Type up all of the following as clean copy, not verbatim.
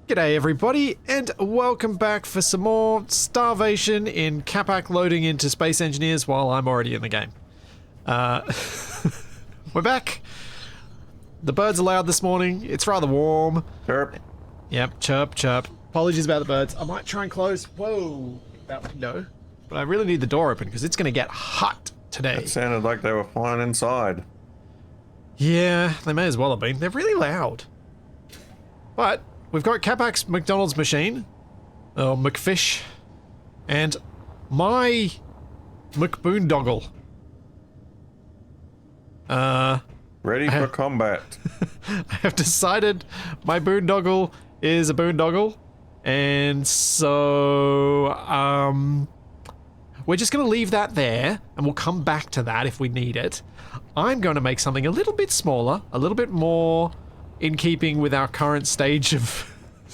G'day everybody, and welcome back for some more Starvation in Capac loading into Space Engineers while I'm already in the game. We're back. The birds are loud this morning. It's rather warm. Chirp. Yep, chirp, chirp. Apologies about the birds. I might try and close, that window. But I really need the door open because it's going to get hot today. It sounded like they were flying inside. Yeah, they may as well have been. They're really loud. But we've got Capac's McDonald's machine, or McFish, and my McBoondoggle. Ready for combat. I have decided my boondoggle is a boondoggle, and so we're just going to leave that there, and we'll come back to that if we need it. I'm going to make something a little bit smaller, a little bit more in keeping with our current stage of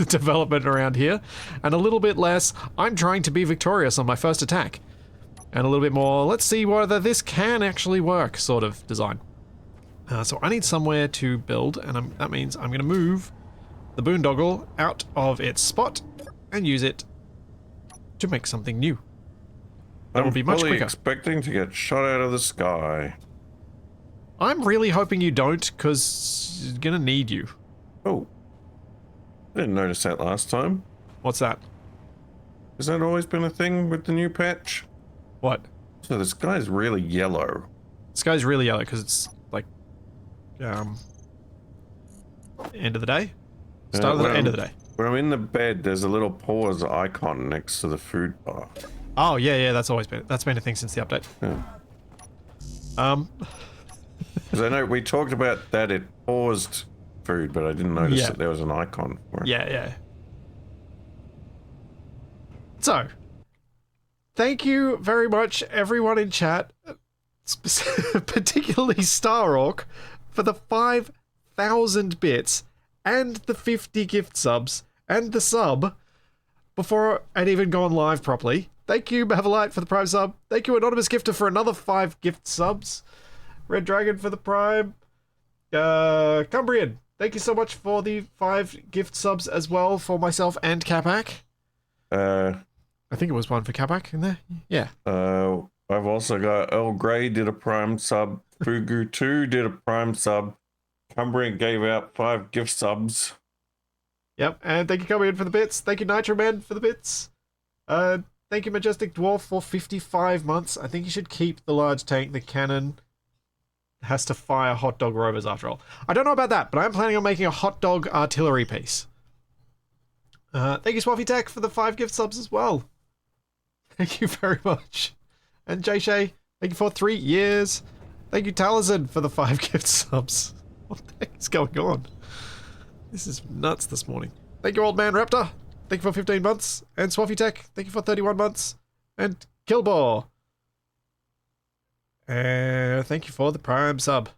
development around here, and a little bit less, I'm trying to be victorious on my first attack. And a little bit more, let's see whether this can actually work, sort of design. So I need somewhere to build, and that means I'm going to move the boondoggle out of its spot and use it to make something new. That will be much quicker. I'm expecting to get shot out of the sky. I'm really hoping you don't, because you're going to need you. Oh. I didn't notice that last time. What's that? Has that always been a thing with the new patch? What? So the sky's really yellow. The sky's really yellow because it's like, end of the day? Start of the end of the day. When I'm in the bed, there's a little pause icon next to the food bar. Oh, yeah, that's been a thing since the update. Yeah. Because I know we talked about that it paused food, but I didn't notice that there was an icon for it. Yeah. So, thank you very much, everyone in chat, particularly Starorc, for the 5,000 bits and the 50 gift subs and the sub before I'd even gone live properly. Thank you, Mavalite, for the Prime sub. Thank you, Anonymous Gifter, for another 5 gift subs. Red Dragon for the Prime. Cumbrian, thank you so much for the 5 gift subs as well for myself and Capac. I think it was one for Capac in there. Yeah. I've also got Earl Grey did a Prime sub. Fugu 2 did a Prime sub. Cumbrian gave out 5 gift subs. Yep, and thank you, Cumbrian, for the bits. Thank you, Nitro Man, for the bits. Thank you, Majestic Dwarf, for 55 months. I think you should keep the large tank. The cannon has to fire hot dog rovers after all. I don't know about that, but I'm planning on making a hot dog artillery piece. Thank you, Swaffy Tech, for the 5 gift subs as well. Thank you very much. And Jay Shay, thank you for 3 years. Thank you, Talazan, for the 5 gift subs. What the heck is going on? This is nuts this morning. Thank you, Old Man Raptor. Thank you for 15 months. And Swaffy Tech, thank you for 31 months. And Killbore. Thank you for the Prime sub.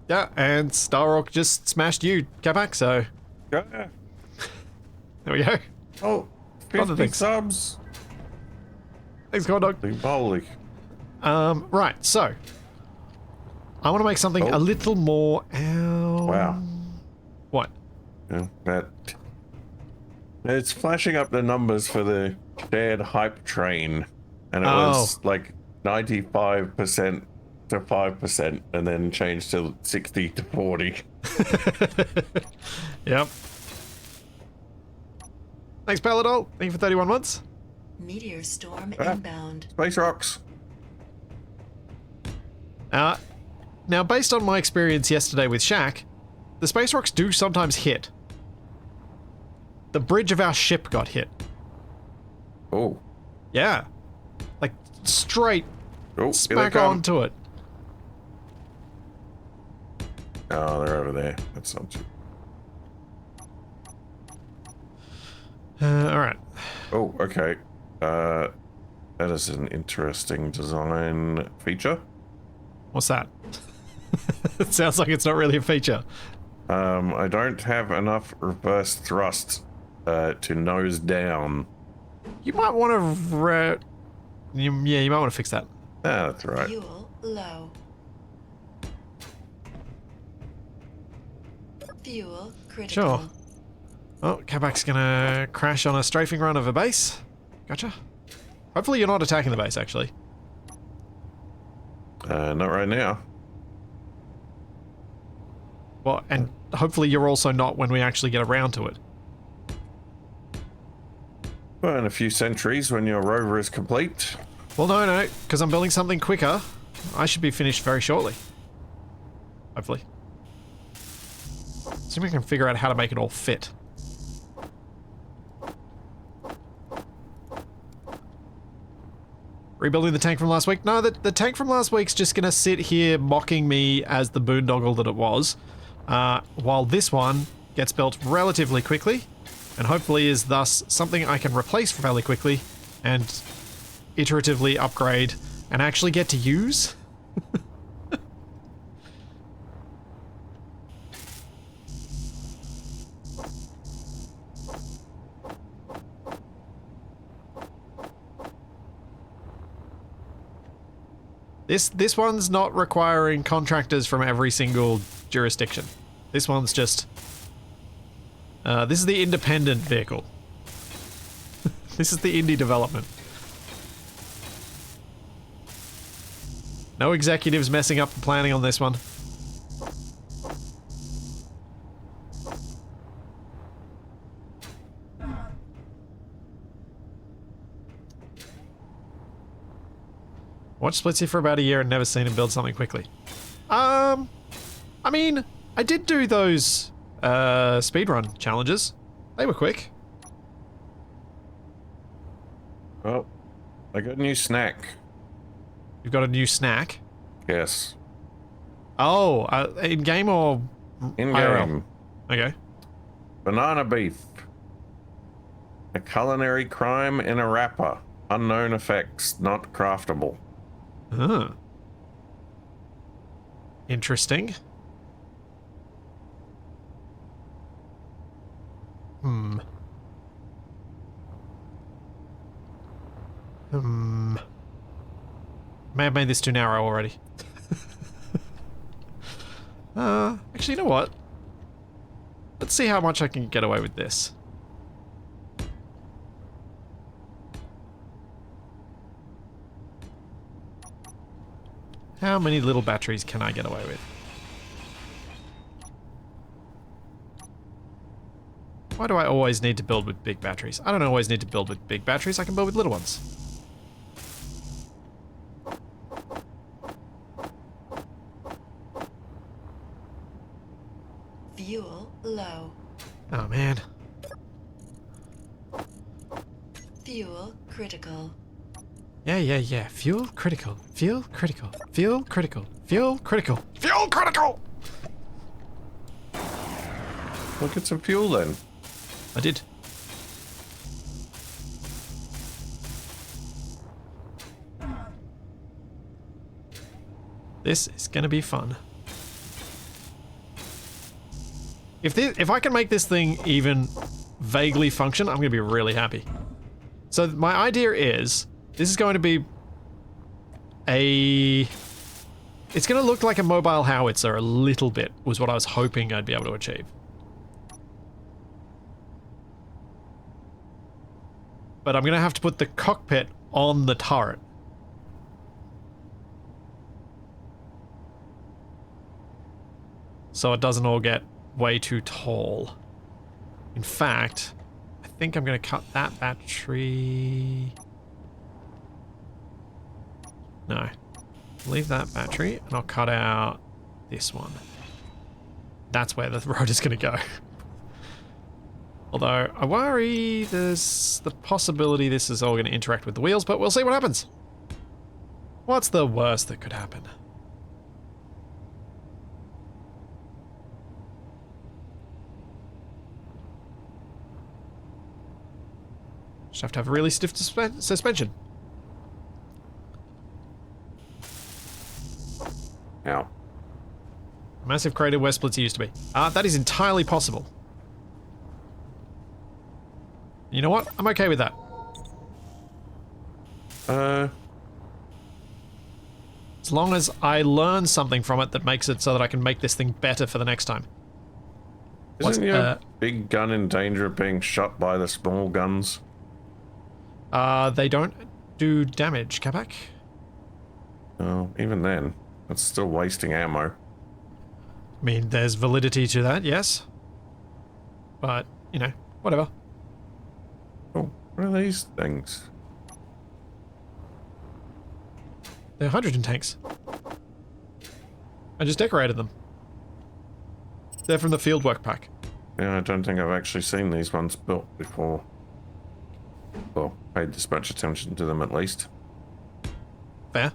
Yeah, and Starrock just smashed you, Capac, so... Yeah. There we go. Oh, 50 subs. Thanks, Corn Dog. Holy. Right, so... I want to make something a little more... Wow. What? Yeah, that... It's flashing up the numbers for the shared hype train. And it was like 95% to 5% and then changed to 60 to 40. Yep. Thanks, Paladol. Thank you for 31 months. Meteor storm inbound. Space rocks. Now, based on my experience yesterday with Shaq, the space rocks do sometimes hit. The bridge of our ship got hit. Oh. Yeah. Like, straight smack come. onto it. Oh, they're over there. That's not too... Alright. Oh, okay. That is an interesting design feature. What's that? It sounds like it's not really a feature. I don't have enough reverse thrust to nose down. You might want to... you might want to fix that. Ah, that's right. Fuel low. Fuel critical. Sure. Oh, Capac's gonna crash on a strafing run of a base. Gotcha. Hopefully you're not attacking the base, actually. Not right now. Well, and hopefully you're also not when we actually get around to it. Well, in a few centuries when your rover is complete. Well, no, because I'm building something quicker. I should be finished very shortly. Hopefully. See if we can figure out how to make it all fit. Rebuilding the tank from last week? No, the tank from last week's just gonna sit here mocking me as the boondoggle that it was, while this one gets built relatively quickly, and hopefully is thus something I can replace fairly quickly, and iteratively upgrade, and actually get to use. This one's not requiring contractors from every single jurisdiction. This one's just... this is the independent vehicle. This is the indie development. No executives messing up the planning on this one. Watched Splitsy for about a year and never seen him build something quickly. I mean, I did do those speedrun challenges. They were quick. Oh, I got a new snack. You've got a new snack? Yes. Oh, in-game or In IRL? game. Okay. Banana beef. A culinary crime in a wrapper. Unknown effects, not craftable. Huh. Interesting. May have made this too narrow already. Actually, you know what? Let's see how much I can get away with this. How many little batteries can I get away with? Why do I always need to build with big batteries? I don't always need to build with big batteries, I can build with little ones. Fuel low. Oh man. Fuel critical. Yeah. Fuel critical. Fuel critical. Fuel critical. Fuel critical. Fuel critical! Look at some fuel then. I did. This is gonna be fun. If I can make this thing even vaguely function, I'm gonna be really happy. So my idea is, this is going to be it's gonna look like a mobile howitzer a little bit, was what I was hoping I'd be able to achieve. But I'm gonna have to put the cockpit on the turret. So it doesn't all get way too tall. In fact, I think I'm gonna cut that battery. No. Leave that battery, and I'll cut out this one. That's where the road is gonna go. Although, I worry there's the possibility this is all gonna interact with the wheels, but we'll see what happens. What's the worst that could happen? Just have to have a really stiff suspension. Ow. Massive crater where Splitsy used to be. That is entirely possible. You know what? I'm okay with that. As long as I learn something from it that makes it so that I can make this thing better for the next time. Isn't your big gun in danger of being shot by the small guns? They don't do damage, Capac. Oh, even then, it's still wasting ammo. I mean, there's validity to that, yes. But, you know, whatever. Oh, what are these things? They're hydrogen tanks. I just decorated them. They're from the fieldwork pack. Yeah, I don't think I've actually seen these ones built before. Well, paid this much attention to them at least. Fair.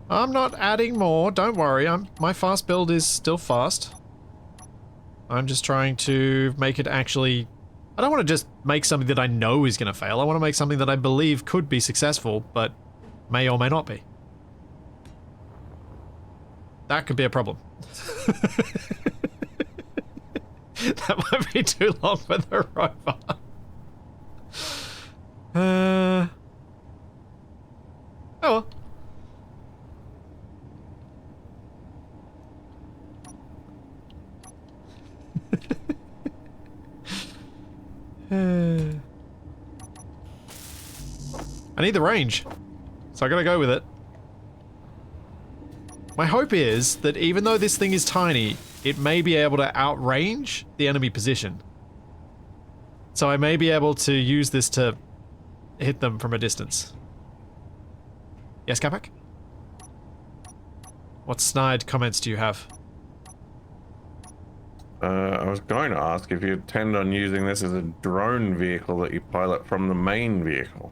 I'm not adding more, don't worry. My fast build is still fast. I'm just trying to make it actually... I don't want to just make something that I know is going to fail. I want to make something that I believe could be successful, but may or may not be. That could be a problem. That might be too long for the rover. Oh well. I need the range, so I gotta go with it. My hope is that even though this thing is tiny, it may be able to outrange the enemy position. So I may be able to use this to hit them from a distance. Yes, Capac? What snide comments do you have? I was going to ask if you intend on using this as a drone vehicle that you pilot from the main vehicle.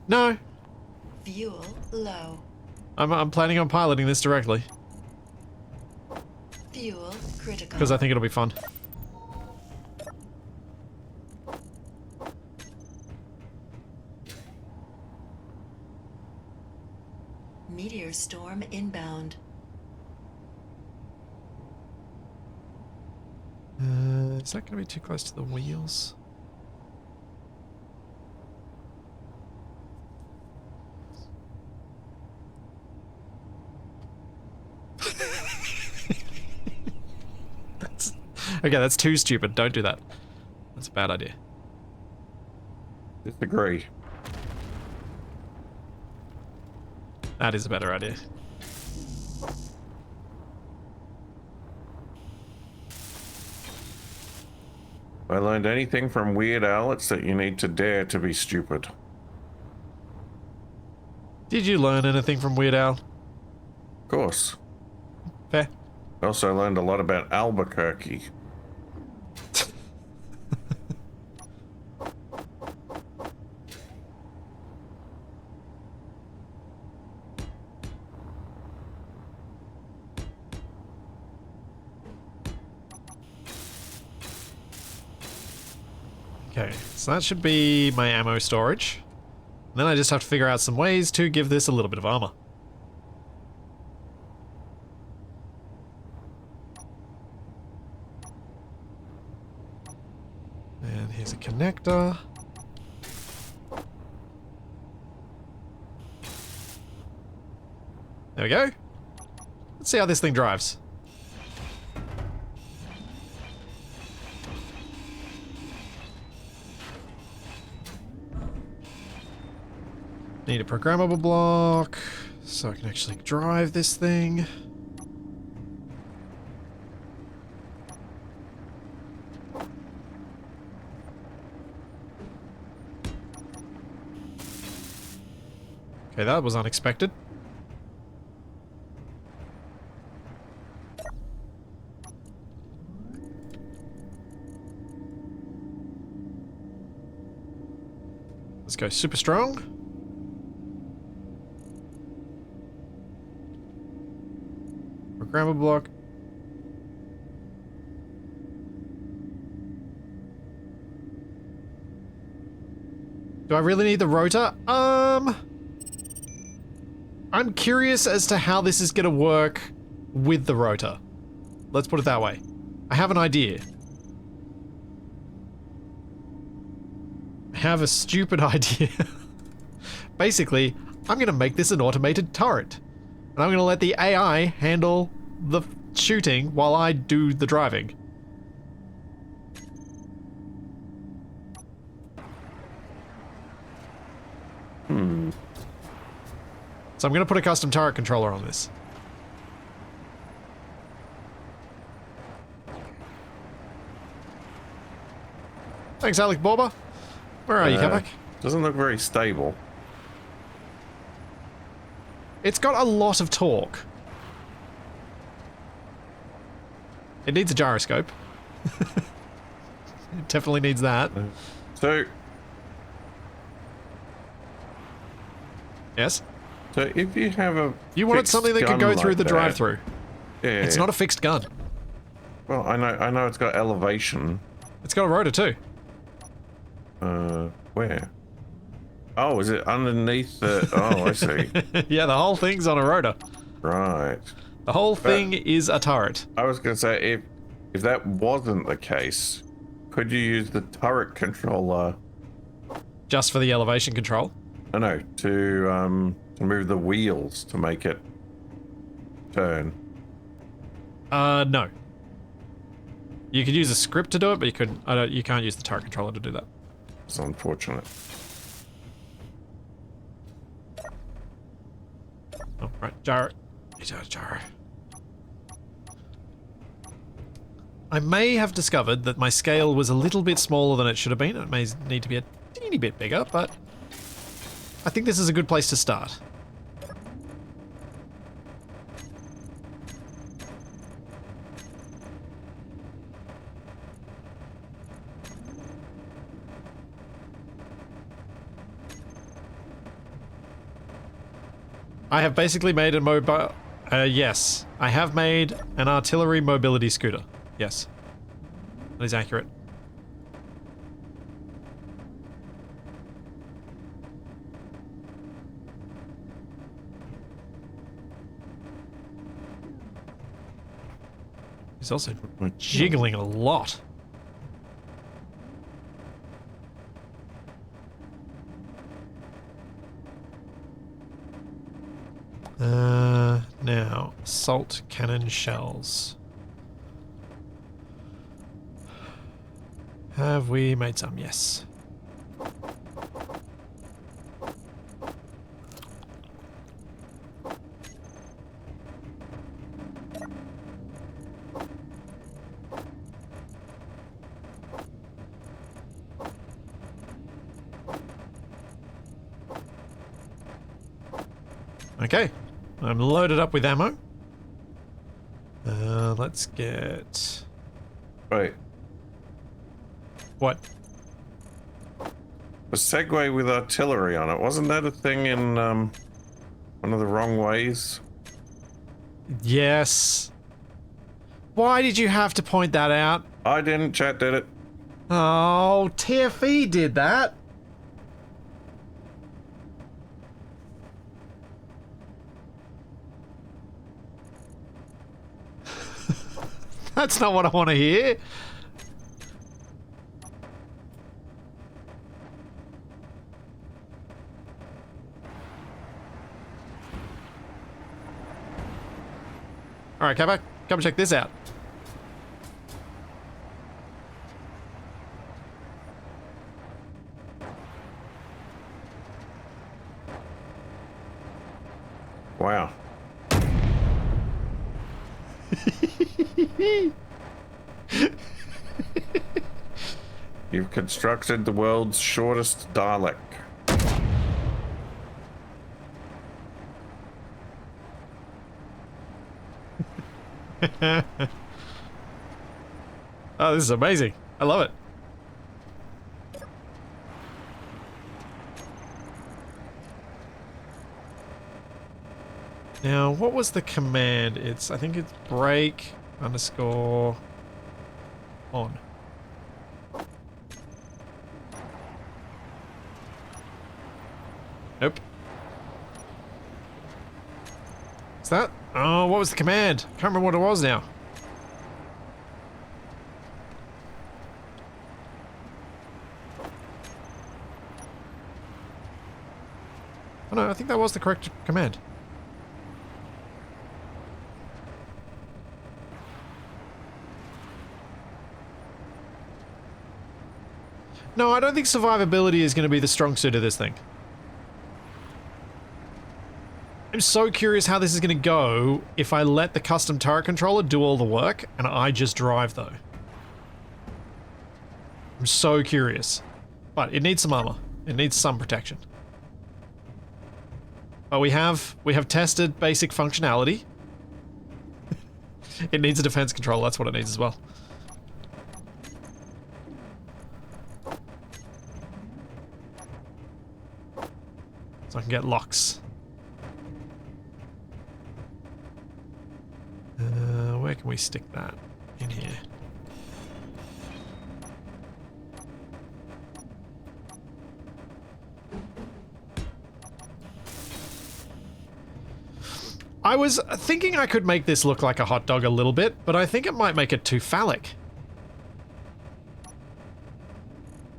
No. Fuel low. I'm planning on piloting this directly. Fuel critical. Because I think it'll be fun. Meteor storm inbound. Is that going to be too close to the wheels? Okay, that's too stupid. Don't do that. That's a bad idea. Disagree. That is a better idea. If I learned anything from Weird Al, it's that you need to dare to be stupid. Did you learn anything from Weird Al? Of course. Fair. I also learned a lot about Albuquerque. Okay, so that should be my ammo storage. And then I just have to figure out some ways to give this a little bit of armor. And here's a connector. There we go. Let's see how this thing drives. Need a programmable block, so I can actually drive this thing. Okay, that was unexpected. Let's go super strong. Programmable block. Do I really need the rotor? I'm curious as to how this is going to work with the rotor. Let's put it that way. I have an idea. have a stupid idea. Basically, I'm going to make this an automated turret. And I'm going to let the AI handle the shooting while I do the driving. So I'm going to put a custom turret controller on this. Thanks, Alec Borba. Where are you, Capac? Doesn't look very stable. It's got a lot of torque. It needs a gyroscope. It definitely needs that. So... Yes? So if you have a You wanted something that could go through the drive-through. Yeah. It's not a fixed gun. Well, I know it's got elevation. It's got a rotor too. Where? Oh, is it underneath the... Oh, I see. Yeah, the whole thing's on a rotor. Right. The whole thing is a turret. I was going to say, if that wasn't the case, could you use the turret controller... Just for the elevation control? I know, to move the wheels to make it turn. No. You could use a script to do it, but you couldn't. You can't use the turret controller to do that. It's unfortunate. Oh, right, gyro. Gyro. I may have discovered that my scale was a little bit smaller than it should have been. It may need to be a teeny bit bigger, but I think this is a good place to start. I have basically made a mobile... yes. I have made an artillery mobility scooter. Yes. That is accurate. He's also jiggling a lot. Now, salt cannon shells. Have we made some? Yes. Okay, I'm loaded up with ammo. Let's get... Wait. What? A Segway with artillery on it. Wasn't that a thing in one of the wrong ways? Yes. Why did you have to point that out? I didn't, chat did it. Oh, TFE did that. That's not what I want to hear. All right, Capac, come check this out. Wow. You've constructed the world's shortest Dalek. Oh, this is amazing. I love it. Now, what was the command? I think it's break _ on. Nope. Is that? Oh, what was the command? Can't remember what it was now. Oh no, I think that was the correct command. No, I don't think survivability is going to be the strong suit of this thing. I'm so curious how this is going to go if I let the custom turret controller do all the work and I just drive though. I'm so curious. But it needs some armor. It needs some protection. But we have tested basic functionality. It needs a defense controller, that's what it needs as well. So I can get locks. Where can we stick that? In here. I was thinking I could make this look like a hot dog a little bit, but I think it might make it too phallic.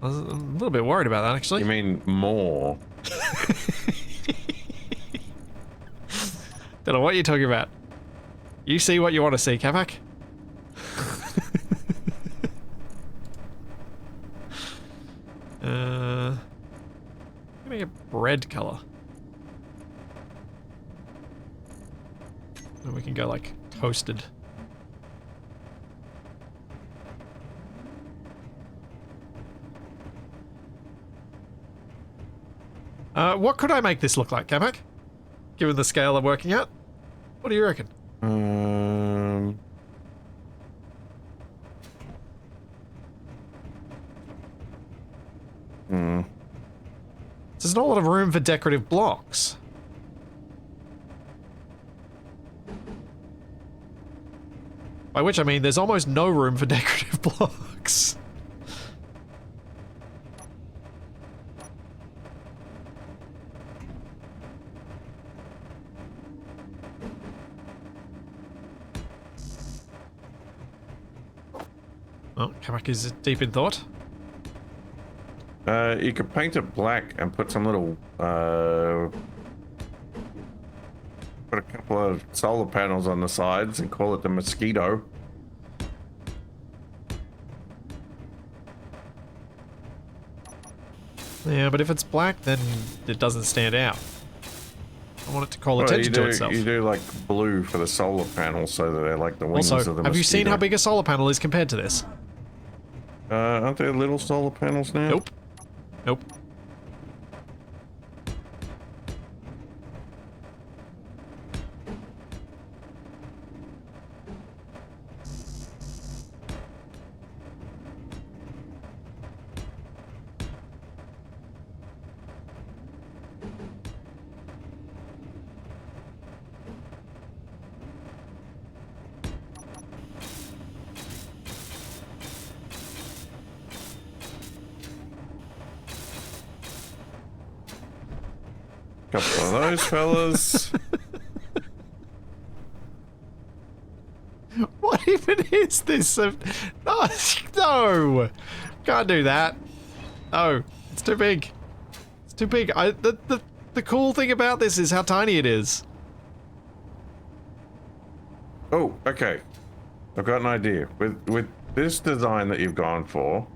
I was a little bit worried about that, actually. You mean more? Don't know what you're talking about. You see what you want to see, Capac. I'm gonna get red color. And we can go like toasted. What could I make this look like, Capac? Given the scale I'm working at? What do you reckon? There's not a lot of room for decorative blocks. By which I mean there's almost no room for decorative blocks. Oh, Capac is deep in thought. You could paint it black and put some little, put a couple of solar panels on the sides and call it the mosquito. Yeah, but if it's black, then it doesn't stand out. I want it to call attention to itself. You do like blue for the solar panels so that they're like the wings Also, of the have you seen mosquito. how big a solar panel is compared to this? Aren't there little solar panels now? Nope. Nope. Couple of those fellas. What even is this? No, no, can't do that. No, it's too big. It's too big. The cool thing about this is how tiny it is. Oh, okay. I've got an idea. With this design that you've gone for,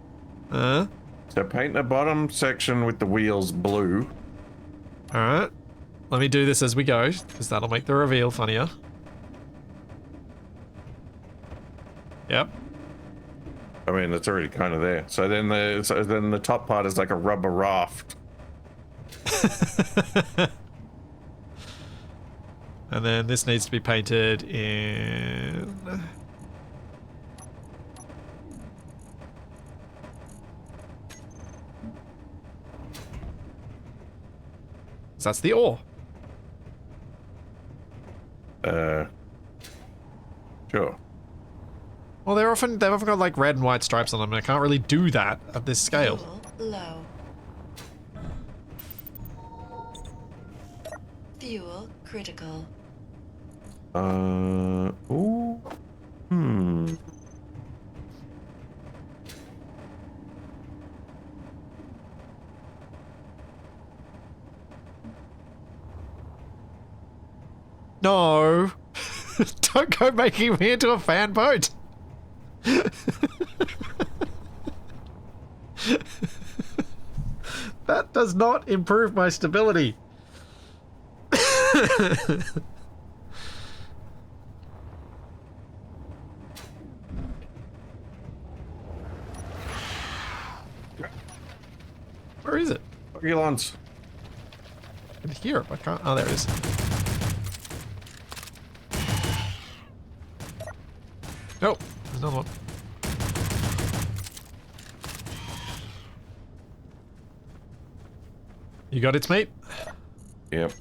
so paint the bottom section with the wheels blue. Alright. Let me do this as we go, because that'll make the reveal funnier. Yep. I mean, it's already kind of there. So then the top part is like a rubber raft. And then this needs to be painted in... That's the ore. Sure. Well, they've often got like red and white stripes on them, and I can't really do that at this scale. Fuel low. Fuel critical. Ooh. No. Don't go making me into a fan boat. That does not improve my stability. Where is it? Ambulance. I can hear it. I can't. Oh, there it is. Oh, there's another one. You got its mate? Yep.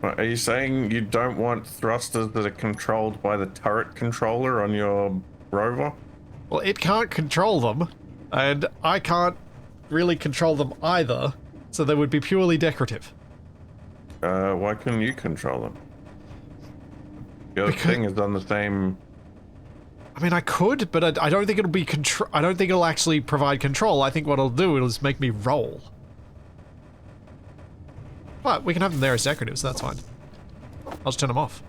Are you saying you don't want thrusters that are controlled by the turret controller on your rover? Well, it can't control them, and I can't really control them either, so they would be purely decorative. Why couldn't you control them? Your thing is on the same... I mean, I could, but I don't think it'll be I don't think it'll actually provide control. I think what it'll do is make me roll. But we can have them there as decorative, so that's fine. I'll just turn them off.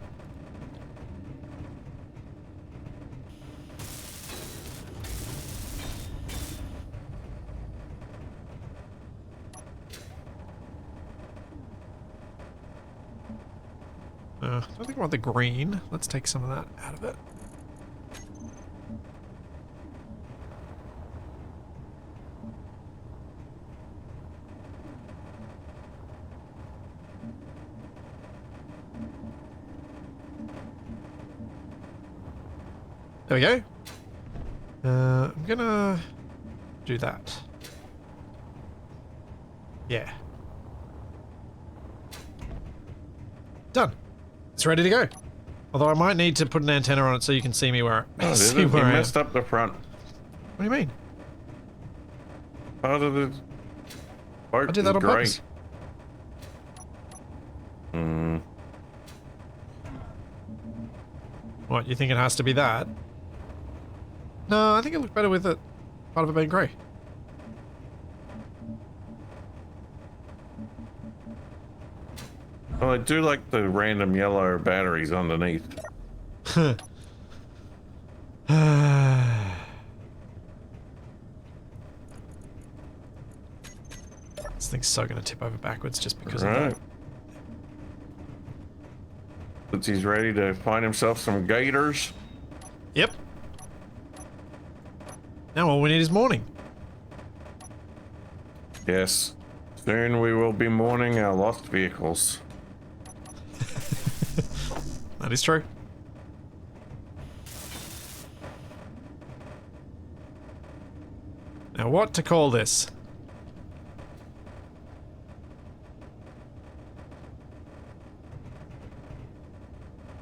I don't think I want the green. Let's take some of that out of it. There we go. I'm gonna do that. Yeah. Done. It's ready to go. Although I might need to put an antenna on it so you can see me where Oh, see you where I am. messed up the front. What do you mean? Part of the boat I did that on great. purpose. What, you think it has to be that? No, I think it looked better with it part of it being grey. Well, I do like the random yellow batteries underneath. This thing's so gonna tip over backwards just because of that. Since he's ready to find himself some gators. Yep. Now all we need is morning. Yes. Soon we will be mourning our lost vehicles. That is true. Now what to call this?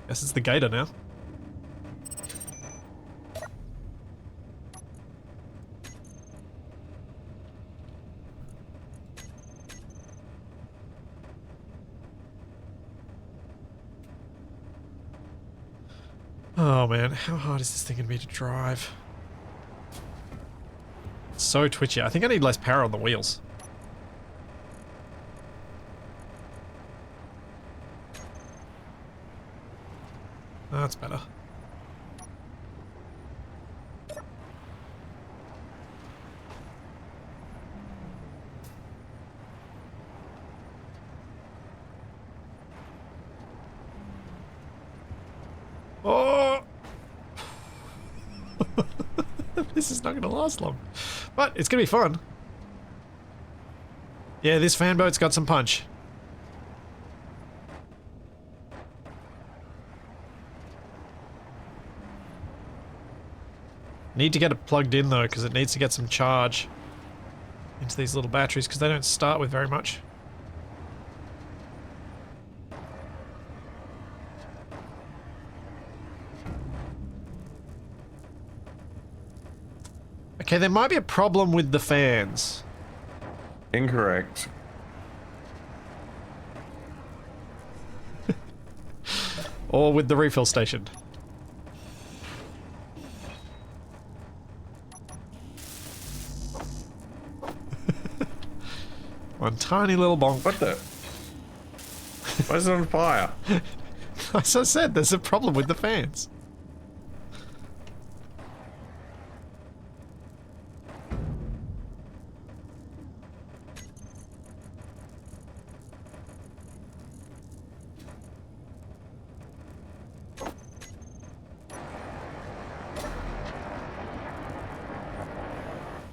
Guess it's the Gator now. Oh man, how hard is this thing gonna be to drive? It's so twitchy. I think I need less power on the wheels. That's better. Oh! This is not going to last long. But it's going to be fun. Yeah, this fan boat's got some punch. Need to get it plugged in though, because it needs to get some charge into these little batteries, because they don't start with very much. Okay, there might be a problem with the fans. Incorrect. Or with the refill station. One tiny little bonk. What the? Why is it on fire? As I said, there's a problem with the fans.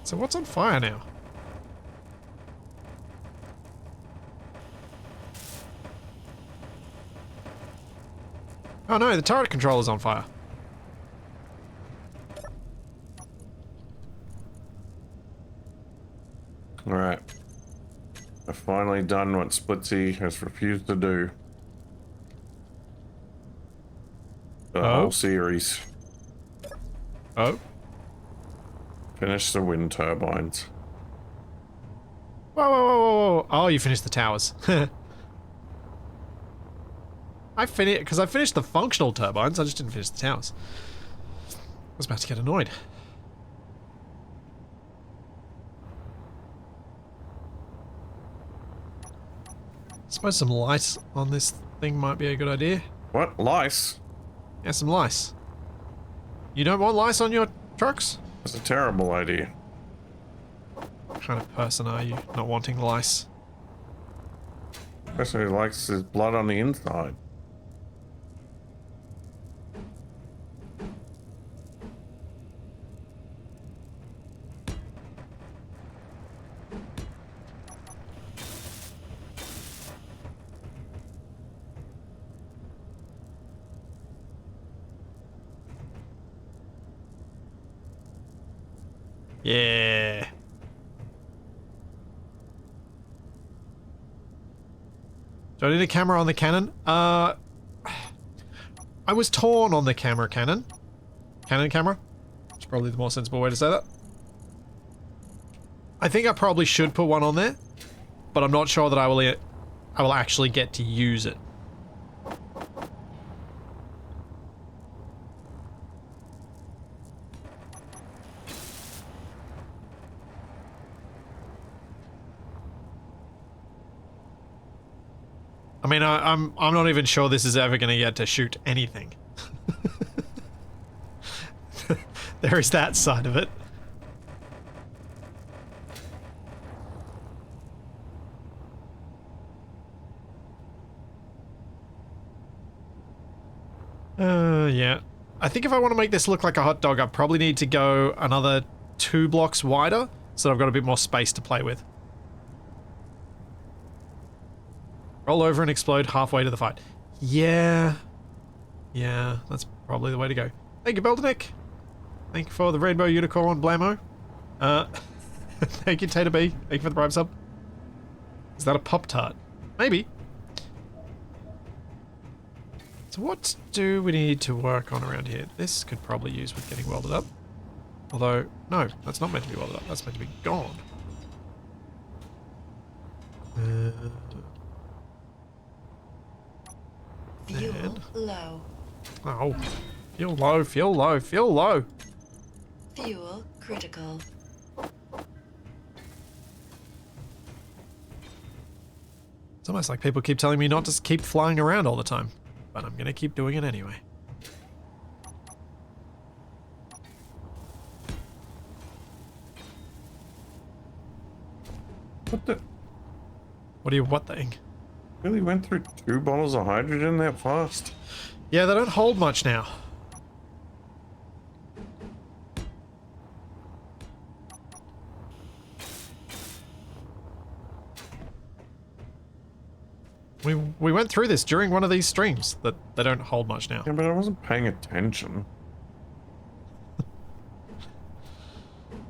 So what's on fire now? Oh no, the turret controller's on fire. Alright. I've finally done what Splitsy has refused to do. The whole series. Oh? Finish the wind turbines. Whoa, whoa, whoa, whoa, whoa. Oh, you finished the towers. I finished the functional turbines, I just didn't finish the towers. I was about to get annoyed. I suppose some light on this thing might be a good idea. What? Lice? Yeah, some lice. You don't want lice on your trucks? That's a terrible idea. What kind of person are you, not wanting lice? Person who likes his blood on the inside. Yeah. Do I need a camera on the cannon? I was torn on the camera cannon. Cannon camera? It's probably the more sensible way to say that. I think I probably should put one on there, but I'm not sure that I will actually get to use it. I mean, I'm not even sure this is ever going to get to shoot anything. There is that side of it. Yeah. I think if I want to make this look like a hot dog, I probably need to go another 2 blocks wider, so that I've got a bit more space to play with. Roll over and explode halfway to the fight. Yeah. Yeah, that's probably the way to go. Thank you, Beldernick. Thank you for the rainbow unicorn blammo. Thank you, Tater B. Thank you for the bribe sub. Is that a Pop-Tart? Maybe. So what do we need to work on around here? This could probably use with getting welded up. Although, no, that's not meant to be welded up. That's meant to be gone. Fuel low. Oh, feel low, feel low, feel low. Fuel critical. It's almost like people keep telling me not to keep flying around all the time, but I'm gonna keep doing it anyway. What the? What do you, what thing? Really went through 2 bottles of hydrogen that fast? Yeah, they don't hold much now. We went through this during one of these streams, that they don't hold much now. Yeah, but I wasn't paying attention.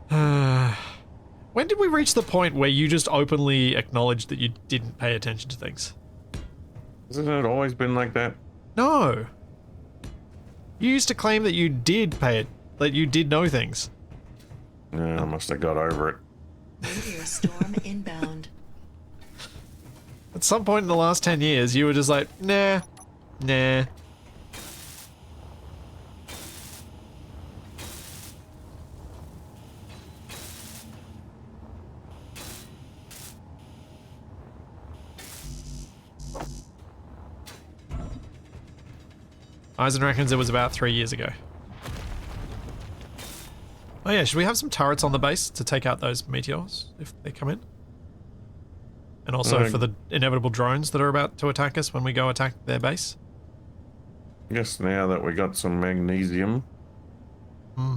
When did we reach the point where you just openly acknowledged that you didn't pay attention to things? Hasn't it always been like that? No. You used to claim that you did pay it, that you did know things. Yeah, I must have got over it. Meteor storm inbound. At some point in the last 10 years, you were just like, nah, nah. Eisen reckons it was about 3 years ago. Oh yeah, should we have some turrets on the base to take out those meteors if they come in? And also for the inevitable drones that are about to attack us when we go attack their base? Yes, now that we got some magnesium,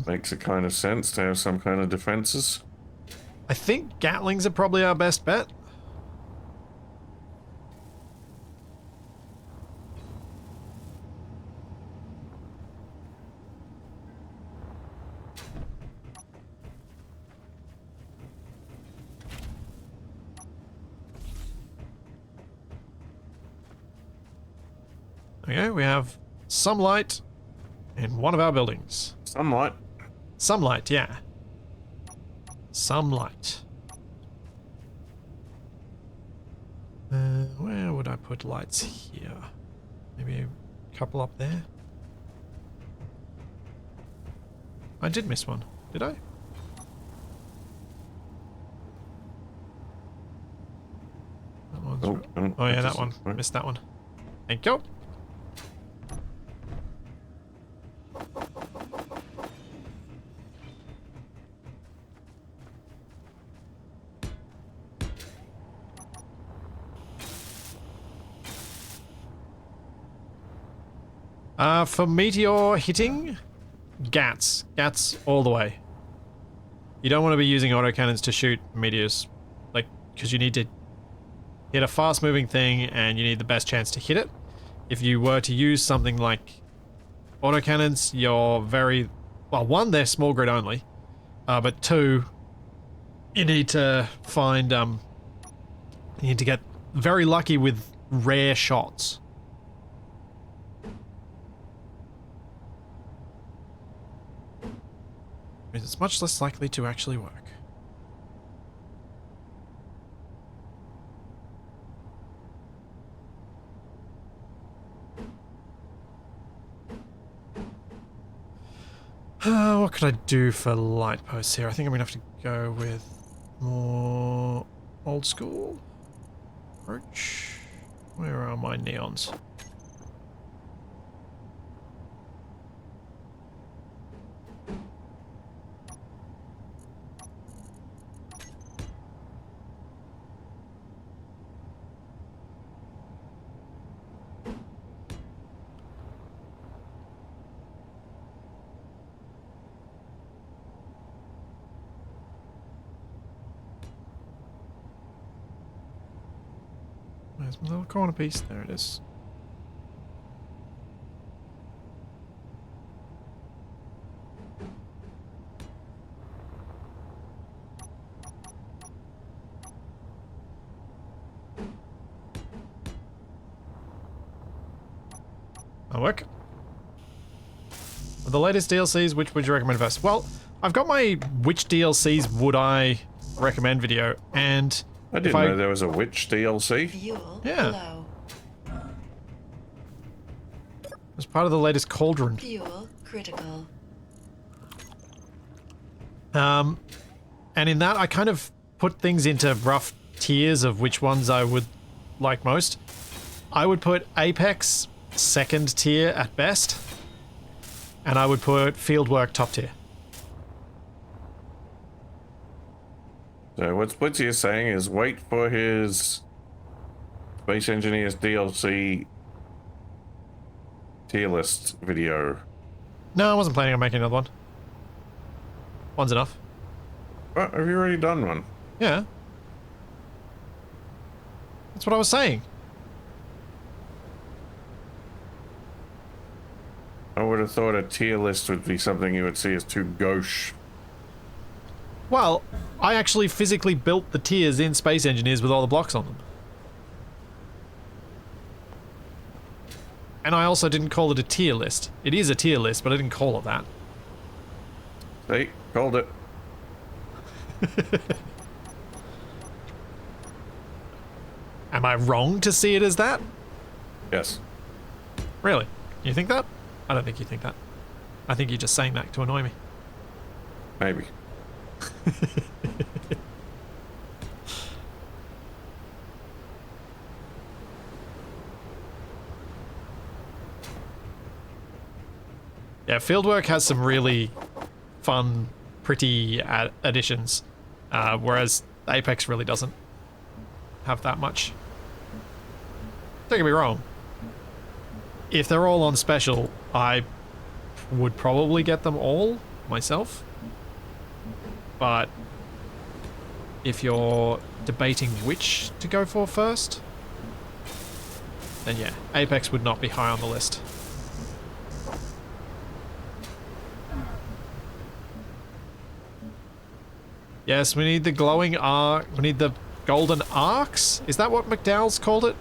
makes it kind of sense to have some kind of defenses. I think Gatlings are probably our best bet. Okay, we have some light in one of our buildings. Sunlight. Some light, yeah. Some light. Where would I put lights here? Maybe a couple up there? I did miss one, did I? That one's oh yeah, that one. Missed that one. Thank you. For meteor hitting, GATs. GATs all the way. You don't want to be using autocannons to shoot meteors, like, because you need to hit a fast-moving thing and you need the best chance to hit it. If you were to use something like autocannons, you're very... Well, one, they're small grid only, but two, you need to find... you need to get very lucky with rare shots. It's much less likely to actually work. What could I do for light posts here? I think I'm gonna have to go with more old school approach. Where are my neons? Where's my little corner piece? There it is. That'll work. For the latest DLCs, which would you recommend first? Well, I've got my which DLCs would I recommend video, and I didn't know there was a witch DLC. Fuel Yeah. low. As part of the latest Cauldron. Fuel critical. And in that, I kind of put things into rough tiers of which ones I would like most. I would put Apex second tier at best, and I would put Fieldwork top tier. So what you're saying is wait for his Space Engineers DLC tier list video. No, I wasn't planning on making another one. One's enough. What? Have you already done one? Yeah. That's what I was saying. I would have thought a tier list would be something you would see as too gauche. Well, I actually physically built the tiers in Space Engineers with all the blocks on them. And I also didn't call it a tier list. It is a tier list, but I didn't call it that. See? Called it. Am I wrong to see it as that? Yes. Really? You think that? I don't think you think that. I think you're just saying that to annoy me. Maybe. Yeah, Fieldwork has some really fun, pretty additions, whereas Apex really doesn't have that much. Don't get me wrong. If they're all on special, I would probably get them all myself. But if you're debating which to go for first, then yeah, Apex would not be high on the list. Yes, we need the glowing arc. We need the golden arcs. Is that what McDowell's called it?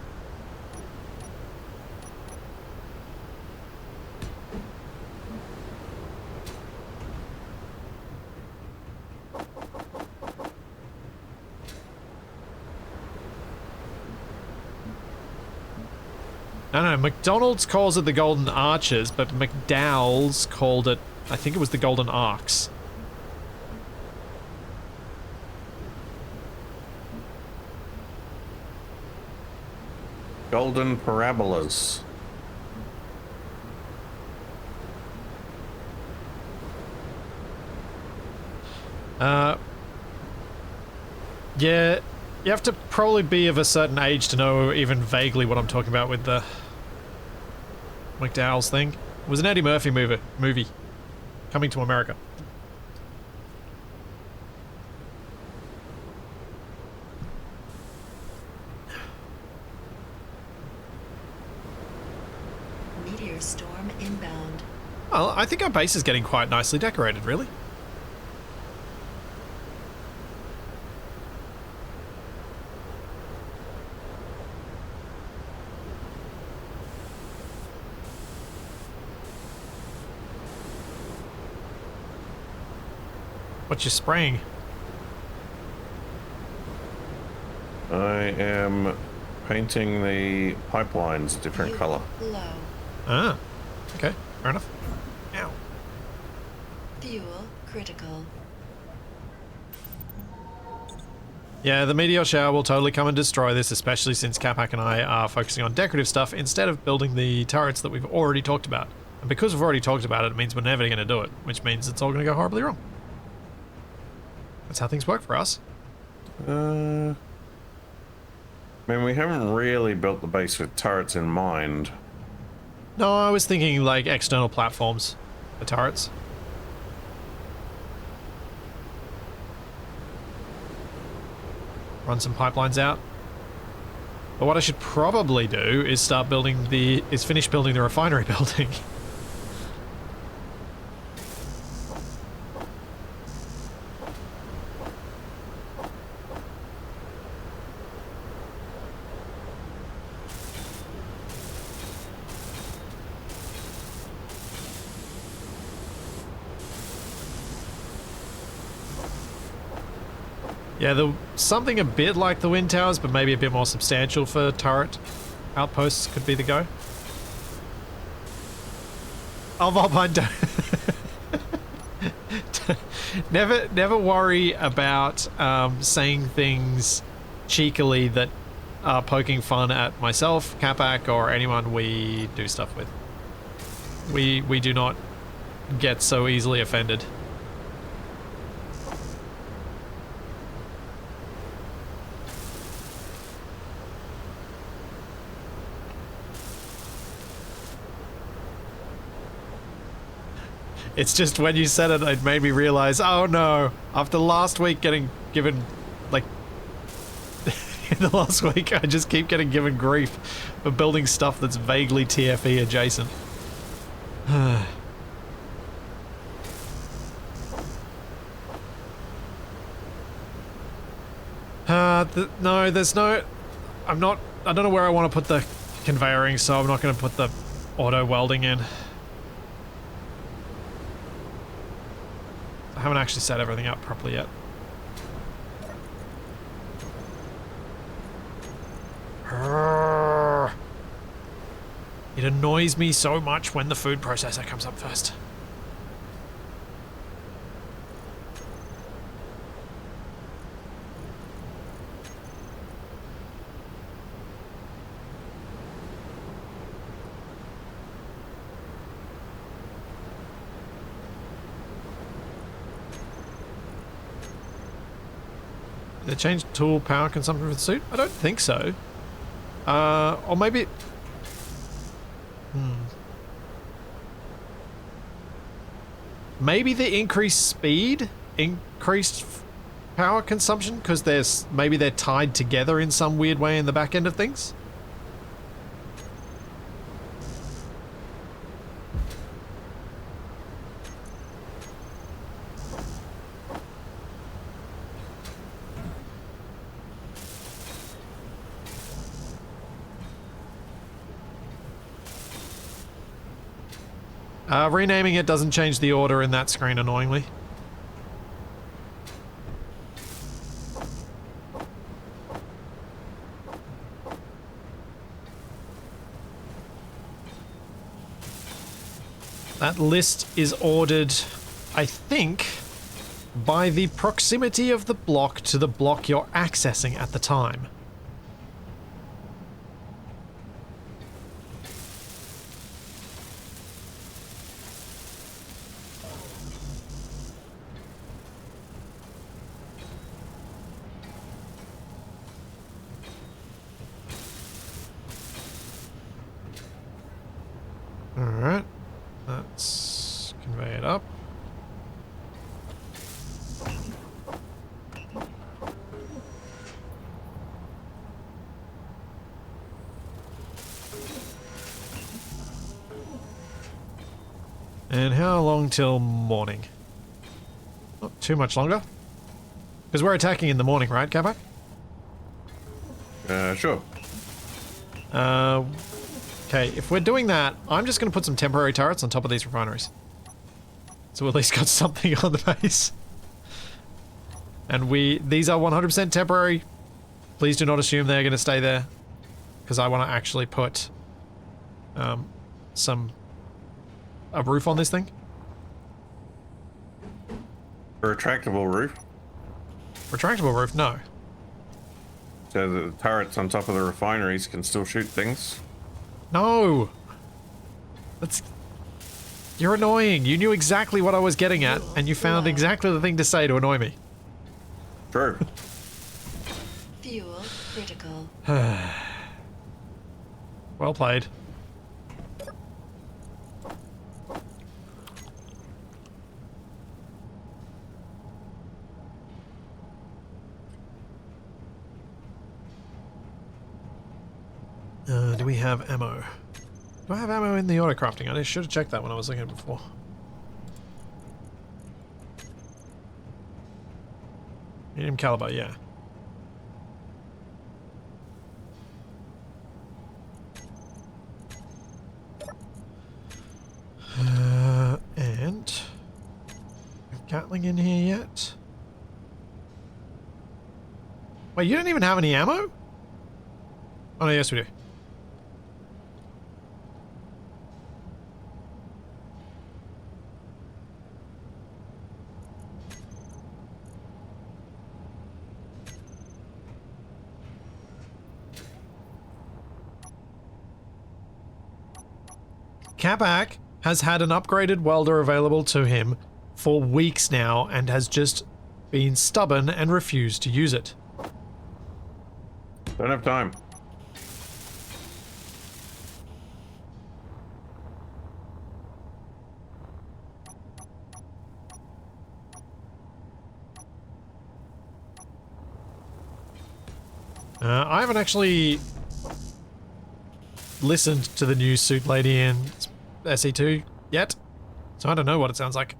No, McDonald's calls it the golden arches, but McDowell's called it, I think it was the golden arcs. Golden parabolas. Yeah, you have to probably be of a certain age to know even vaguely what I'm talking about with the McDowell's thing. It was an Eddie Murphy movie coming to America. Meteor storm inbound. Well, I think our base is getting quite nicely decorated, really. What you spraying? I am painting the pipelines different Fuel color. low. Ah, okay, fair enough. Ow. Fuel critical. Yeah, the meteor shower will totally come and destroy this, especially since Capac and I are focusing on decorative stuff instead of building the turrets that we've already talked about. And because we've already talked about it, it means we're never going to do it, which means it's all going to go horribly wrong. That's how things work for us. I mean, we haven't really built the base with turrets in mind. No, I was thinking like external platforms for turrets. Run some pipelines out. But what I should probably do is finish building the refinery building. Yeah, something a bit like the wind towers, but maybe a bit more substantial for turret outposts could be the go. Oh, Volpine, never worry about saying things cheekily that are poking fun at myself, Capac, or anyone we do stuff with. We do not get so easily offended. It's just when you said it, it made me realize, oh no, after last week getting given, like, in the last week, I just keep getting given grief for building stuff that's vaguely TFE adjacent. No, there's no, I don't know where I want to put the conveyoring, so I'm not going to put the auto welding in. I haven't actually set everything up properly yet. It annoys me so much when the food processor comes up first. They changed tool power consumption for the suit? I don't think so. Or maybe... Maybe the increased speed increased power consumption because maybe they're tied together in some weird way in the back end of things. Renaming it doesn't change the order in that screen, annoyingly. That list is ordered, I think, by the proximity of the block to the block you're accessing at the time. Alright, let's convey it up. And how long till morning? Not too much longer. Because we're attacking in the morning, right, Capac? Sure. Okay, if we're doing that, I'm just going to put some temporary turrets on top of these refineries. So we at least got something on the base. And these are 100% temporary. Please do not assume they're going to stay there. Because I want to actually put a roof on this thing. A retractable roof? Retractable roof? No. So the turrets on top of the refineries can still shoot things? No! You're annoying. You knew exactly what I was getting at, and you found exactly the thing to say to annoy me. True. Fuel critical. Well played. Do we have ammo? Do I have ammo in the auto crafting? I should have checked that when I was looking at it before. Medium caliber, yeah. And Gatling in here yet? Wait, you don't even have any ammo? Oh no, yes we do. Capac has had an upgraded welder available to him for weeks now and has just been stubborn and refused to use it. Don't have time. I haven't actually listened to the new Suit Lady in SE2 yet, so I don't know what it sounds like.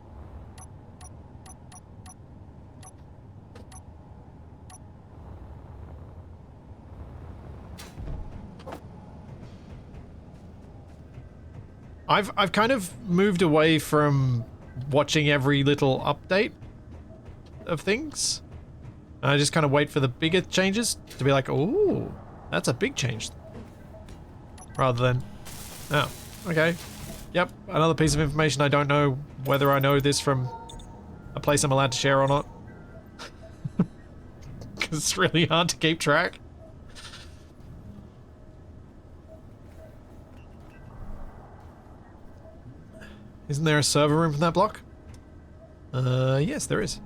I've kind of moved away from watching every little update of things. I just kind of wait for the bigger changes to be like, ooh, that's a big change. Rather than, oh, okay. Yep, another piece of information I don't know whether I know this from a place I'm allowed to share or not. Because it's really hard to keep track. Isn't there a server room from that block? Yes, there is.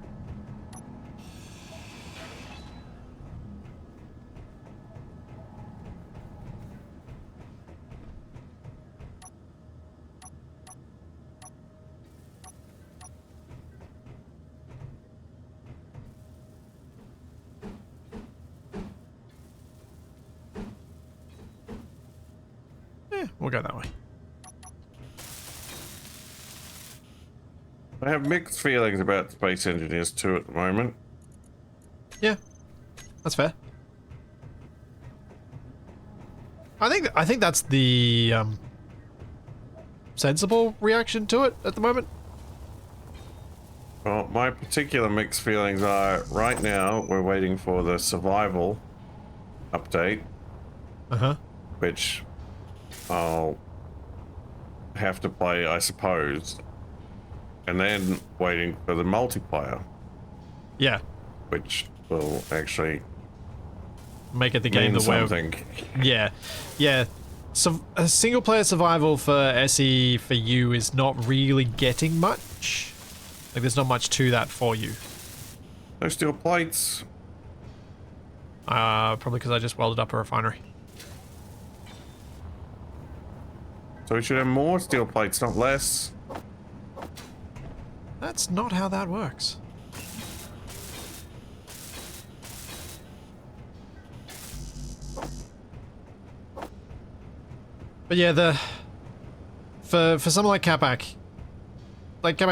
go that way. I have mixed feelings about Space Engineers 2 at the moment. Yeah, that's fair. I think that's the sensible reaction to it at the moment. Well, my particular mixed feelings are right now we're waiting for the survival update, which I'll have to play, I suppose, and then waiting for the multiplayer. Yeah, which will actually make it the game that something. Yeah, yeah. So a single player survival for SE for you is not really getting much. Like there's not much to that for you. No steel plates. Probably because I just welded up a refinery. So we should have more steel plates, not less. That's not how that works. But yeah, for someone like Capac,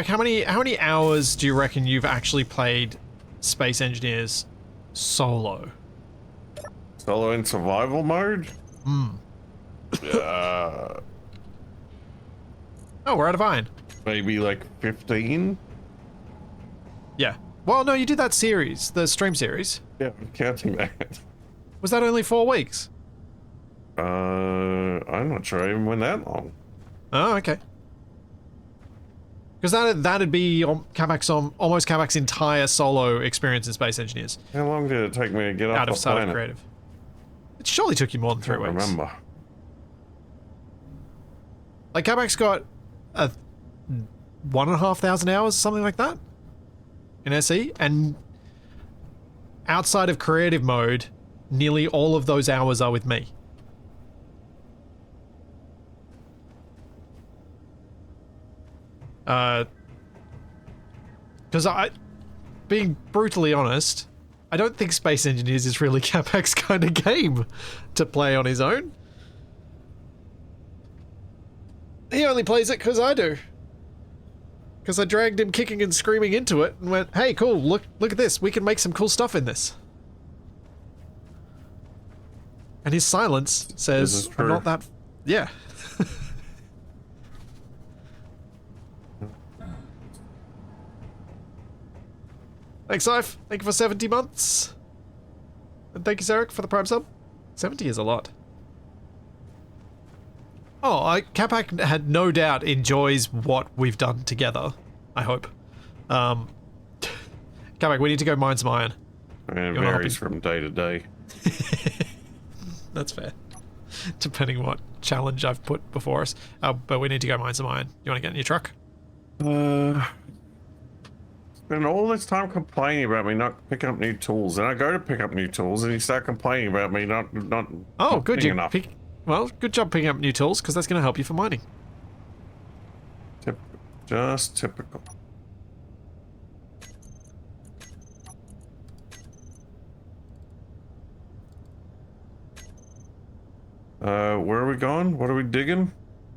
how many hours do you reckon you've actually played Space Engineers solo? Solo in survival mode? Oh, we're out of iron. Maybe like 15? Yeah. Well, no, you did that series, the stream series. Yeah, I'm counting that. Was that only 4 weeks? I'm not sure I even went that long. Oh, okay. Because that'd be almost Capac's entire solo experience in Space Engineers. How long did it take me to get Out off of the Startup planet? Creative. It surely took you more than 3 weeks. Remember. Like Capac's got 1,500 hours, something like that, in SE, and outside of creative mode, nearly all of those hours are with me. Because being brutally honest, I don't think Space Engineers is really Capac's kind of game to play on his own. He only plays it because I do. Because I dragged him kicking and screaming into it and went, hey, cool, look at this. We can make some cool stuff in this. And his silence says, I'm not that... Yeah. Thanks, Sif. Thank you for 70 months. And thank you, Zarek, for the Prime sub. 70 is a lot. Oh, Capac had no doubt enjoys what we've done together. I hope. Capac, we need to go mine some iron. It varies from day to day. That's fair. Depending what challenge I've put before us. But we need to go mine some iron. You want to get in your truck? Spend all this time complaining about me not picking up new tools, and I go to pick up new tools, and you start complaining about me not good. picking enough. Well, good job picking up new tools, because that's going to help you for mining. Just typical. Where are we going? What are we digging?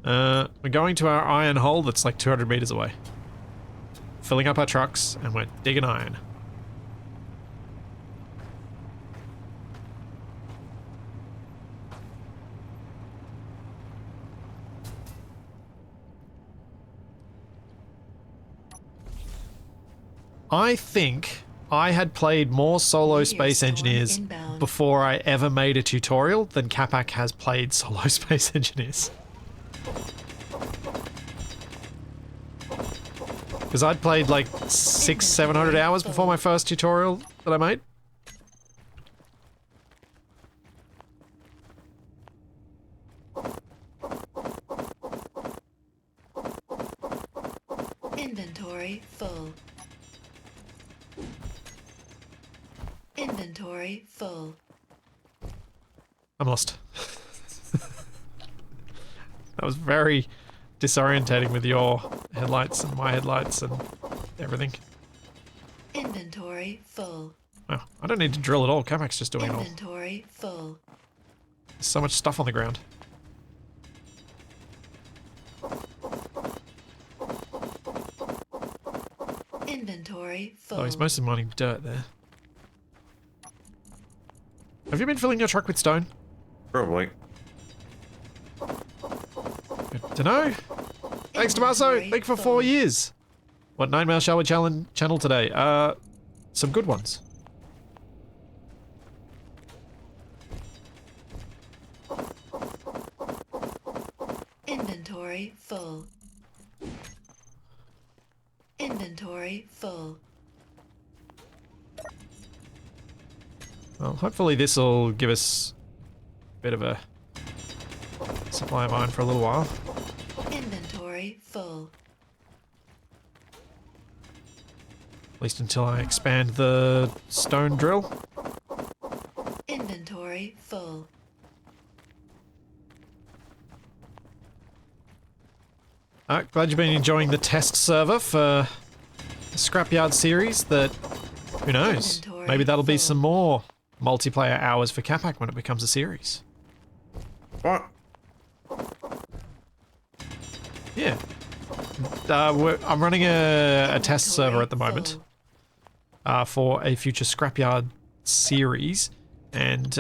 We're going to our iron hole that's like 200 meters away. Filling up our trucks, and we're digging iron. I think I had played more solo Space Engineers before I ever made a tutorial than Capac has played solo Space Engineers. Because I'd played like 600-700 hours before my first tutorial that I made. Inventory full. Inventory full. I'm lost. That was very disorientating with your headlights and my headlights and everything. Inventory full. Well, I don't need to drill at all. Capac's just doing it all. Inventory full. There's so much stuff on the ground. Inventory full. Oh, he's mostly mining dirt there. Have you been filling your truck with stone? Probably. Good to know. Thanks, Tommaso. Thank you for 4 years. What 9-mail shall we channel today? Some good ones. Inventory full. Inventory full. Well, hopefully this will give us a bit of a supply of iron for a little while. Inventory full. At least until I expand the stone drill. Inventory full. Glad you've been enjoying the test server for the Scrapyard series that, who knows, Inventory maybe that'll be full. some more multiplayer hours for Capac when it becomes a series. What? Yeah. I'm running a test server at the moment for a future Scrapyard series, and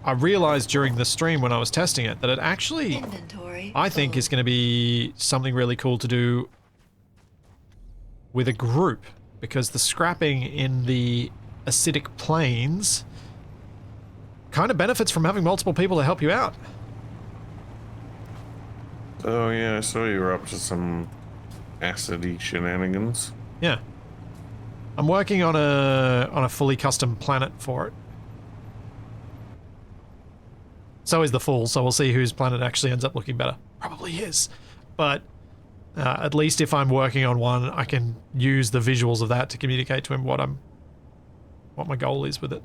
I realized during the stream when I was testing it that it actually, Inventory I think, full. is going to be something really cool to do with a group, because the scrapping in the acidic plains kind of benefits from having multiple people to help you out. Oh yeah, I saw you were up to some acidy shenanigans. Yeah. I'm working on a fully custom planet for it. So is the Fool, so we'll see whose planet actually ends up looking better. Probably his. But at least if I'm working on one, I can use the visuals of that to communicate to him what my goal is with it.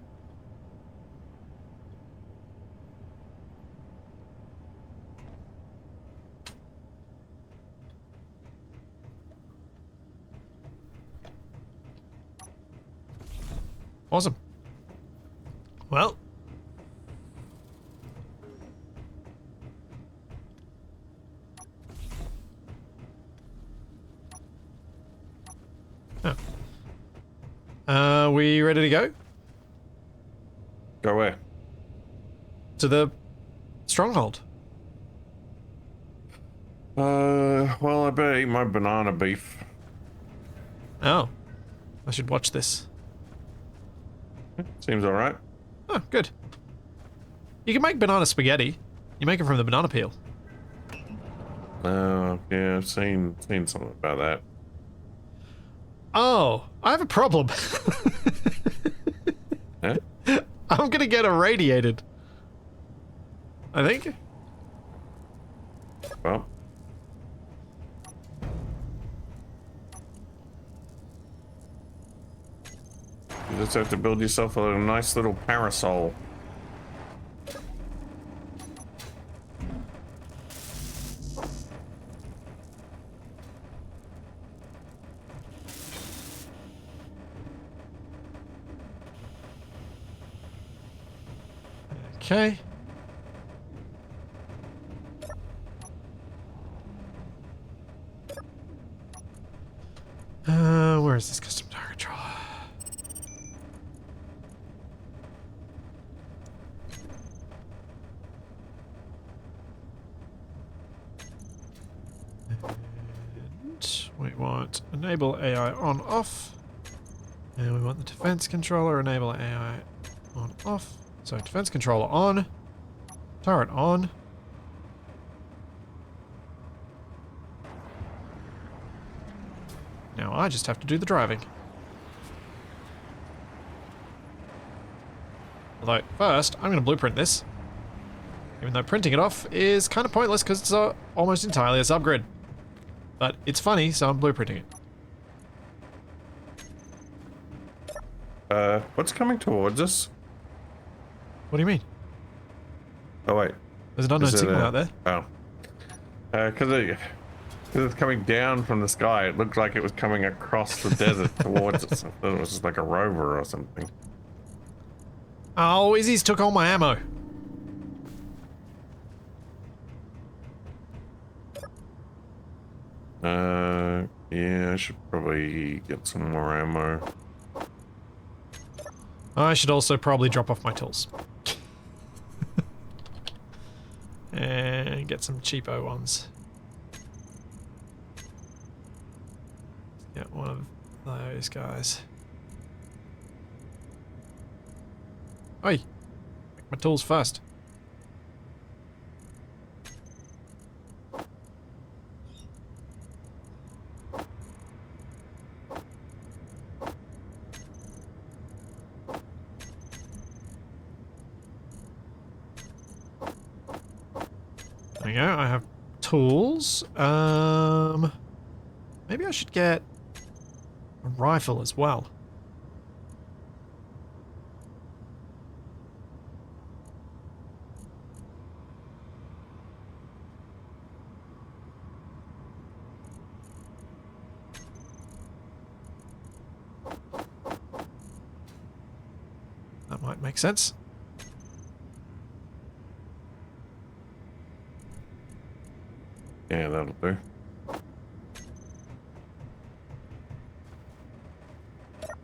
Awesome. Well. We ready to go? Go where? To the stronghold. Well, I better eat my banana beef. Oh. I should watch this. Seems alright. Oh, good. You can make banana spaghetti. You make it from the banana peel. Yeah, I've seen something about that. Oh, I have a problem. Huh? I'm gonna get irradiated. I think. Well. You just have to build yourself a nice little parasol. Okay. Where is this custom tire controller? And we want enable AI on off. And we want the defense controller, enable AI on off. So defense controller on, turret on. Now I just have to do the driving. Although first, I'm going to blueprint this. Even though printing it off is kind of pointless because it's almost entirely a subgrid. But it's funny, so I'm blueprinting it. What's coming towards us? What do you mean? Oh wait. There's an unknown signal out there. Oh. Because it's coming down from the sky, it looked like it was coming across the desert towards us. I thought it was just like a rover or something. Oh, Izzy's took all my ammo. Yeah, I should probably get some more ammo. I should also probably drop off my tools. And get some cheapo ones. Get one of those guys. Oi! Make my tools first. There we go, I have tools. Maybe I should get a rifle as well. That might make sense. Yeah, that'll do.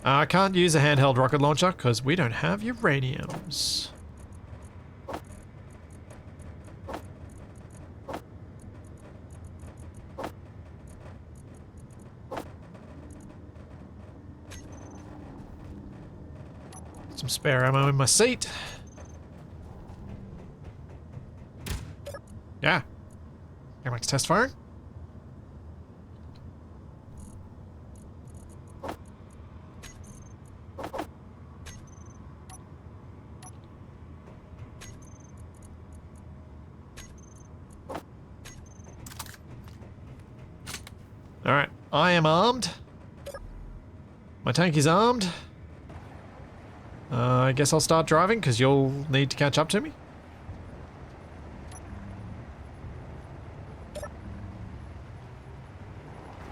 I can't use a handheld rocket launcher because we don't have uraniums. Some spare ammo in my seat. Yeah. Camac's test firing. Alright, I am armed. My tank is armed. I guess I'll start driving because you'll need to catch up to me.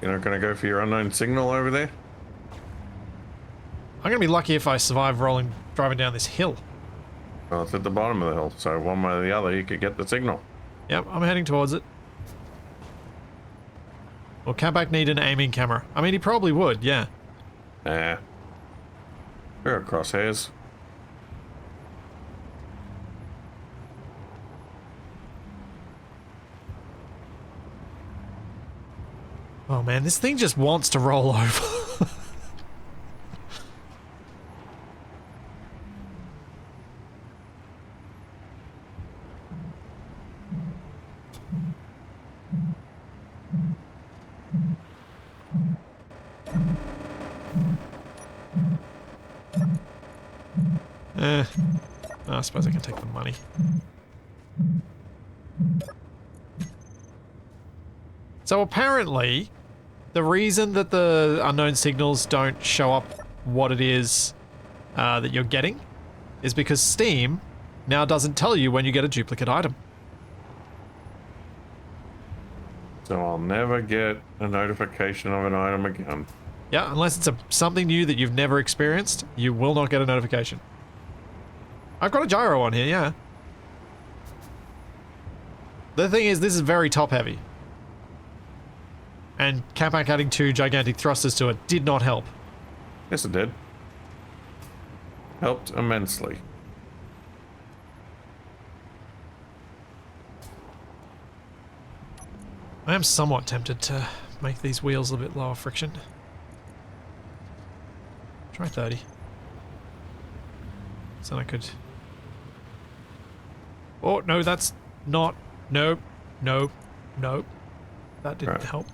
You're not gonna go for your unknown signal over there? I'm gonna be lucky if I survive driving down this hill. Well, it's at the bottom of the hill, so one way or the other you could get the signal. Yep, I'm heading towards it. Well, Capac need an aiming camera. I mean, he probably would, yeah. Nah. There are crosshairs. Oh man, this thing just wants to roll over. I suppose I can take the money. So apparently, the reason that the unknown signals don't show up what it is that you're getting is because Steam now doesn't tell you when you get a duplicate item. So I'll never get a notification of an item again. Yeah, unless it's something new that you've never experienced, you will not get a notification. I've got a gyro on here, yeah. The thing is, this is very top heavy. And Capac adding 2 gigantic thrusters to it did not help. Yes, it did. Helped immensely. I am somewhat tempted to make these wheels a bit lower friction. Try 30. So I could... Oh, no, that's not... Nope. Nope. Nope. That didn't help.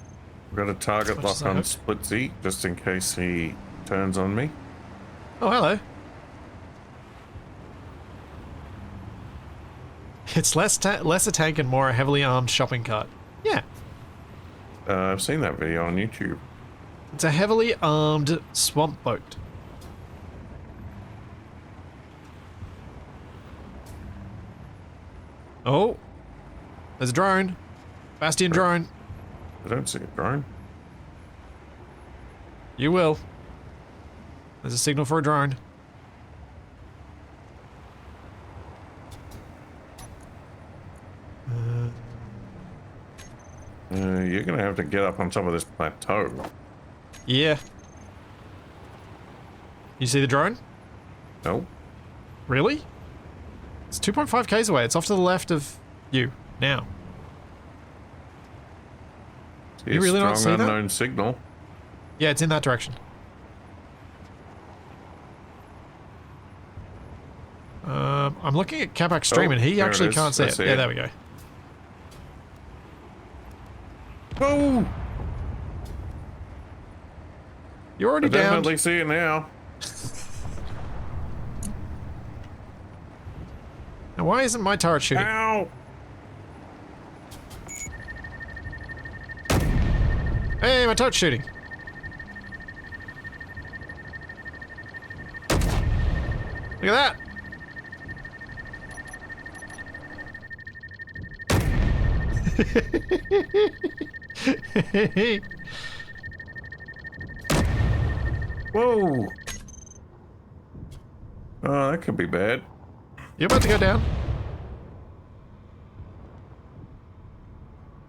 We've got a target lock on Splitsy, just in case he turns on me. Oh, hello. It's less a tank and more a heavily armed shopping cart. Yeah. I've seen that video on YouTube. It's a heavily armed swamp boat. Oh. There's a drone. Bastion drone. I don't see a drone. You will. There's a signal for a drone. You're gonna have to get up on top of this plateau. Yeah. You see the drone? No. Really? It's 2.5 k's away. It's off to the left of you now. You really don't see that? Unknown signal. Yeah, it's in that direction. I'm looking at Capac stream and he actually can't see it. Yeah, there we go. Oh! You're already down. Definitely see it now. Now, why isn't my turret shooting? Ow! Hey, my turret's shooting. Look at that. Whoa! Oh, that could be bad. You're about to go down.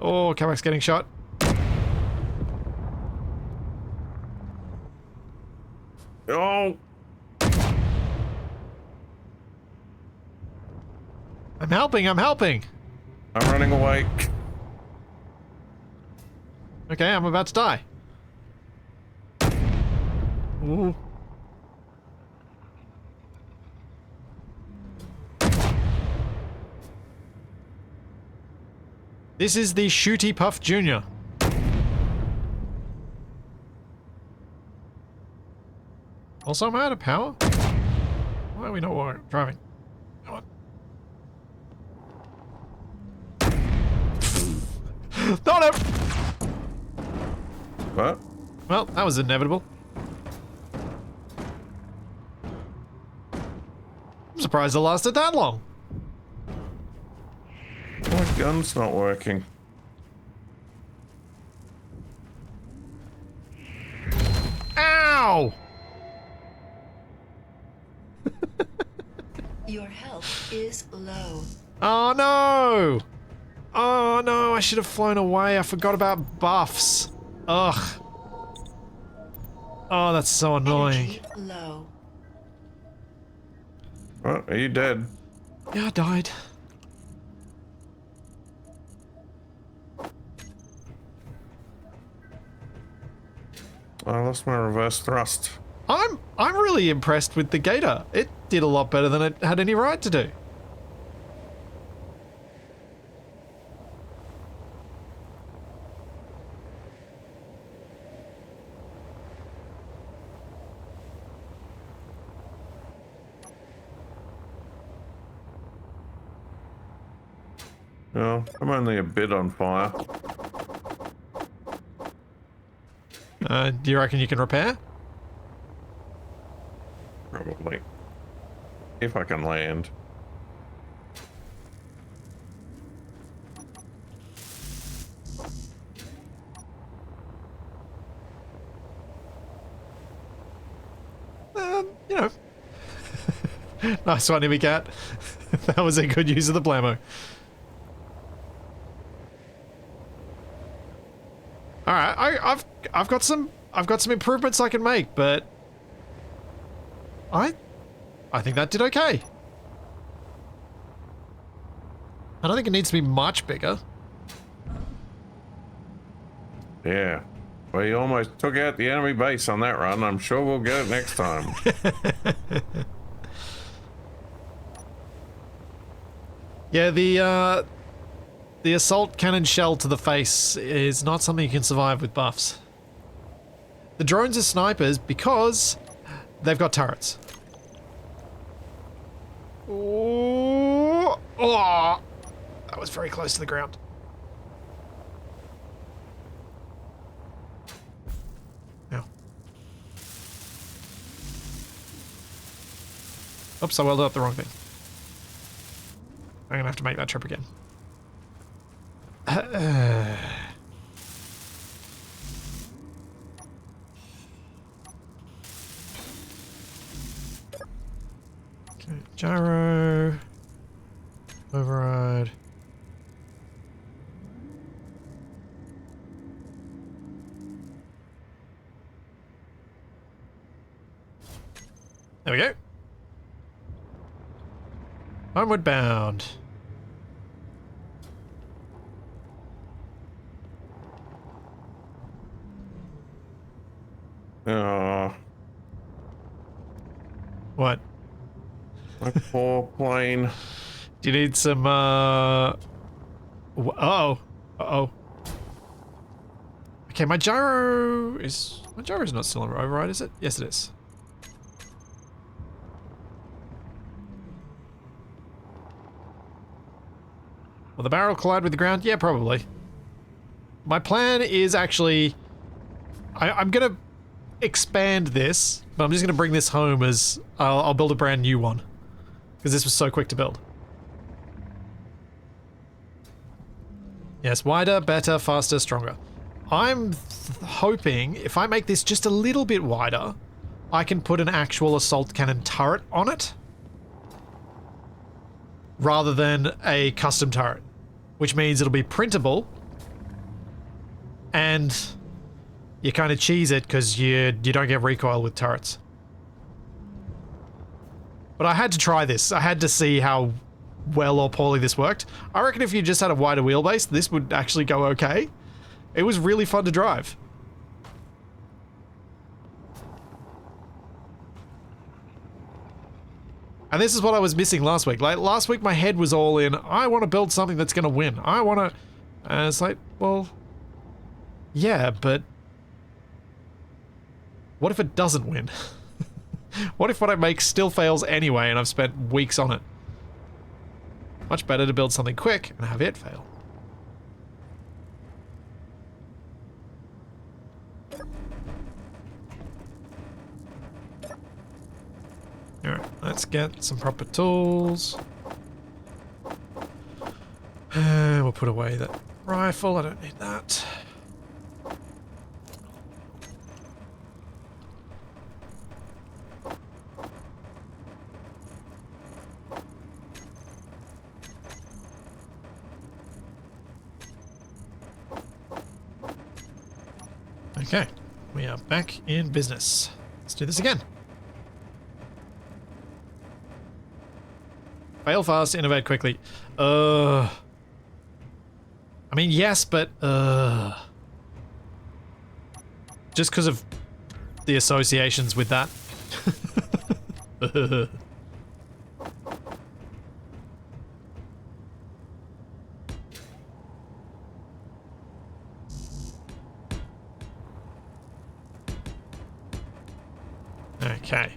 Oh, Capac's getting shot. Oh! I'm helping, I'm helping. I'm running away. Okay, I'm about to die. Ooh. This is the Shooty Puff Jr. Also, I'm out of power. Why are we not driving? Come on. No, no! What? Well, that was inevitable. I'm surprised it lasted that long. My gun's not working. Ow! Your health is low. Oh no! Oh no, I should have flown away. I forgot about buffs. Ugh. Oh, that's so annoying. Energy low. What? Are you dead? Yeah, I died. I lost my reverse thrust. I'm really impressed with the Gator. It did a lot better than it had any right to do. Well, I'm only a bit on fire. Do you reckon you can repair? Probably. If I can land. You know. Nice one, Immy Cat. That was a good use of the blammo. Alright, I've got some improvements I can make, but I think that did okay. I don't think it needs to be much bigger. Yeah. Well, you almost took out the enemy base on that run. I'm sure we'll get it next time. Yeah, the assault cannon shell to the face is not something you can survive with buffs. The drones are snipers because they've got turrets. Oh, oh, that was very close to the ground. Now. Oops, I welded up the wrong thing. I'm gonna have to make that trip again. Okay, gyro, override. There we go. Homeward bound. What? My poor plane. Do you need some, uh-oh. Uh-oh. Okay, my gyro's not still on override, is it? Yes, it is. Will the barrel collide with the ground? Yeah, probably. My plan is actually... I'm gonna expand this, but I'm just gonna bring this home as... I'll build a brand new one. Because this was so quick to build. Yes, wider, better, faster, stronger. I'm hoping if I make this just a little bit wider, I can put an actual assault cannon turret on it. Rather than a custom turret. Which means it'll be printable. And you kind of cheese it because you don't get recoil with turrets. But I had to try this. I had to see how well or poorly this worked. I reckon if you just had a wider wheelbase, this would actually go okay. It was really fun to drive. And this is what I was missing last week. Like, last week my head was all in, I want to build something that's going to win. I want to... And it's like, well... Yeah, but... What if it doesn't win? What if what I make still fails anyway and I've spent weeks on it? Much better to build something quick and have it fail. Alright, let's get some proper tools. We'll put away that rifle, I don't need that. Okay, we are back in business. Let's do this again. Fail fast, innovate quickly. I mean, yes, but just because of the associations with that. Okay.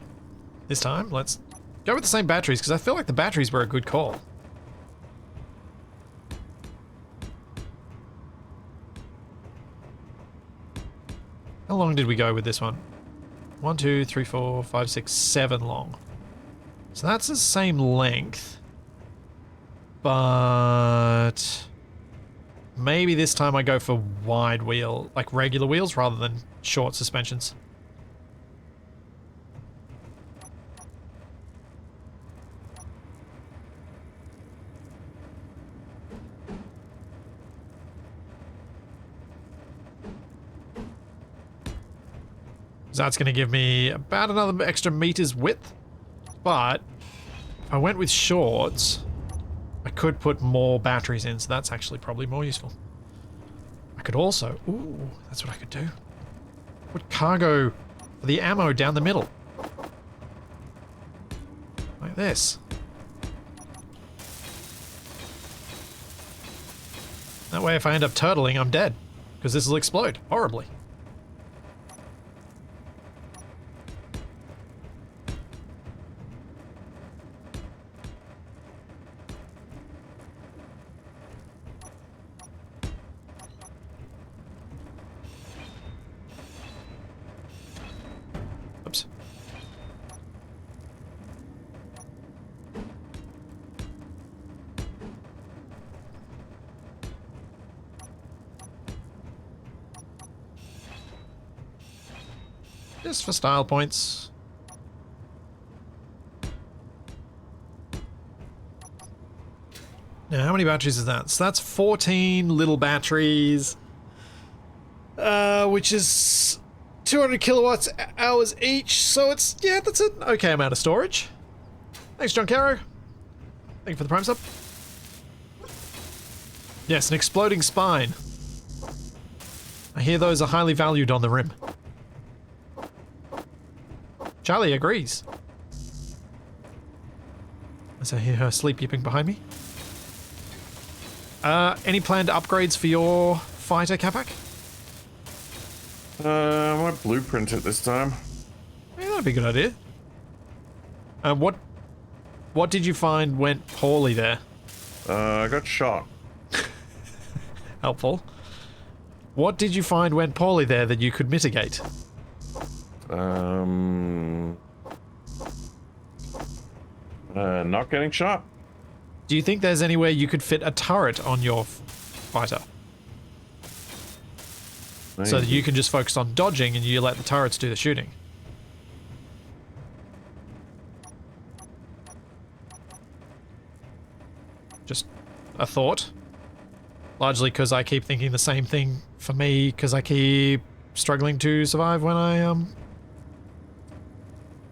This time, let's go with the same batteries, because I feel like the batteries were a good call. How long did we go with this one? 1, 2, 3, 4, 5, 6, 7 long. So that's the same length. But... maybe this time I go for wide wheel, like regular wheels, rather than short suspensions. That's going to give me about another extra meter's width. But if I went with shorts, I could put more batteries in, so that's actually probably more useful. I could also... ooh, that's what I could do. Put cargo for the ammo down the middle. Like this. That way if I end up turtling, I'm dead. Because this will explode horribly. Oops. Just for style points. Now, how many batteries is that? So that's 14 little batteries, which is 200 kilowatts hours each, so it's, yeah, that's an okay amount of storage. Thanks, John Caro. Thank you for the prime sub. Yes, an exploding spine. I hear those are highly valued on the rim. Charlie agrees. As I hear her sleep yipping behind me. Any planned upgrades for your fighter, Capac? I might blueprint it this time. Yeah, that'd be a good idea. What did you find went poorly there? I got shot. Helpful. What did you find went poorly there that you could mitigate? Not getting shot. Do you think there's anywhere you could fit a turret on your fighter? Maybe. So that you can just focus on dodging and you let the turrets do the shooting? Just a thought. Largely because I keep thinking the same thing for me, because I keep struggling to survive when I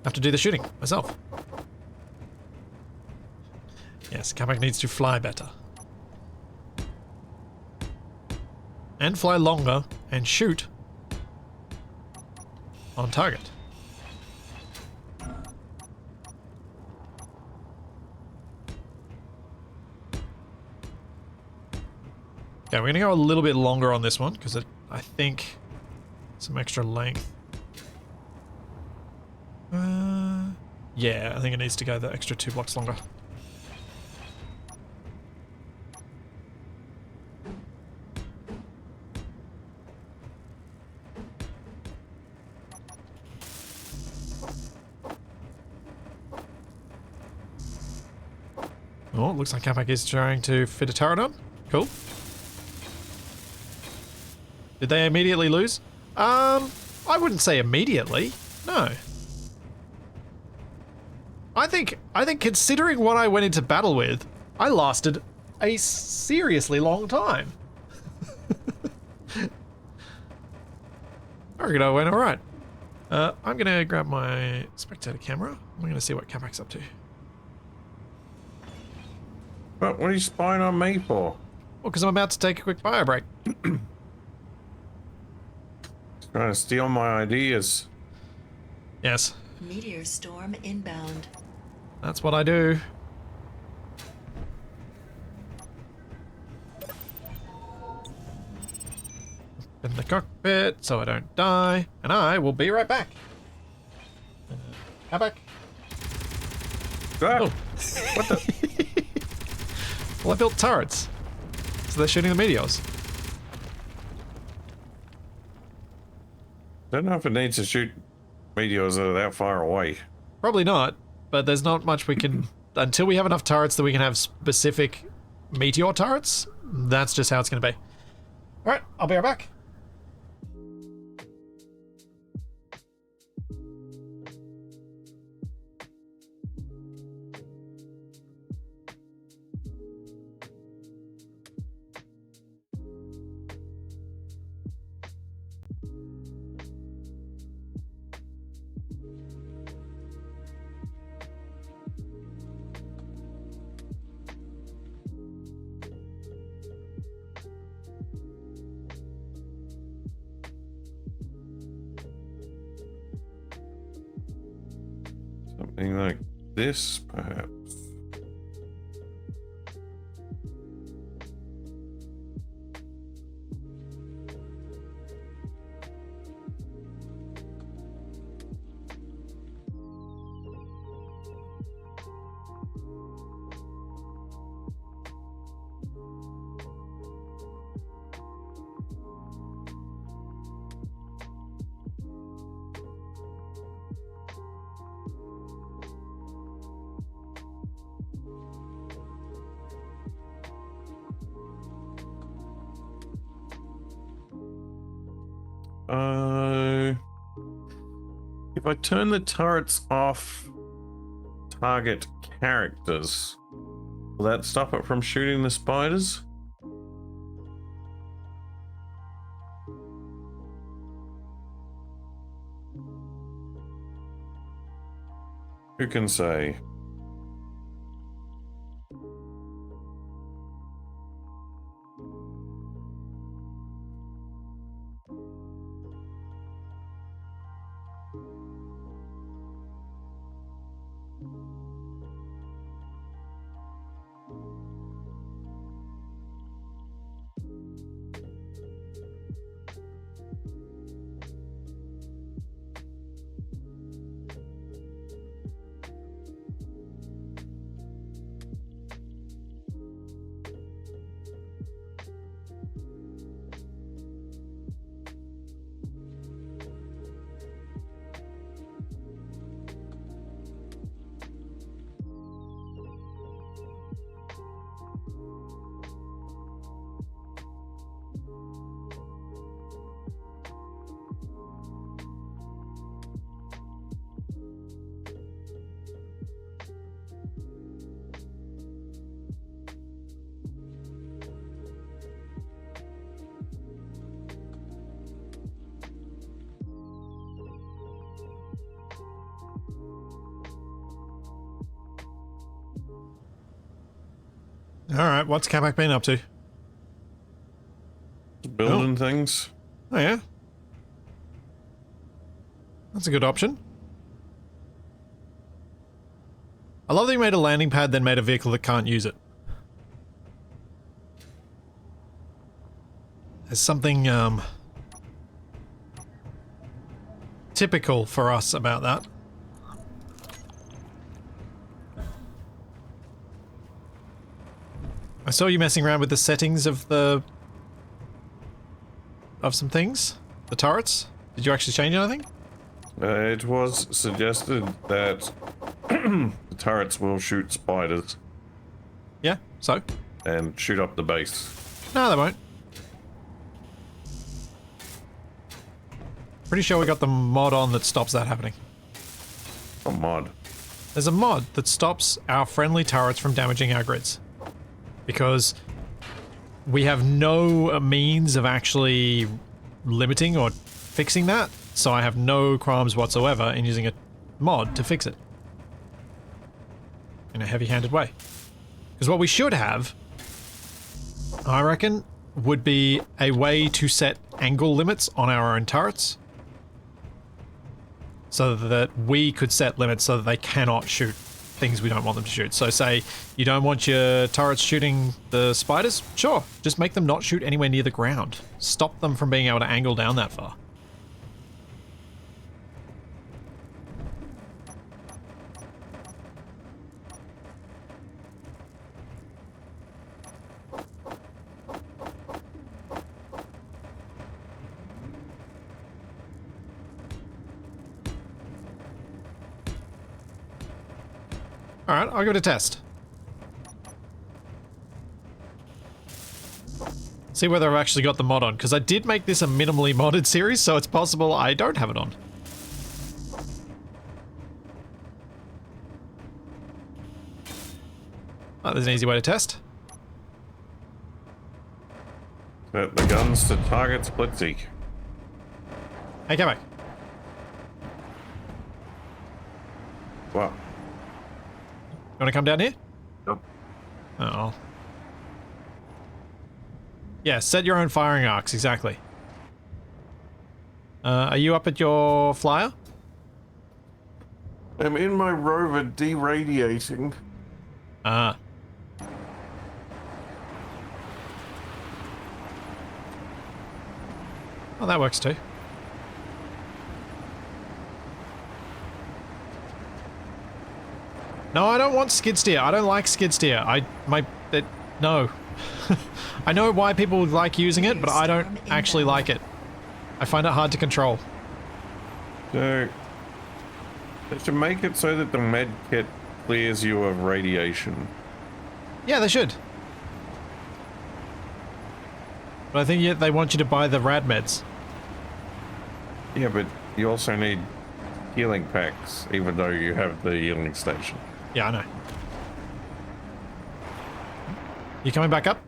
have to do the shooting myself. Yes, Capac needs to fly better. And fly longer and shoot on target. Okay, we're gonna go a little bit longer on this one because I think some extra length. Yeah, I think it needs to go the extra 2 blocks longer. Oh, looks like Capac is trying to fit a turret on. Cool. Did they immediately lose? I wouldn't say immediately. No. I think considering what I went into battle with, I lasted a seriously long time. I reckon I went alright. I'm gonna grab my spectator camera. I'm gonna see what Capac's up to. But what are you spying on me for? Well, because I'm about to take a quick bio break. Trying to steal my ideas. Yes, Meteor storm inbound. that's what I do. In the cockpit so I don't die, and I will be right back. Capac. Ah, Oh. what the? Well, I built turrets, so they're shooting the meteors. Don't know if it needs to shoot meteors that are that far away. Probably not, but there's not much we can... Until we have enough turrets that we can have specific meteor turrets, that's just how it's going to be. Alright, I'll be right back. Something like this, perhaps. If I turn the turrets off target characters, will that stop it from shooting the spiders? Who can say? Alright, what's Capac been up to? Building things. Oh yeah? That's a good option. I love that you made a landing pad, then made a vehicle that can't use it. There's something, typical for us about that. I saw you messing around with the settings of some things. The turrets. Did you actually change anything? It was suggested that the turrets will shoot spiders Yeah, so? and shoot up the base. No, they won't. Pretty sure we got the mod on that stops that happening. A mod. There's a mod that stops our friendly turrets from damaging our grids. Because we have no means of actually limiting or fixing that, so I have no qualms whatsoever in using a mod to fix it. In a heavy-handed way. Because what we should have, I reckon, would be a way to set angle limits on our own turrets. So that we could set limits so that they cannot shoot things we don't want them to shoot. So say you don't want your turrets shooting the spiders, sure, just make them not shoot anywhere near the ground. Stop them from being able to angle down that far. Alright, I'll give it a test. See whether I've actually got the mod on, because I did make this a minimally modded series, so it's possible I don't have it on. Oh, there's an easy way to test. Set the guns to target split seek. Hey, come back. Wow. You want to come down here? Nope. Oh. Yeah, set your own firing arcs, exactly. Are you up at your flyer? I'm in my rover deradiating. Ah. Oh, that works too. No, I don't want skid steer. I don't like skid steer. No. I know why people like using it, but I don't actually like it. I find it hard to control. So, they should make it so that the med kit clears you of radiation. Yeah, they should. But I think yet they want you to buy the rad meds. Yeah, but you also need healing packs, even though you have the healing station. Yeah, I know. You coming back up?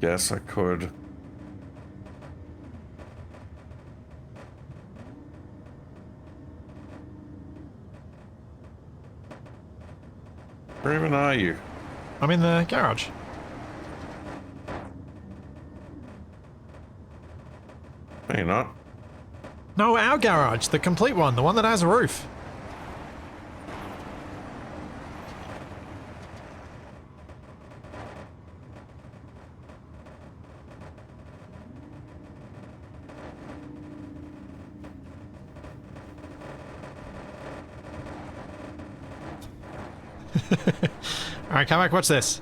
Yes, I could. Where even are you? I'm in the garage. No, you're not. No, our garage, the complete one, the one that has a roof. Alright, come back, watch this.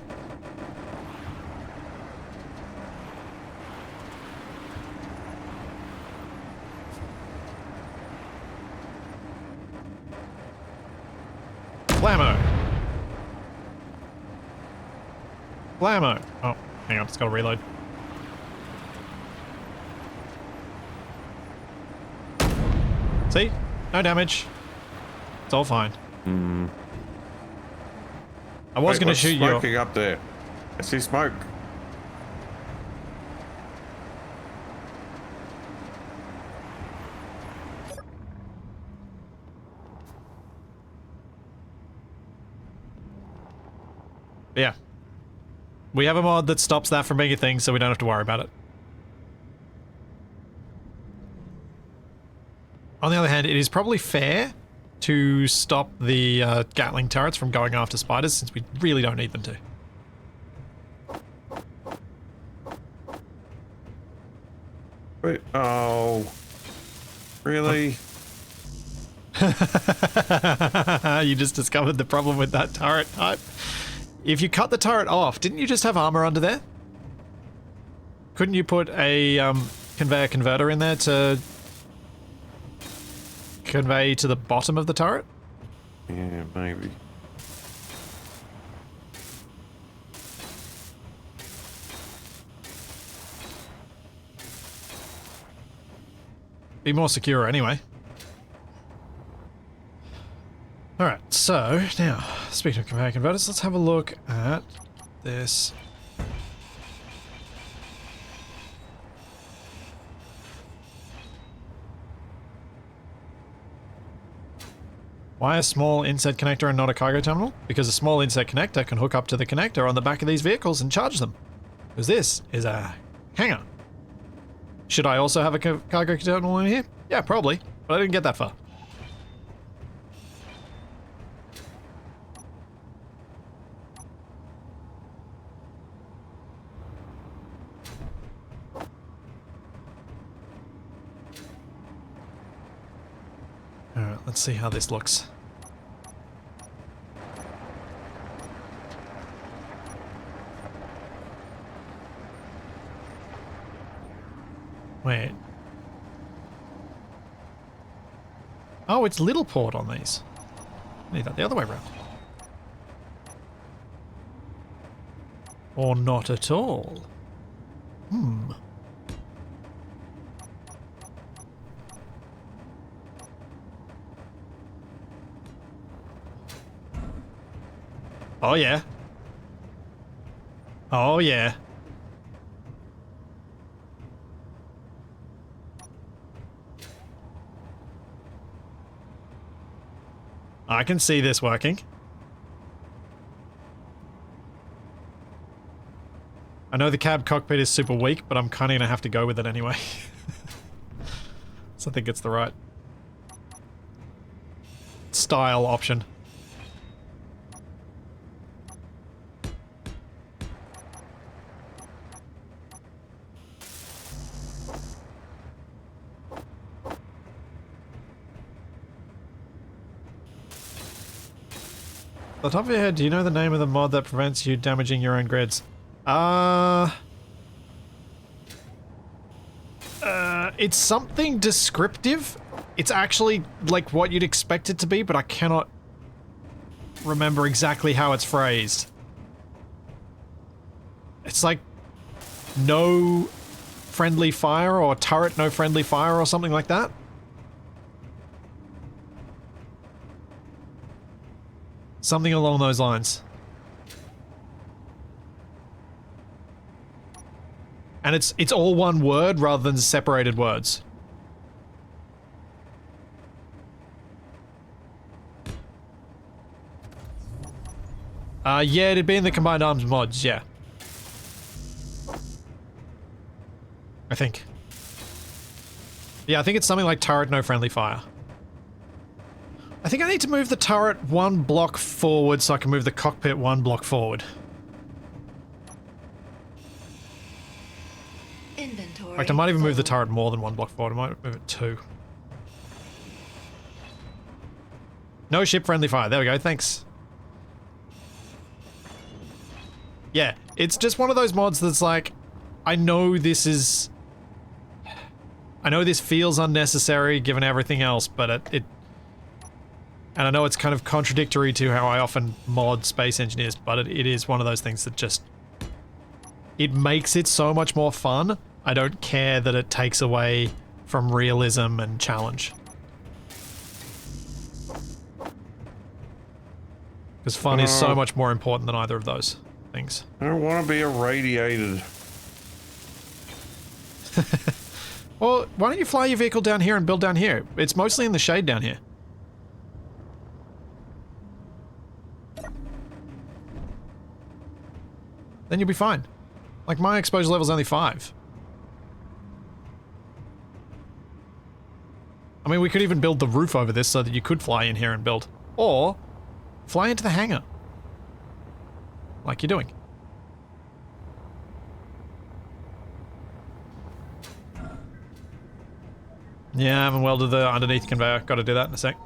Blammo! Blammo! Oh, hang on, it's gotta reload. See? No damage. It's all fine. I was going to shoot you. Smoking up there. I see smoke. Yeah. We have a mod that stops that from being a thing, so we don't have to worry about it. On the other hand, it is probably fair to stop the Gatling turrets from going after spiders, since we really don't need them to. Wait, oh. Really? You just discovered the problem with that turret type. If you cut the turret off, didn't you just have armor under there? Couldn't you put a conveyor converter in there to convey to the bottom of the turret? Yeah, maybe. Be more secure anyway. Alright, so now, speaking of conveyor converters, let's have a look at this. Why a small inset connector and not a cargo terminal? Because a small inset connector can hook up to the connector on the back of these vehicles and charge them. Because this is a hangar. Should I also have a cargo terminal in here? Yeah, probably, but I didn't get that far. Alright, let's see how this looks. Wait. Oh, it's little port on these. Need that the other way around. Or not at all. Hmm. Oh yeah. Oh yeah. I can see this working. I know the cab cockpit is super weak, but I'm kind of going to have to go with it anyway. So I think it's the right style option. Off the top of your head, do you know the name of the mod that prevents you damaging your own grids? It's something descriptive. It's actually like what you'd expect it to be, but I cannot remember exactly how it's phrased. It's like no friendly fire or turret no friendly fire or something like that. Something along those lines. And it's all one word rather than separated words. Yeah, it'd be in the Combined Arms mods, yeah. I think. Yeah, I think it's something like turret, no friendly fire. I think I need to move the turret 1 block forward so I can move the cockpit 1 block forward. Inventory. In fact, I might even move the turret more than 1 block forward. I might move it 2. No ship friendly fire. There we go. Thanks. Yeah, it's just one of those mods that's like, I know this is... I know this feels unnecessary given everything else, but it and I know it's kind of contradictory to how I often mod Space Engineers, but it is one of those things that just... It makes it so much more fun. I don't care that it takes away from realism and challenge. Because fun is so much more important than either of those things. I don't want to be irradiated. Well, why don't you fly your vehicle down here and build down here? It's mostly in the shade down here. Then you'll be fine. Like, my exposure level's only 5. I mean, we could even build the roof over this so that you could fly in here and build. Or, fly into the hangar. Like you're doing. Yeah, I haven't welded the underneath conveyor. Gotta do that in a sec.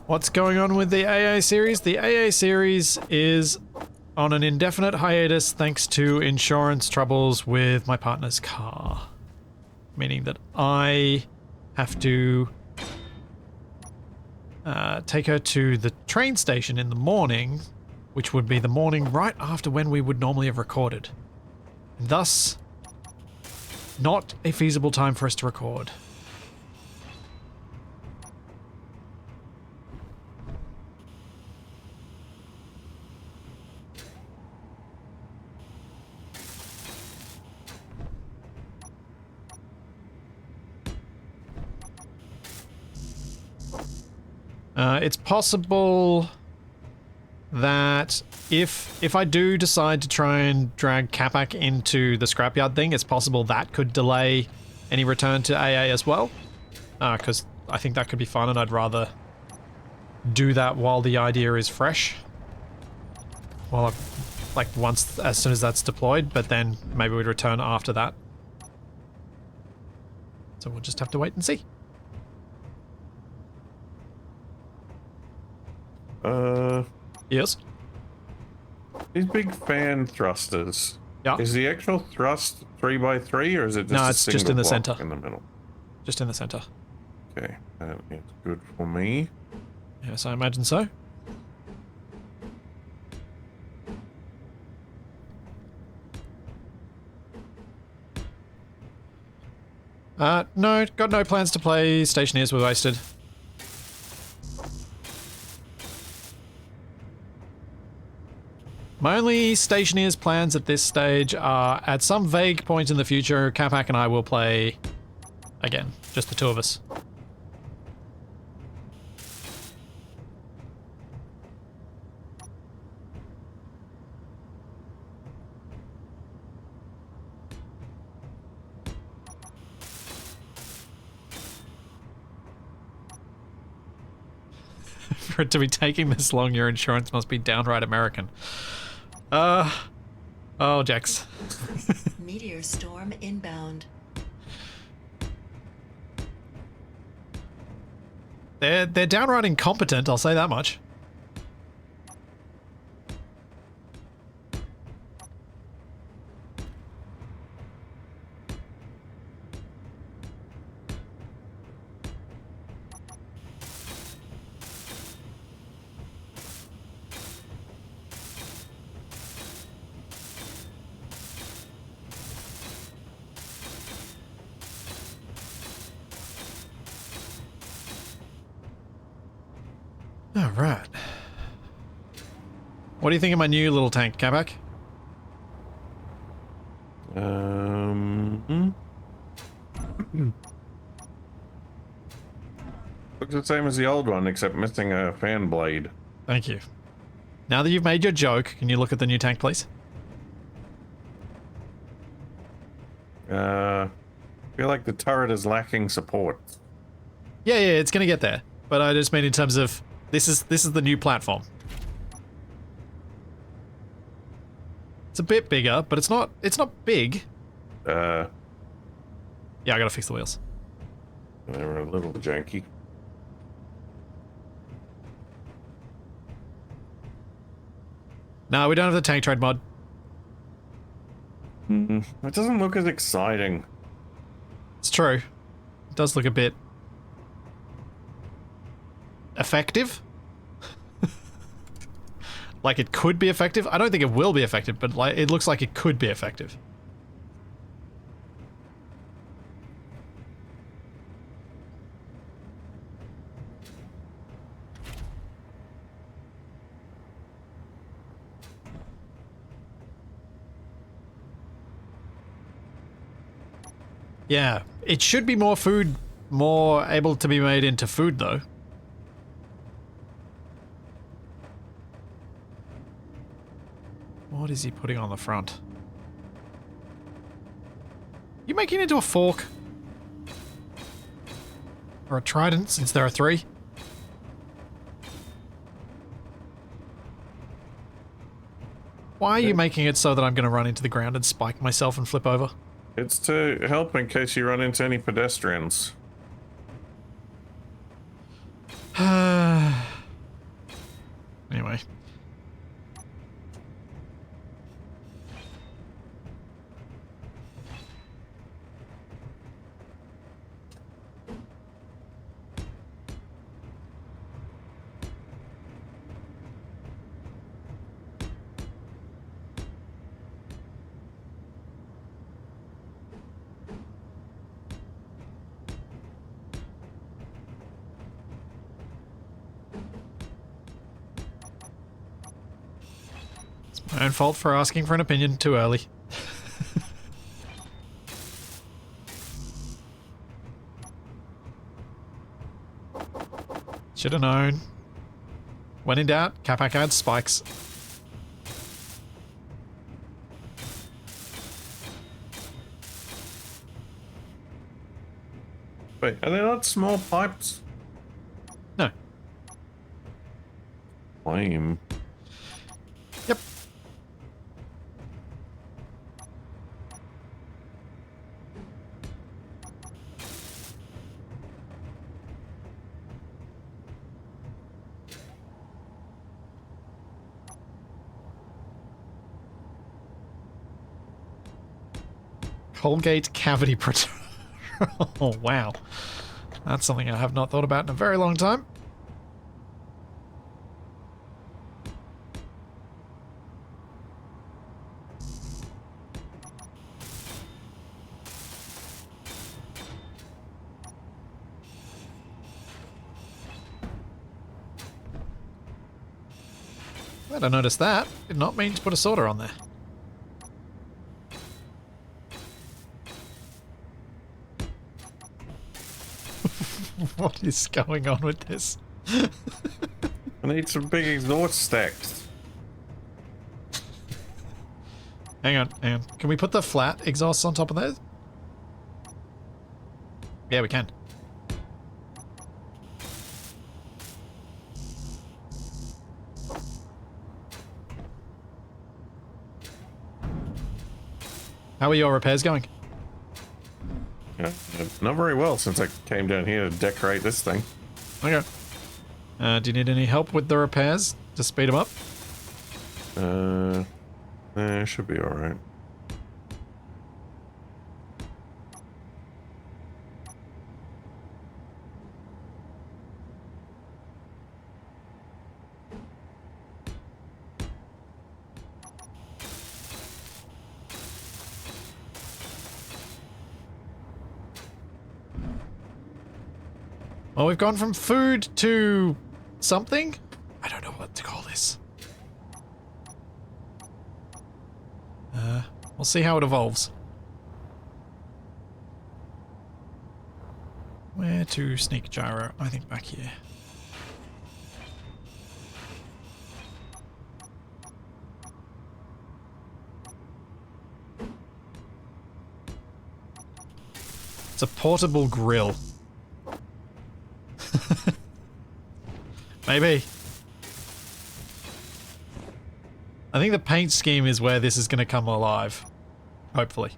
What's going on with the AA series? The AA series is on an indefinite hiatus thanks to insurance troubles with my partner's car. Meaning that I have to take her to the train station in the morning, which would be the morning right after when we would normally have recorded. And thus, not a feasible time for us to record. It's possible that if I do decide to try and drag Capac into the scrapyard thing, it's possible that could delay any return to AA as well. Because I think that could be fun and I'd rather do that while the idea is fresh. Well, like as soon as that's deployed, but then maybe we'd return after that. So we'll just have to wait and see. Yes? These big fan thrusters. Yeah. Is the actual thrust 3x3 or is it just No, a it's single just in the block center. in the middle? Just in the center. Okay, that is good for me. Yes, I imagine so. No, got no plans to play Stationeers with Wasted. My only Stationeers plans at this stage are, at some vague point in the future, Capac and I will play again. Just the two of us. For it to be taking this long, your insurance must be downright American. Oh, Jax. Meteor storm inbound. They're downright incompetent, I'll say that much. Alright. What do you think of my new little tank, Capac? Looks the same as the old one, except missing a fan blade. Thank you. Now that you've made your joke, can you look at the new tank, please? I feel like the turret is lacking support. Yeah, it's gonna get there. But I just mean in terms of this is the new platform. It's a bit bigger, but it's not big. Yeah, I gotta fix the wheels. They were a little janky. No, we don't have the tank trade mod. It doesn't look as exciting. It's true. It does look a bit effective. Like it could be effective. I don't think it will be effective, but like it looks like it could be effective. Yeah, it should be more food, more able to be made into food though. What is he putting on the front? You making it into a fork? Or a trident, since there are 3? Why are you making it so that I'm going to run into the ground and spike myself and flip over? It's to help in case you run into any pedestrians. Anyway. My own fault for asking for an opinion too early. Should have known. When in doubt, Capac adds spikes. Wait, are they not small pipes? No. Lame. Yep. Colgate cavity protector. Oh, wow. That's something I have not thought about in a very long time. Glad I noticed that. Did not mean to put a sorter on there. What is going on with this? I need some big exhaust stacks. Hang on. Can we put the flat exhausts on top of those? Yeah, we can. How are your repairs going? Yeah, not very well since I came down here to decorate this thing. Okay. Do you need any help with the repairs to speed them up? Should be alright. Well, we've gone from food to something? I don't know what to call this. We'll see how it evolves. Where to sneak gyro? I think back here. It's a portable grill. Maybe. I think the paint scheme is where this is going to come alive. Hopefully.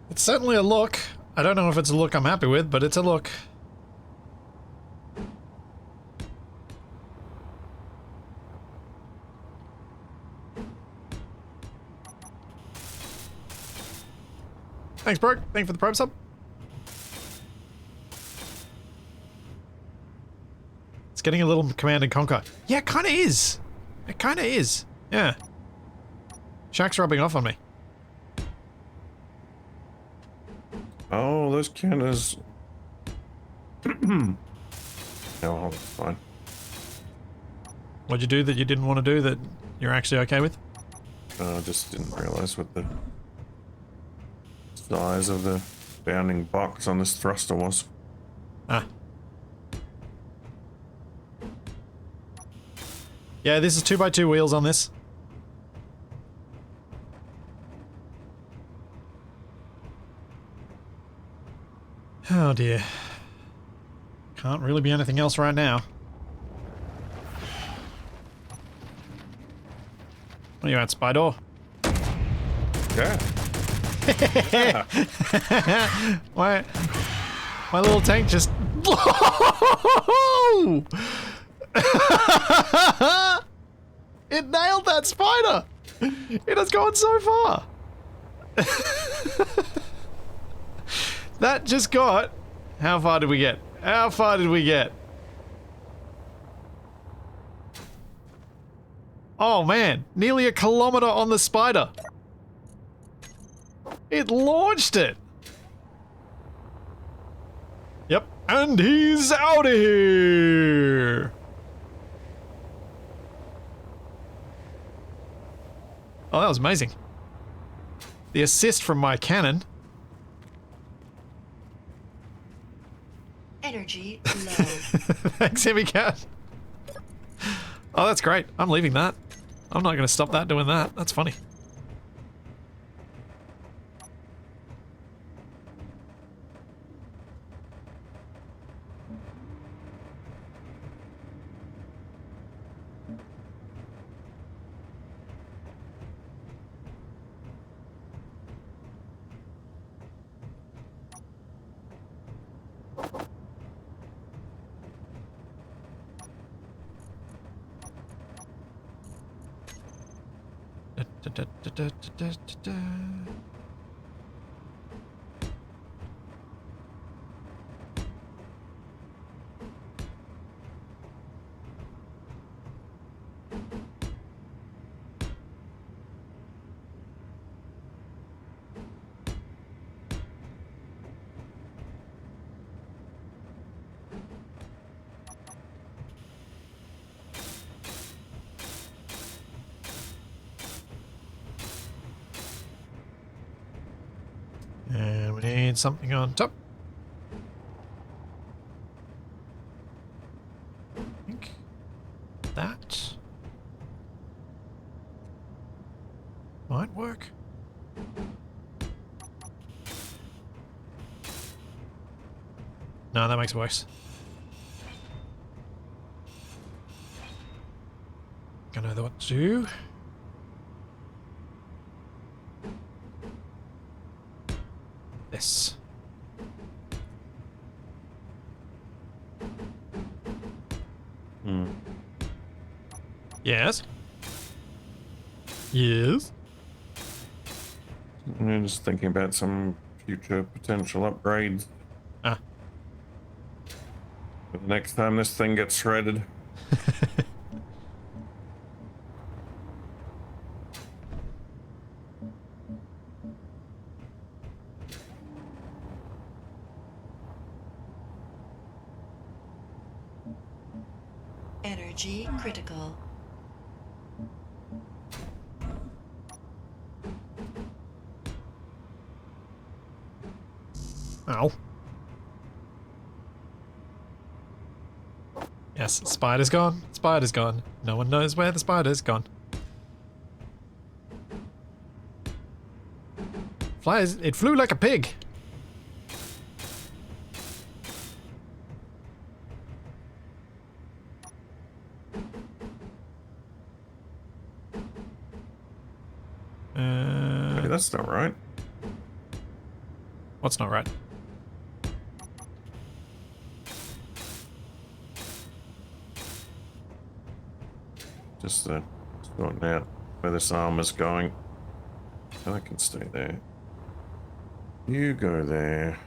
It's certainly a look. I don't know if it's a look I'm happy with, but it's a look. Thanks, bro. Thank you for the Prime sub. It's getting a little Command and Conquer. Yeah, it kind of is. It kind of is. Yeah. Shaq's rubbing off on me. Oh, those cannons. No, that's fine. What'd you do that you didn't want to do that you're actually okay with? I just didn't realize what the size of the bounding box on this thruster was. Ah. Yeah, this is 2x2 wheels on this. Oh dear. Can't really be anything else right now. What are you at, Spider? Yeah. my little tank just... It nailed that spider! It has gone so far! That just got... How far did we get? How far did we get? Oh man, nearly a kilometer on the spider. It launched it. Yep, and he's out of here. Oh, that was amazing. The assist from my cannon. Energy low. Thanks, Heavy Cat. Oh, that's great. I'm leaving that. I'm not going to stop that doing that. That's funny. And we need something on top. I think that might work. No, that makes it worse. I know what to do. This. Yes. Yes. I'm just thinking about some future potential upgrades. Ah. For the next time this thing gets shredded. Energy critical. Ow. Yes, spider's gone. Spider's gone. No one knows where the spider's gone. Flies. It flew like a pig. Hey, that's not right. What's not right? Just sorting out where this armor's going. I can stay there. You go there.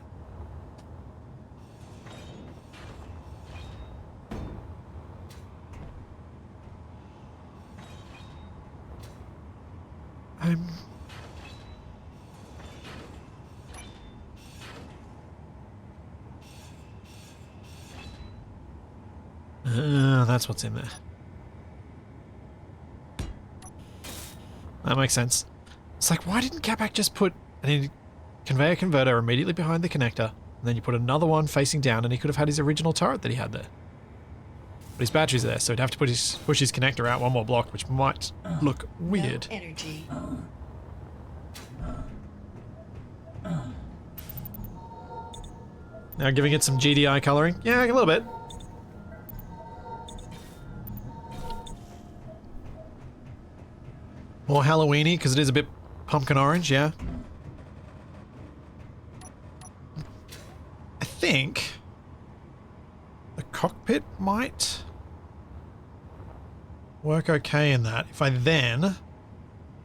That's what's in there. That makes sense. It's like, why didn't Capac just put a conveyor converter immediately behind the connector, and then you put another one facing down, and he could have had his original turret that he had there. But his batteries are there, so he'd have to push his connector out one more block, which might look weird. No energy. Now giving it some GDI coloring. Yeah, a little bit. More Halloweeny, because it is a bit pumpkin orange, yeah. I think the cockpit might work okay in that. If I then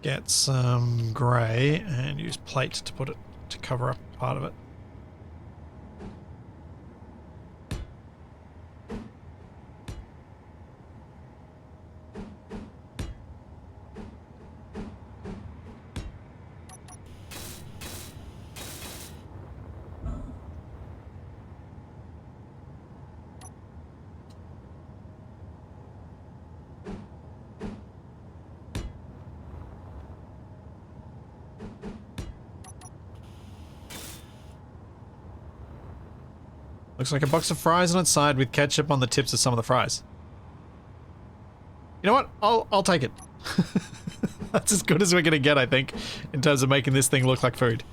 get some grey and use plate to put it to cover up part of it. Looks like a box of fries on its side with ketchup on the tips of some of the fries. You know what? I'll take it. That's as good as we're gonna get, I think, in terms of making this thing look like food.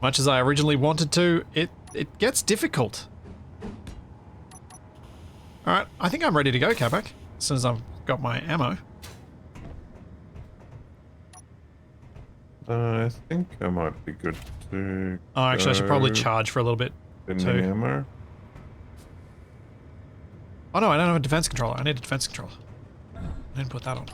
Much as I originally wanted to, it gets difficult. Alright, I think I'm ready to go, Capac, as soon as I've got my ammo. I think I might be good to Oh, actually, I should probably charge for a little bit. Too. Ammo. Oh no, I don't have a defense controller. I need a defense controller. I didn't put that on.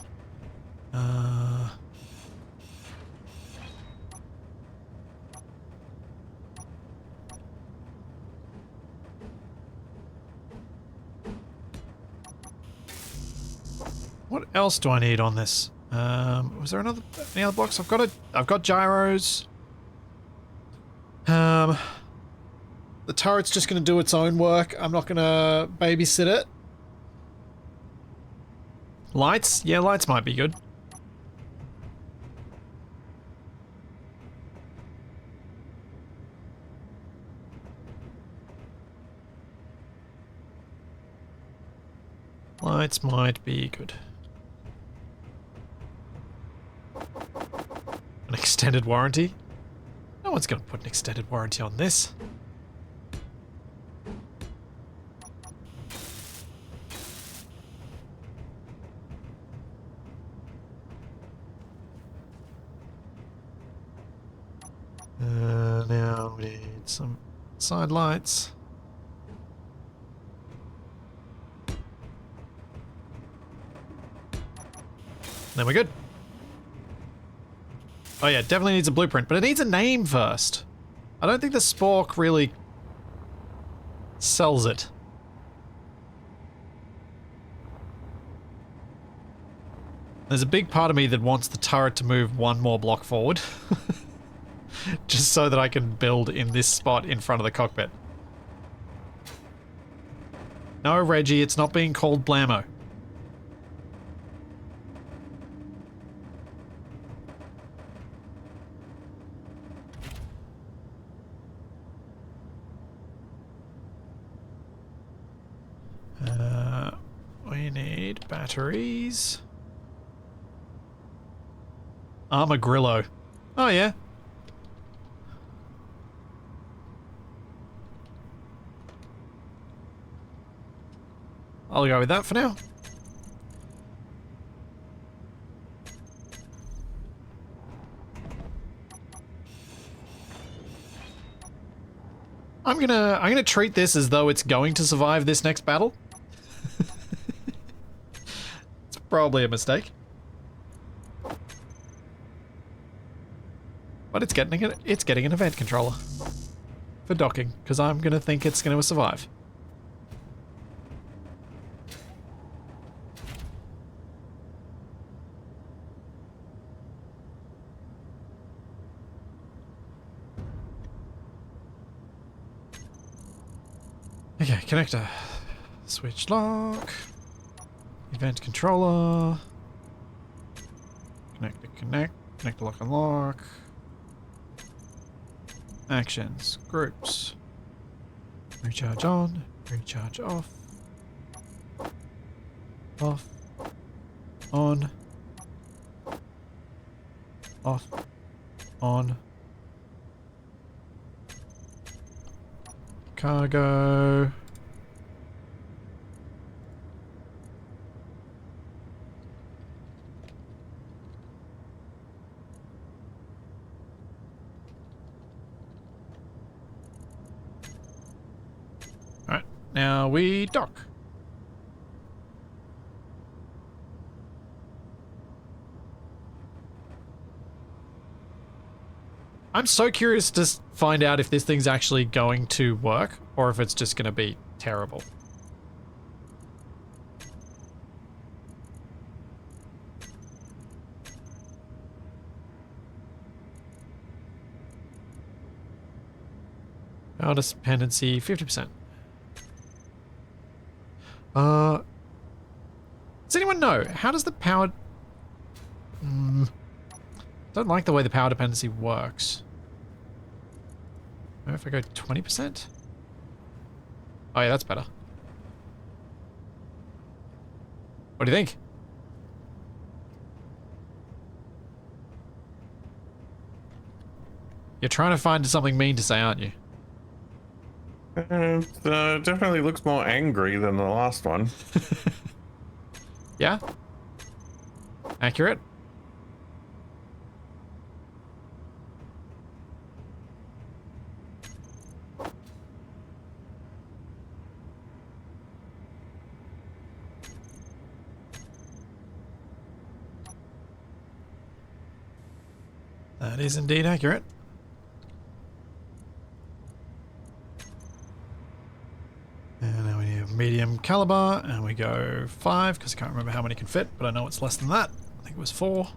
What else do I need on this? Was there any other blocks? I've got gyros. The turret's just going to do its own work. I'm not going to babysit it. Lights? Yeah, lights might be good. Lights might be good. An extended warranty? No one's going to put an extended warranty on this. Now we need some side lights. Then we're good. Oh yeah, definitely needs a blueprint, but it needs a name first. I don't think the spork really sells it. There's a big part of me that wants the turret to move one more block forward. Just so that I can build in this spot in front of the cockpit. No, Reggie, it's not being called blammo. We need batteries. Armadillo. Oh, yeah. I'll go with that for now. I'm gonna treat this as though it's going to survive this next battle. It's probably a mistake. But it's getting an event controller for docking, because I'm gonna think it's gonna survive. Okay, connector. Switch lock. Event controller. Connector, connector lock and lock. Actions, groups. Recharge on, recharge off. Off. On. Off. On. Cargo. Alright, now we dock. I'm so curious to find out if this thing's actually going to work or if it's just going to be terrible. Power dependency 50%. Does anyone know how does the power? Don't like the way the power dependency works. Maybe if I go 20%? Oh yeah, that's better. What do you think? You're trying to find something mean to say, aren't you? Definitely looks more angry than the last one. Yeah? Accurate? That is indeed accurate. And now we have medium caliber, and we go 5, because I can't remember how many can fit, but I know it's less than that. I think it was 4.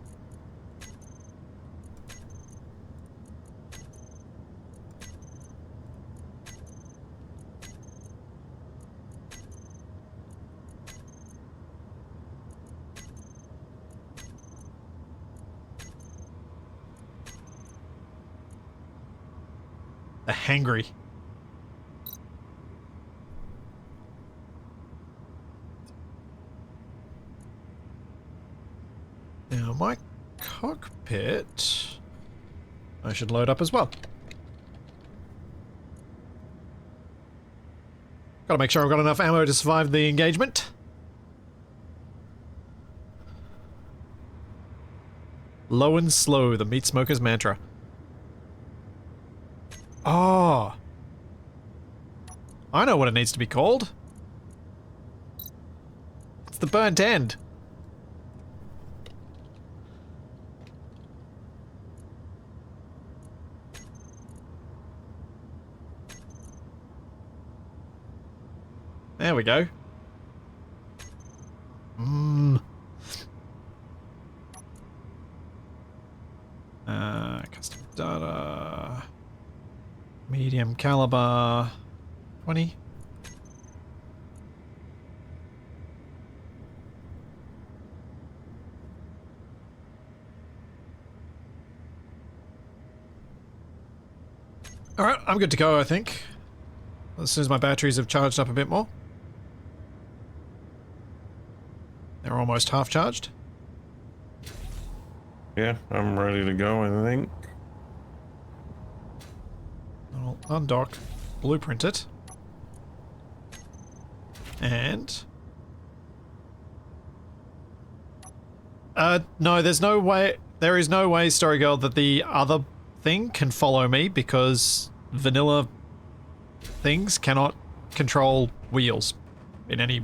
The hangry. Now my cockpit I should load up as well. Gotta make sure I've got enough ammo to survive the engagement. Low and slow, the meat smoker's mantra. Oh. I know what it needs to be called. It's the burnt end. There we go. Custom data. Medium caliber. 20. Alright, I'm good to go, I think. As soon as my batteries have charged up a bit more. They're almost half charged. Yeah, I'm ready to go, I think. I'll undock, blueprint it. And... no, there's no way... There is no way, Story Girl, that the other thing can follow me because vanilla things cannot control wheels in any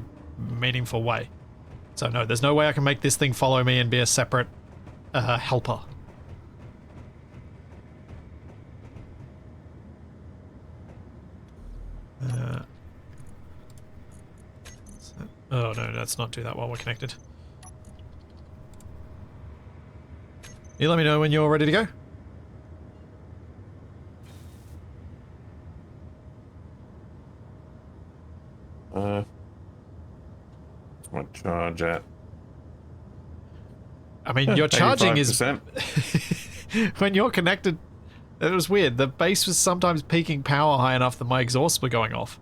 meaningful way. So no, there's no way I can make this thing follow me and be a separate helper. Oh no, let's not do that while we're connected. You let me know when you're ready to go. What's my charge at? I mean, your charging is... 85%. When you're connected... It was weird. The base was sometimes peaking power high enough that my exhausts were going off.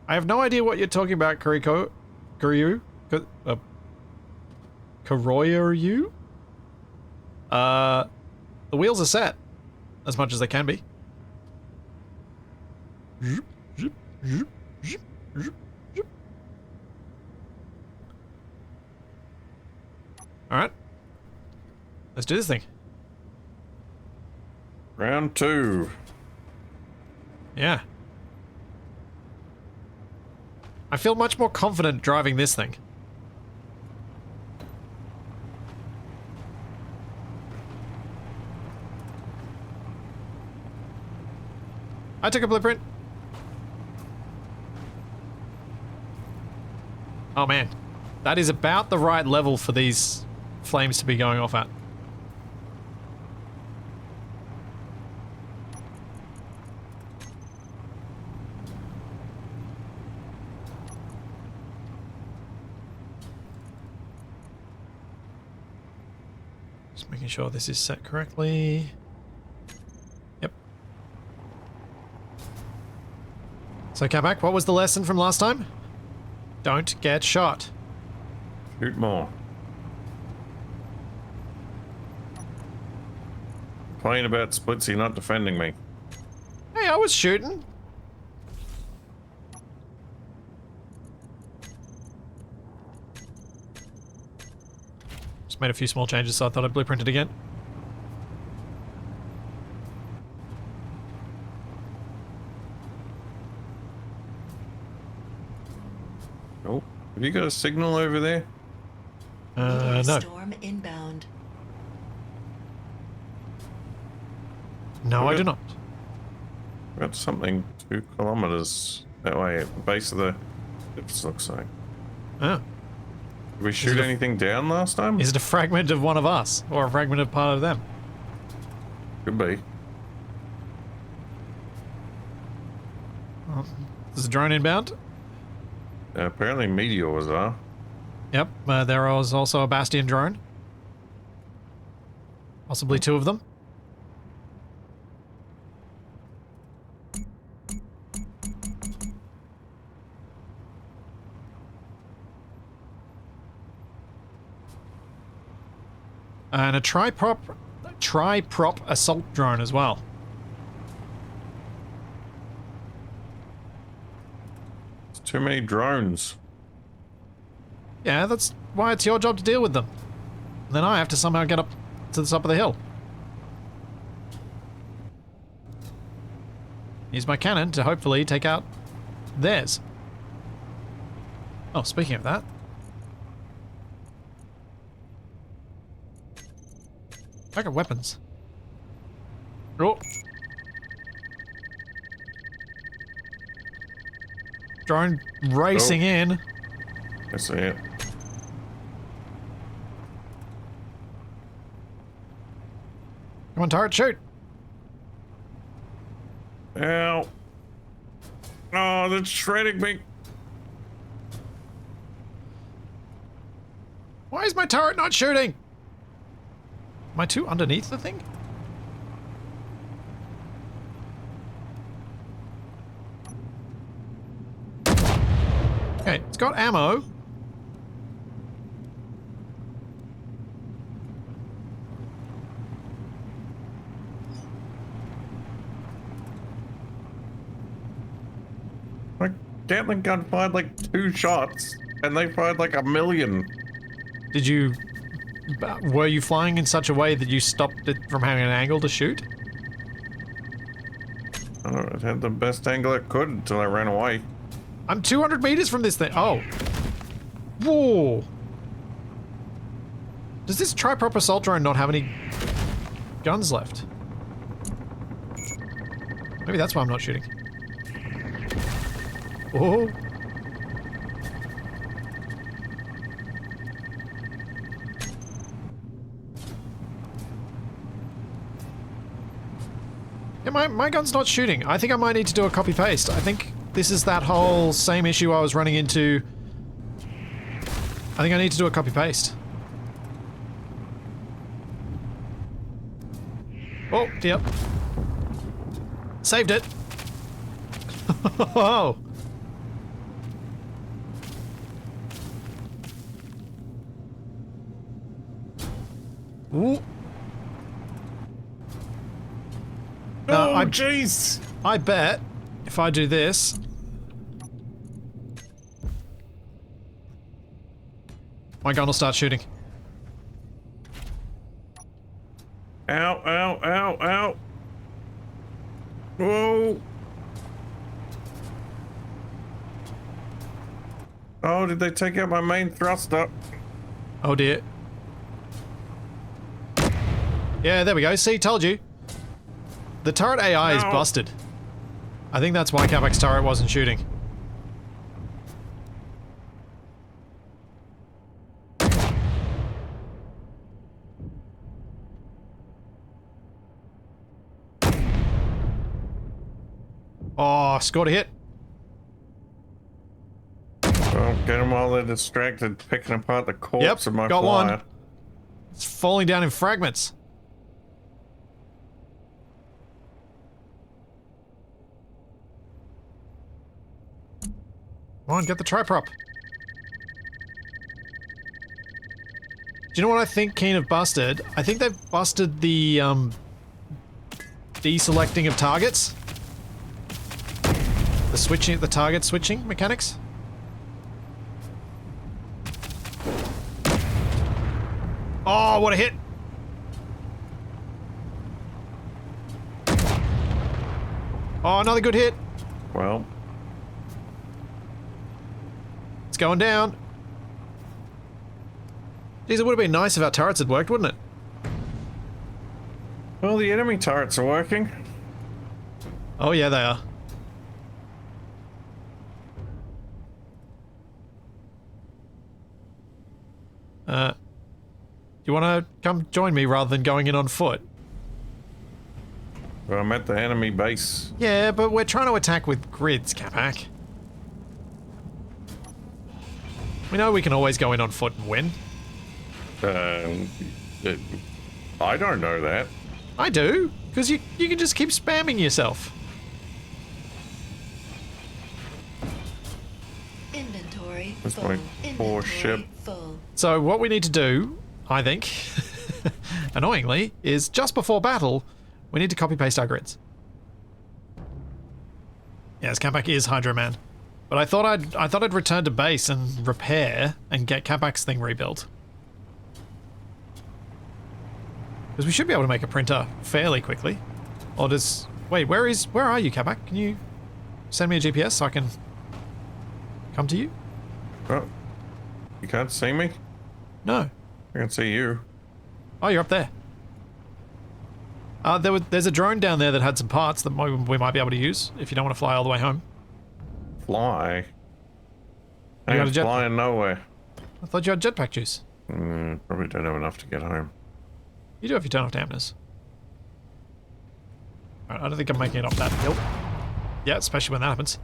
I have no idea what you're talking about, Kuryu? Koroyoryu? The wheels are set. As much as they can be. Alright. Let's do this thing. Round 2. Yeah. I feel much more confident driving this thing. I took a blueprint. Oh man. That is about the right level for these flames to be going off at. Just making sure this is set correctly. Yep. So Capac, what was the lesson from last time? Don't get shot. Shoot more. Complain about Splitsy not defending me. Hey, I was shooting. Just made a few small changes, so I thought I'd blueprint it again. Oh, have you got a signal over there? Meteor No. storm inbound. No, I Okay. do not. Got something 2 kilometers that way at the base of the cliffs, looks like. Oh. Did we shoot it a- anything down last time? Is it a fragment of one of us? Or a fragment of part of them? Could be. Is a drone inbound? Apparently meteors are. Yep, there was also a Bastion drone. Possibly 2 of them. And a tri-prop assault drone as well. It's too many drones. Yeah, that's why it's your job to deal with them. And then I have to somehow get up to the top of the hill. Use my cannon to hopefully take out theirs. Oh, speaking of that. I got weapons. Oh. Drone racing in. I see it. Come on, turret, shoot! Ow. Oh, that's shredding me. Why is my turret not shooting? Am I too underneath the thing? Okay, it's got ammo. My Gatling gun fired like 2 shots, and they fired like 1,000,000. Did you... Were you flying in such a way that you stopped it from having an angle to shoot? I don't know, it had the best angle it could until I ran away. I'm 200 meters from this thing. Oh. Whoa. Does this tri-prop assault drone not have any guns left? Maybe that's why I'm not shooting. Whoa. Yeah, my gun's not shooting. I think I might need to do a copy-paste. I think this is that whole same issue I was running into. I think I need to do a copy-paste. Oh, yep. Saved it. Oh. Ooh. Oh, jeez! I bet if I do this... my gun will start shooting. Ow, ow, ow, ow! Whoa! Oh, did they take out my main thruster? Oh dear. Yeah, there we go. See, told you. The turret AI is busted. I think that's why Capac's turret wasn't shooting. Oh, scored a hit. Well, get them while they're distracted, picking apart the corpse of my got flyer. one. It's falling down in fragments. Come on, get the tri-prop. Do you know what I think Keen have busted? I think they've busted the, deselecting of targets. The switching, the target switching mechanics. Oh, what a hit! Oh, another good hit. Well, It's going down. Geez, it would have been nice if our turrets had worked, wouldn't it? well, the enemy turrets are working. Oh yeah, they are. Do you want to come join me rather than going in on foot? Well, I'm at the enemy base. Yeah, but we're trying to attack with grids, Capac. We know we can always go in on foot and win. I don't know that. I do, because you can just keep spamming yourself. Inventory That's full. my poor Inventory ship. full. So what we need to do, I think, annoyingly, is just before battle, we need to copy-paste our grids. Yes, Capac is Hydro Man. But I thought I'd return to base and repair and get Capac's thing rebuilt. Because we should be able to make a printer fairly quickly. Or does... Wait, where are you, Capac? Can you send me a GPS so I can come to you? Oh, you can't see me? No. I can see you. Oh, you're up there. There's a drone down there that had some parts that we might be able to use if you don't want to fly all the way home. Fly? You got a I'm jet- flying nowhere. I thought you had jetpack juice. Probably don't have enough to get home. You do if you turn off dampness. Alright, I don't think I'm making it up that hill. Yeah, especially when that happens.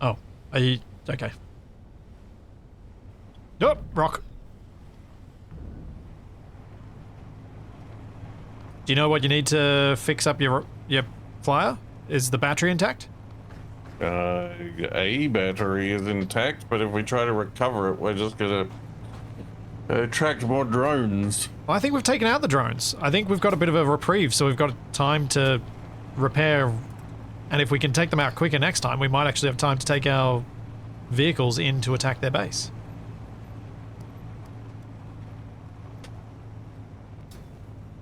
Oh, are you... okay. Nope, rock. Do you know what you need to fix up your flyer? Is the battery intact? A battery is intact, but if we try to recover it, we're just gonna attract more drones. Well, I think we've taken out the drones. I think we've got a bit of a reprieve, so we've got time to repair. And if we can take them out quicker next time, we might actually have time to take our vehicles in to attack their base.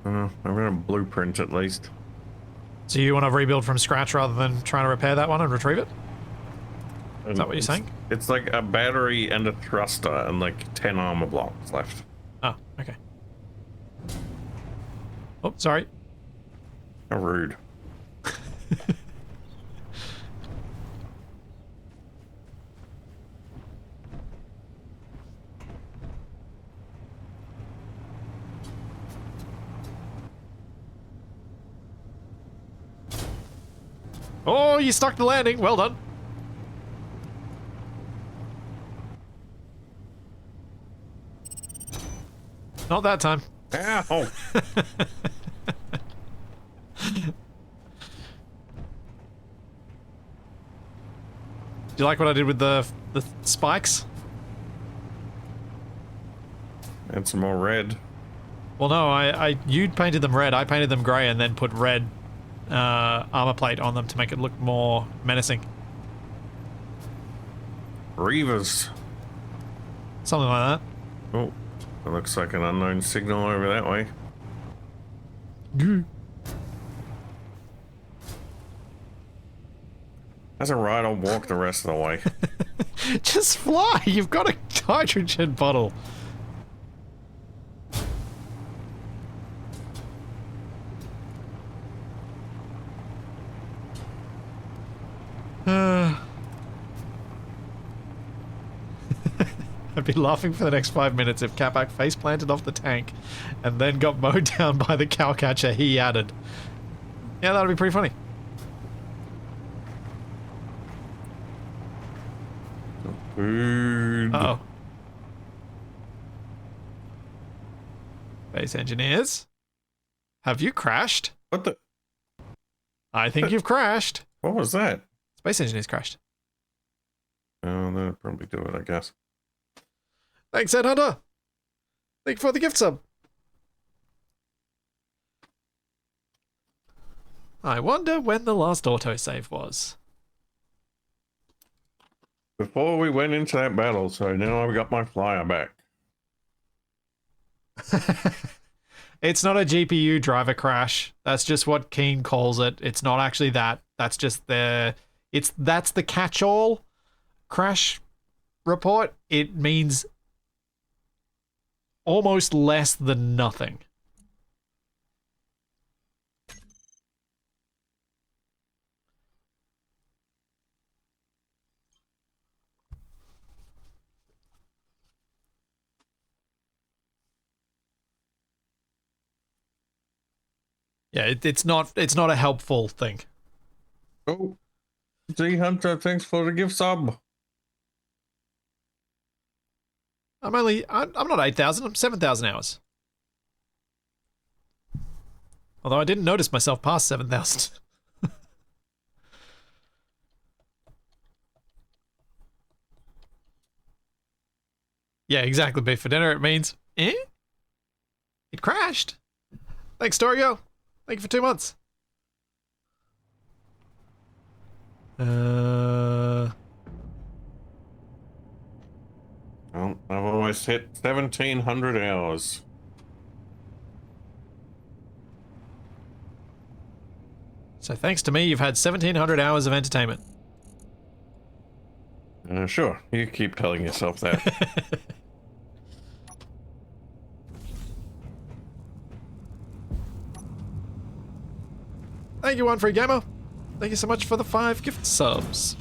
I'm gonna blueprint at least. So you want to rebuild from scratch rather than trying to repair that one and retrieve it? Is that what you're saying? It's like a battery and a thruster and like 10 armor blocks left. Oh, okay. Oh, sorry. How rude. Oh, you stuck the landing. Well done. Not that time. Ow! Do you like what I did with the spikes? And some more red. Well, no, you painted them red. I painted them grey and then put red armor plate on them to make it look more menacing. Reavers. Something like that. Oh, it looks like an unknown signal over that way. That's alright, I'll walk the rest of the way. Just fly! You've got a hydrogen bottle. I'd be laughing for the next 5 minutes if Capac face planted off the tank and then got mowed down by the cowcatcher he added. Yeah, that'd be pretty funny. Food. Uh-oh. Base engineers, have you crashed? What the? I think you've crashed. What was that? Space engineers crashed. Oh, that'll probably do it, I guess. Thanks, Headhunter. Thank you for the gift sub. I wonder when the last autosave was. Before we went into that battle, so now I've got my flyer back. It's not a GPU driver crash. That's just what Keen calls it. It's not actually that. That's just that's the catch-all crash report. It means almost less than nothing. Yeah, it's not a helpful thing. Oh, Z Hunter, thanks for the gift sub. I'm not 8,000, I'm 7,000 hours. Although I didn't notice myself past 7,000. Yeah, exactly, beef for dinner. It means, it crashed. Thanks, Storio. Thank you for 2 months. Well, I've almost hit 1,700 hours. So thanks to me, you've had 1,700 hours of entertainment. Sure, you keep telling yourself that. Thank you, One Free Gamer. Thank you so much for the 5 gift subs.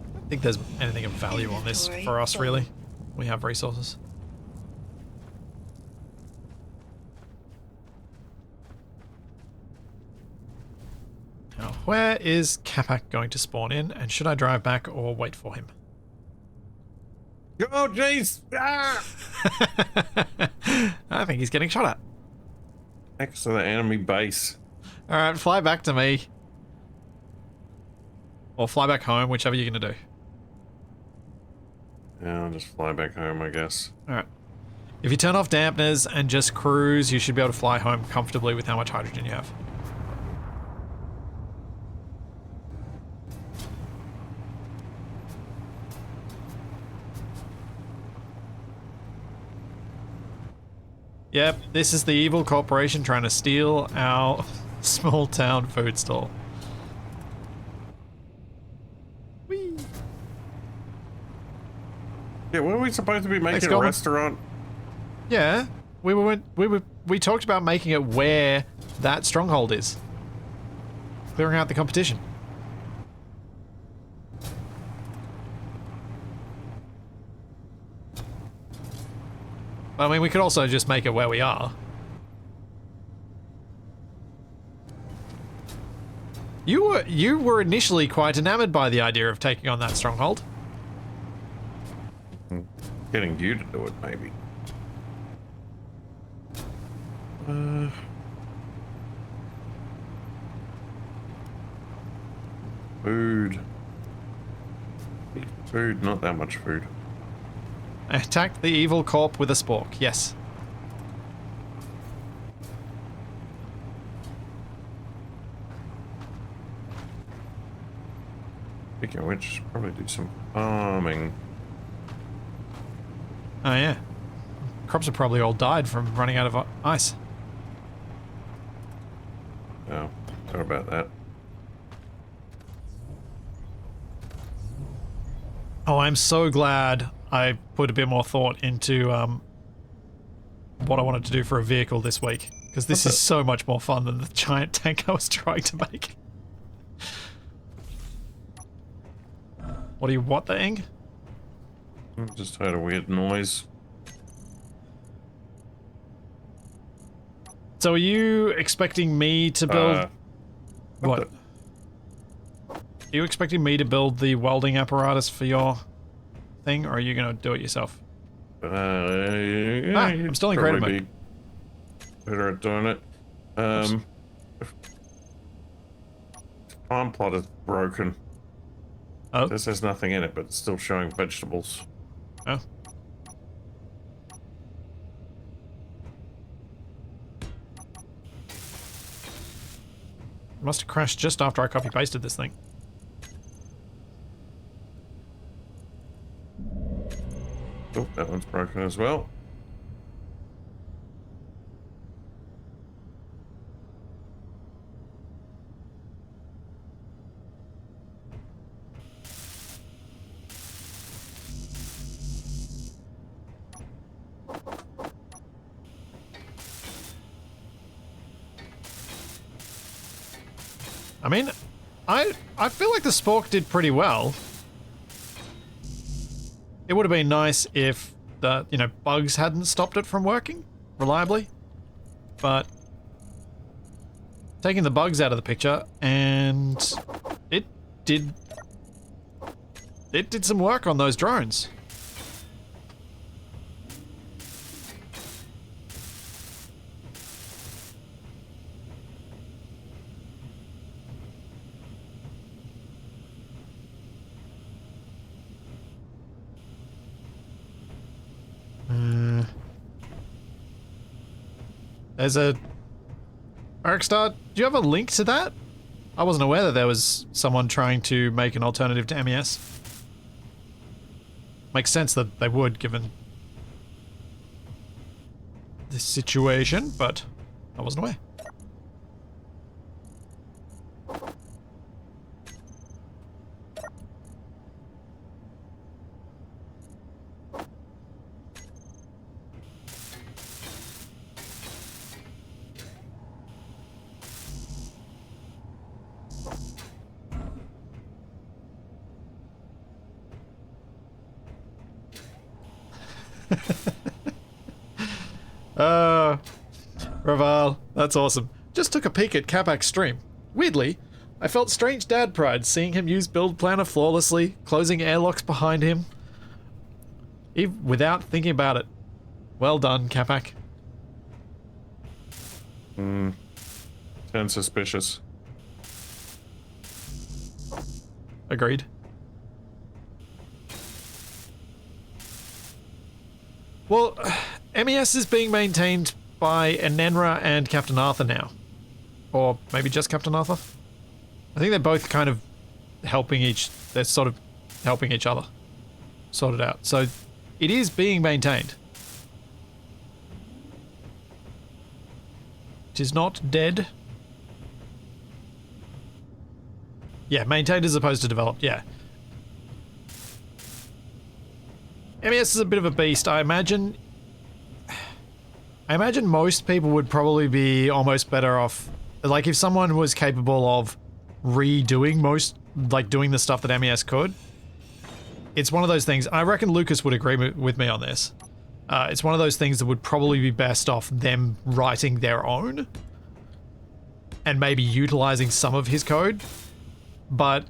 I don't think there's anything of value on this for us, really. We have resources. Now, where is Capac going to spawn in, and should I drive back or wait for him? Oh, jeez! Ah! I think he's getting shot at. Next to the enemy base. Alright, fly back to me. Or fly back home, whichever you're gonna do. Yeah, I'll just fly back home, I guess. Alright. If you turn off dampeners and just cruise, you should be able to fly home comfortably with how much hydrogen you have. Yep, this is the evil corporation trying to steal our small town food stall. Whee! Yeah, weren't we supposed to be making a Goldman. restaurant? Yeah, we talked about making it where that stronghold is. Clearing out the competition. I mean, we could also just make it where we are. You were initially quite enamored by the idea of taking on that stronghold. Getting you to do it, maybe. Food. Food, not that much food. Attack the evil corp with a spork, yes. Speaking of which, probably do some farming. Oh yeah. Crops have probably all died from running out of ice. Oh, sorry about that. Oh, I'm so glad I put a bit more thought into what I wanted to do for a vehicle this week. Because this is so much more fun than the giant tank I was trying to make. What the ing? Just heard a weird noise. So are you expecting me to build... what? Are you expecting me to build the welding apparatus for your thing, or are you going to do it yourself? I'm still in creative mode. Better at doing it. Farm plot is broken. Oh. This has nothing in it, but it's still showing vegetables. Oh. It must have crashed just after I copy pasted this thing. Oh, that one's broken as well. I mean, I feel like the spork did pretty well. It would have been nice if the, bugs hadn't stopped it from working reliably. But taking the bugs out of the picture, and it did some work on those drones. There's a... Ericstar, do you have a link to that? I wasn't aware that there was someone trying to make an alternative to MES. Makes sense that they would, given this situation, but I wasn't aware. Raval, that's awesome. Just took a peek at Capac's stream. Weirdly, I felt strange dad pride seeing him use build planner flawlessly, closing airlocks behind him. Even without thinking about it. Well done, Capac. Sounds suspicious. Agreed. Well, MES is being maintained by Enenra and Captain Arthur now. Or maybe just Captain Arthur? I think they're both kind of they're sort of helping each other sort it out. So it is being maintained. It is not dead. Yeah, maintained as opposed to developed, yeah. MES is a bit of a beast. I imagine most people would probably be almost better off. Like, if someone was capable of redoing doing the stuff that MES could, it's one of those things. I reckon Lucas would agree with me on this. It's one of those things that would probably be best off them writing their own and maybe utilizing some of his code. But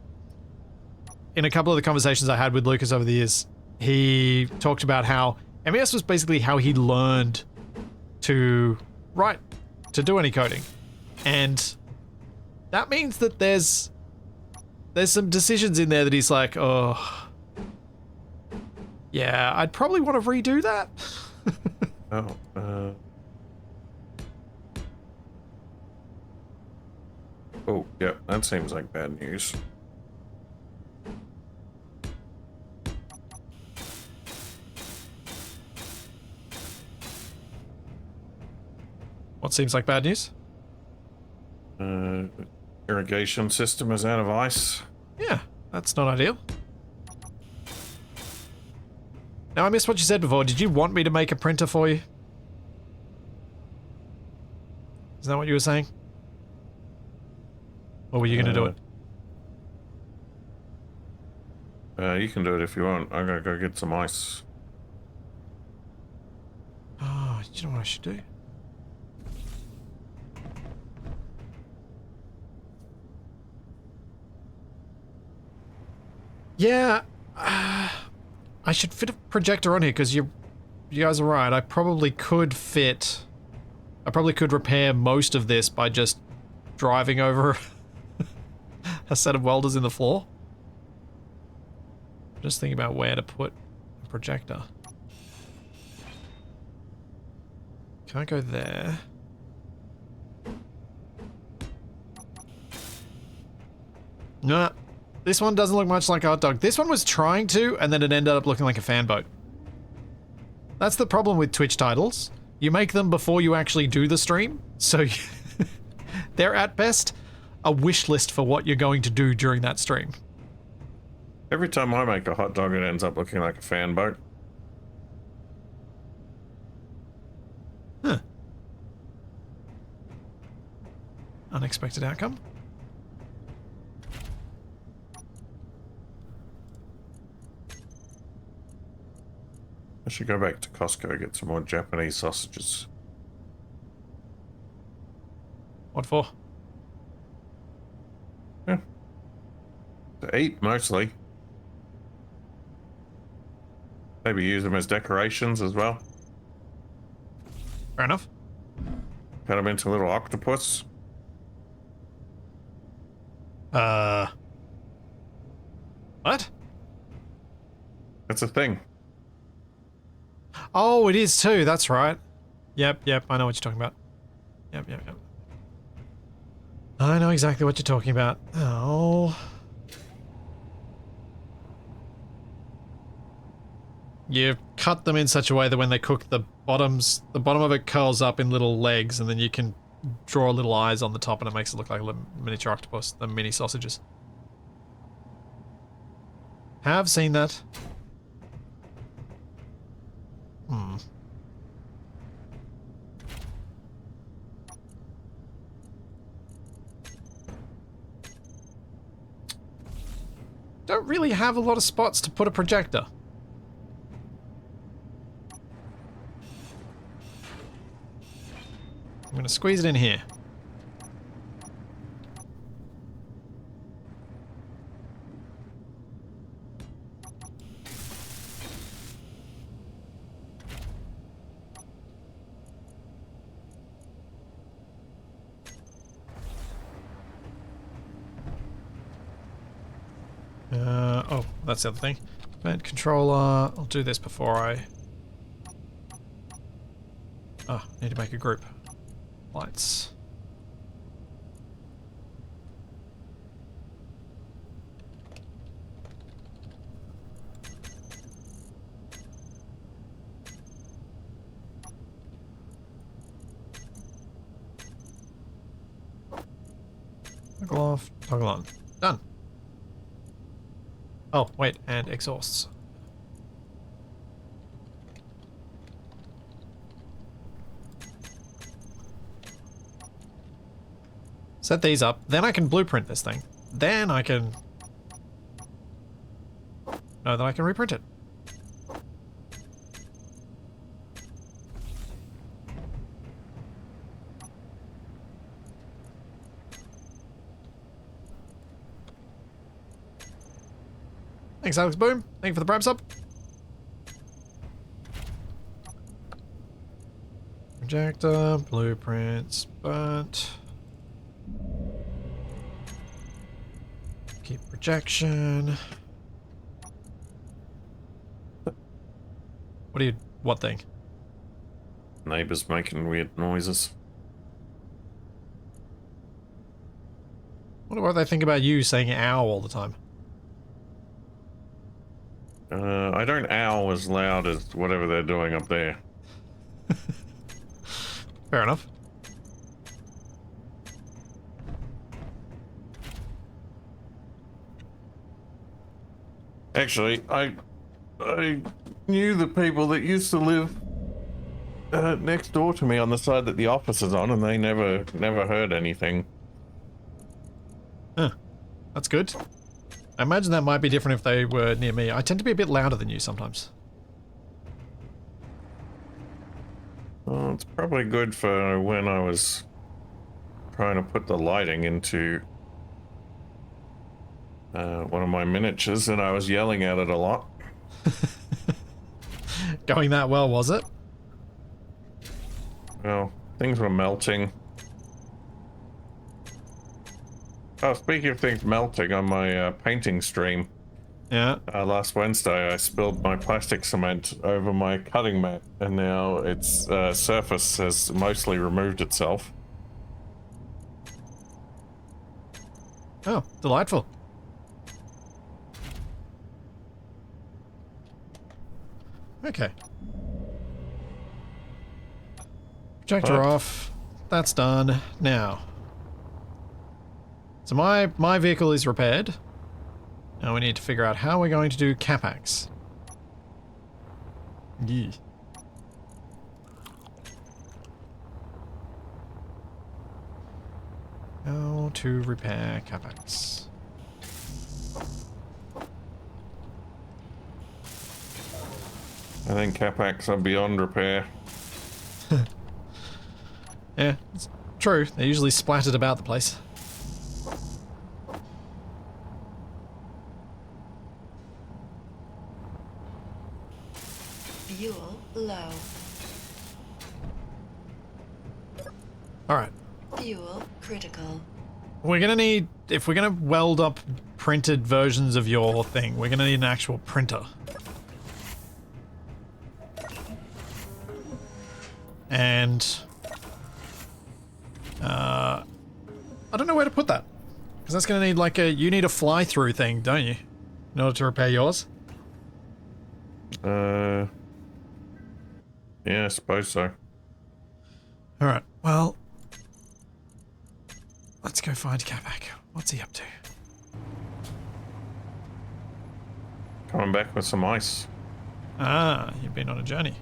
in a couple of the conversations I had with Lucas over the years, he talked about how MES was basically how he learned to write, to do any coding. And that means that there's some decisions in there that he's like, oh, yeah, I'd probably want to redo that. Oh, yeah, that seems like bad news. What seems like bad news? Irrigation system is out of ice. Yeah, that's not ideal. Now, I missed what you said before. Did you want me to make a printer for you? Is that what you were saying? Or were you going to do it? You can do it if you want. I'm gonna go get some ice. Oh, you know what I should do? Yeah, I should fit a projector on here because you guys are right. I probably could repair most of this by just driving over a set of welders in the floor. Just thinking about where to put a projector. Can't go there. Nah. This one doesn't look much like a hot dog. This one was trying to, and then it ended up looking like a fan boat. That's the problem with Twitch titles. You make them before you actually do the stream, so they're at best a wish list for what you're going to do during that stream. Every time I make a hot dog, it ends up looking like a fan boat. Huh. Unexpected outcome. I should go back to Costco and get some more Japanese sausages. What for? Yeah. To eat, mostly. Maybe use them as decorations as well. Fair enough. Cut them into little octopus. What? That's a thing. Oh, it is too, that's right. Yep, I know what you're talking about. Yep. I know exactly what you're talking about. Oh. You cut them in such a way that when they cook, the bottom of it curls up in little legs, and then you can draw little eyes on the top, and it makes it look like a little miniature octopus, the mini sausages. Have seen that. Don't really have a lot of spots to put a projector. I'm gonna squeeze it in here. Oh, that's the other thing. Vent controller. I'll do this before I... Oh, need to make a group. Lights. Toggle off, toggle on. Done. Oh, wait, and exhausts. Set these up, then I can blueprint this thing. Then I can... No, then I can reprint it. Thanks, Alex Boom. Thank you for the Prime sub. Projector, blueprints, burnt. Keep projection. What thing? Neighbors making weird noises. Wonder what they think about you saying ow all the time. I don't owl as loud as whatever they're doing up there. Fair enough. Actually, I knew the people that used to live next door to me on the side that the office is on, and they never heard anything. Huh. That's good. I imagine that might be different if they were near me. I tend to be a bit louder than you sometimes. Well, it's probably good for when I was trying to put the lighting into one of my miniatures, and I was yelling at it a lot. Going that well, was it? Well, things were melting. Oh, speaking of things melting, on my painting stream, Yeah. last Wednesday I spilled my plastic cement over my cutting mat, and now its surface has mostly removed itself. Oh, delightful. Okay. Projector off. That's done. Now. So my vehicle is repaired. Now we need to figure out how we're going to do Capacs. Yeah. How to repair Capacs. I think Capacs are beyond repair. Yeah, it's true. They're usually splattered about the place. Fuel low. Alright. Fuel critical. We're gonna need, if we're gonna weld up printed versions of your thing, we're gonna need an actual printer. And I don't know where to put that, because that's gonna need like you need a fly-through thing, don't you, in order to repair yours? Yeah, I suppose so. Alright, well, let's go find Capac. What's he up to? Coming back with some ice. Ah, you've been on a journey.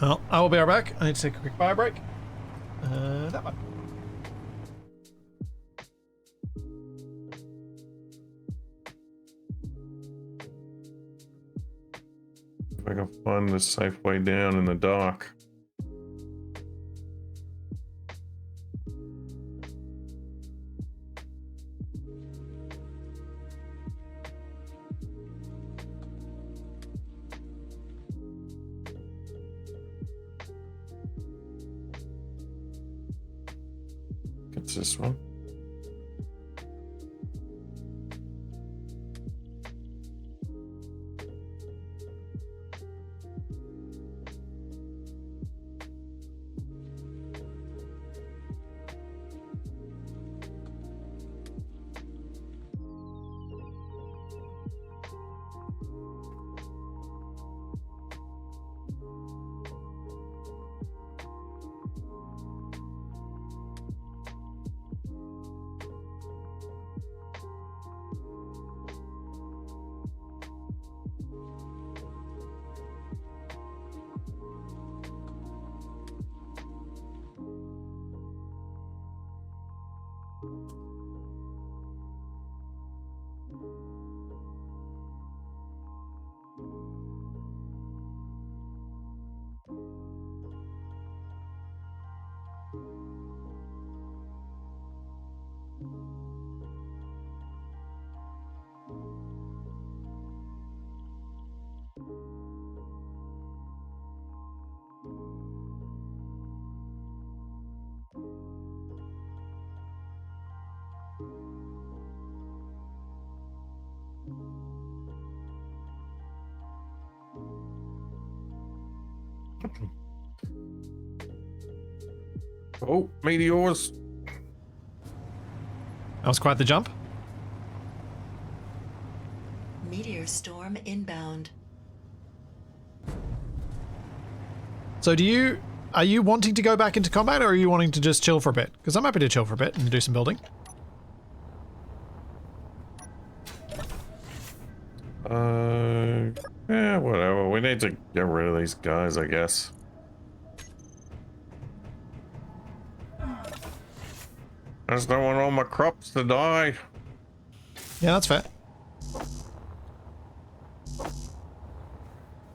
Well, I will be right back. I need to take a quick fire break. That one. If I can find the safe way down in the dark. It's this one. Oh, meteors. That was quite the jump. Meteor storm inbound. So are you wanting to go back into combat, or are you wanting to just chill for a bit? Because I'm happy to chill for a bit and do some building. Yeah, whatever. We need to get rid of these guys, I guess. I just don't want all my crops to die. Yeah, that's fair.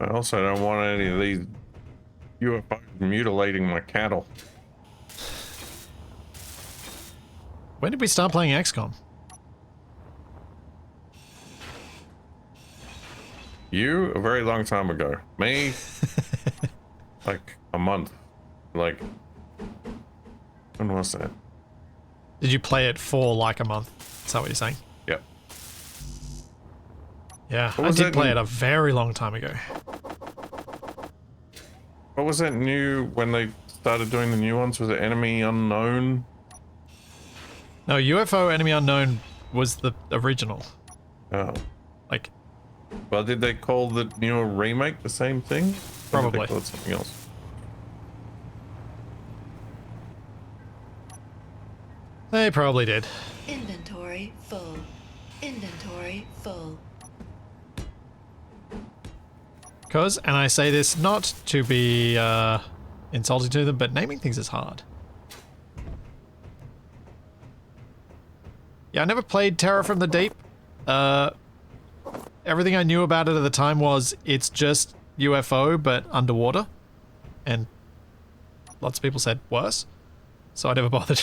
I also don't want any of these UFOs mutilating my cattle. When did we start playing XCOM? You, a very long time ago. Me, like a month. Like, when was that? Did you play it for like a month? Is that what you're saying? Yep. Yeah, What I was did that play in- it a very long time ago. What was that new, when they started doing the new ones? Was it Enemy Unknown? No, UFO Enemy Unknown was the original. Oh. Like, Well, did they call the newer remake the same thing? Or did Probably. they call it something else? they probably did. Inventory full. Inventory full. Because, and I say this not to be insulting to them, but naming things is hard. Yeah, I never played Terror from the Deep. Everything I knew about it at the time was it's just UFO, but underwater. And lots of people said worse. So I never bothered.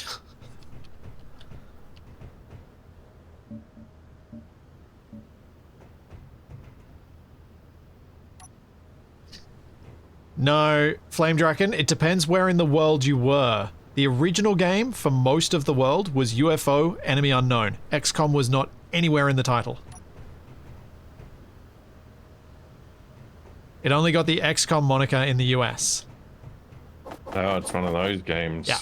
No, Flame Draken, it depends where in the world you were. The original game for most of the world was UFO Enemy Unknown. XCOM was not anywhere in the title. It only got the XCOM moniker in the US. Oh, it's one of those games. Yeah.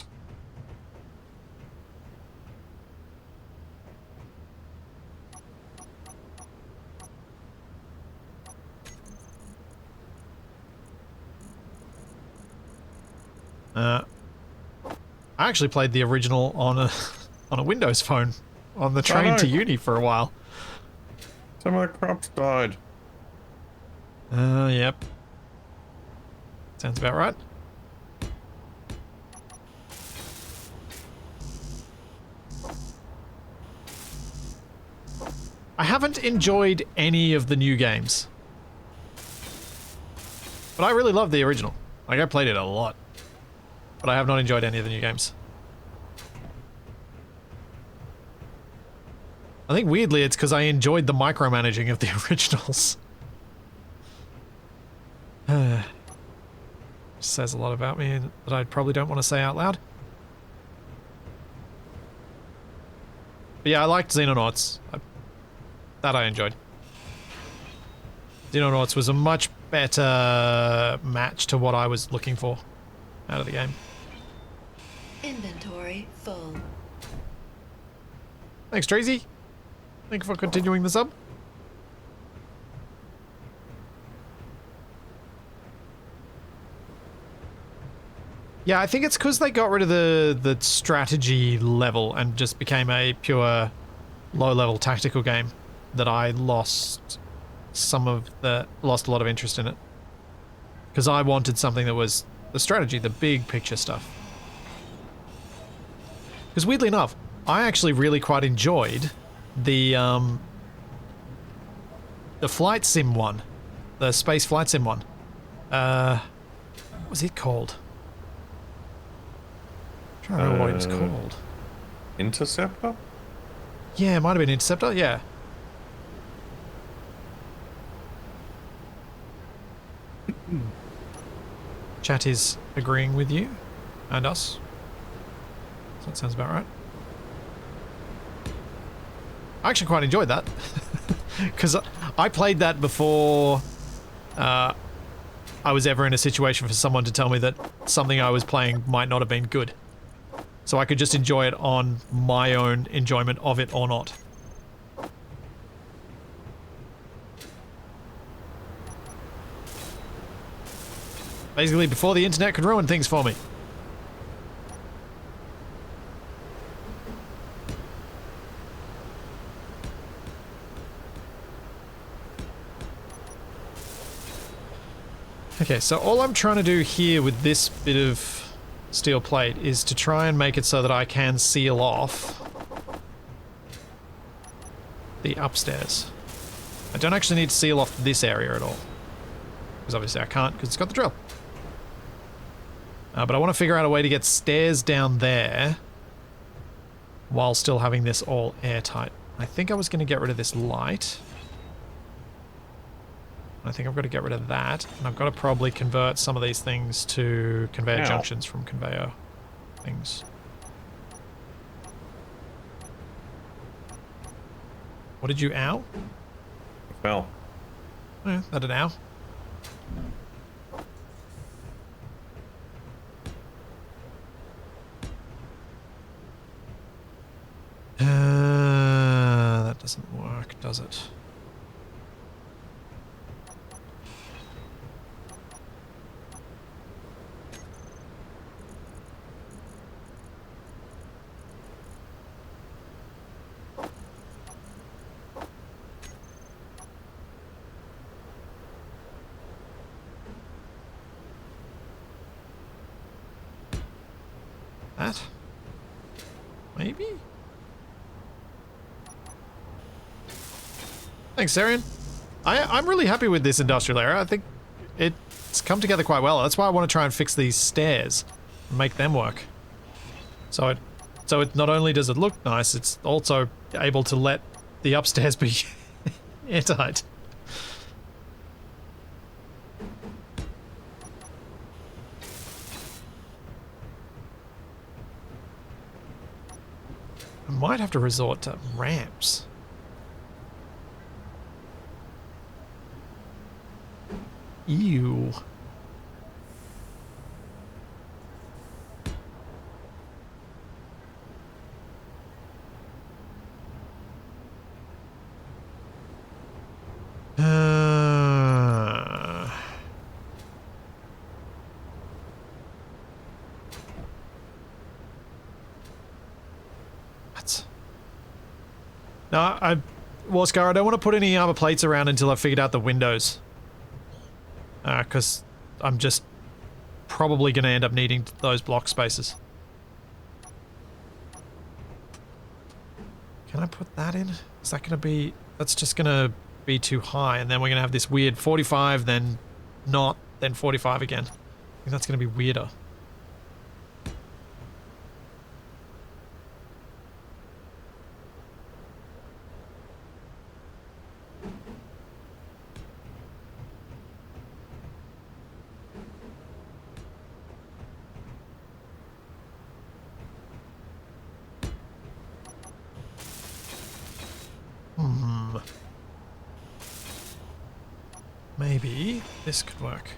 I actually played the original on a Windows phone on the train to uni for a while. Some of the crops died. Yep. Sounds about right. I haven't enjoyed any of the new games. But I really love the original. Like, I played it a lot. But I have not enjoyed any of the new games. I think weirdly it's because I enjoyed the micromanaging of the originals. Says a lot about me that I probably don't want to say out loud. But yeah, I liked Xenonauts. That I enjoyed. Xenonauts was a much better match to what I was looking for out of the game. Inventory full. Thanks, Tracy. Thank you for continuing the sub. Yeah, I think it's because they got rid of the strategy level and just became a pure low-level tactical game that I lost a lot of interest in it. Because I wanted something that was the strategy, the big picture stuff. Because weirdly enough, I actually really quite enjoyed the flight sim one, the space flight sim one. What was it called? I'm trying to remember what it was called. Interceptor? Yeah, it might have been Interceptor, yeah. Chat is agreeing with you and us. So that sounds about right. I actually quite enjoyed that. Because I played that before I was ever in a situation for someone to tell me that something I was playing might not have been good. So I could just enjoy it on my own enjoyment of it or not. Basically, before the internet could ruin things for me. Okay, so all I'm trying to do here with this bit of steel plate is to try and make it so that I can seal off the upstairs. I don't actually need to seal off this area at all. Because obviously I can't, because it's got the drill. But I want to figure out a way to get stairs down there while still having this all airtight. I think I was going to get rid of this light. I think I've got to get rid of that, and I've got to probably convert some of these things to conveyor junctions from conveyor things. What did you ow? Well. Yeah, that an ow. That doesn't work, does it? That? Maybe? Thanks, Sarian. I'm really happy with this industrial area. I think it's come together quite well. That's why I want to try and fix these stairs and make them work. So it not only does it look nice, it's also able to let the upstairs be airtight. I might have to resort to ramps. Ew. What? No, Warscar, I don't want to put any armor plates around until I've figured out the windows. Because I'm just probably going to end up needing those block spaces. Can I put that in? Is that going to be... That's just going to be too high, and then we're going to have this weird 45, then not, then 45 again. I think that's going to be weirder. maybe this could work.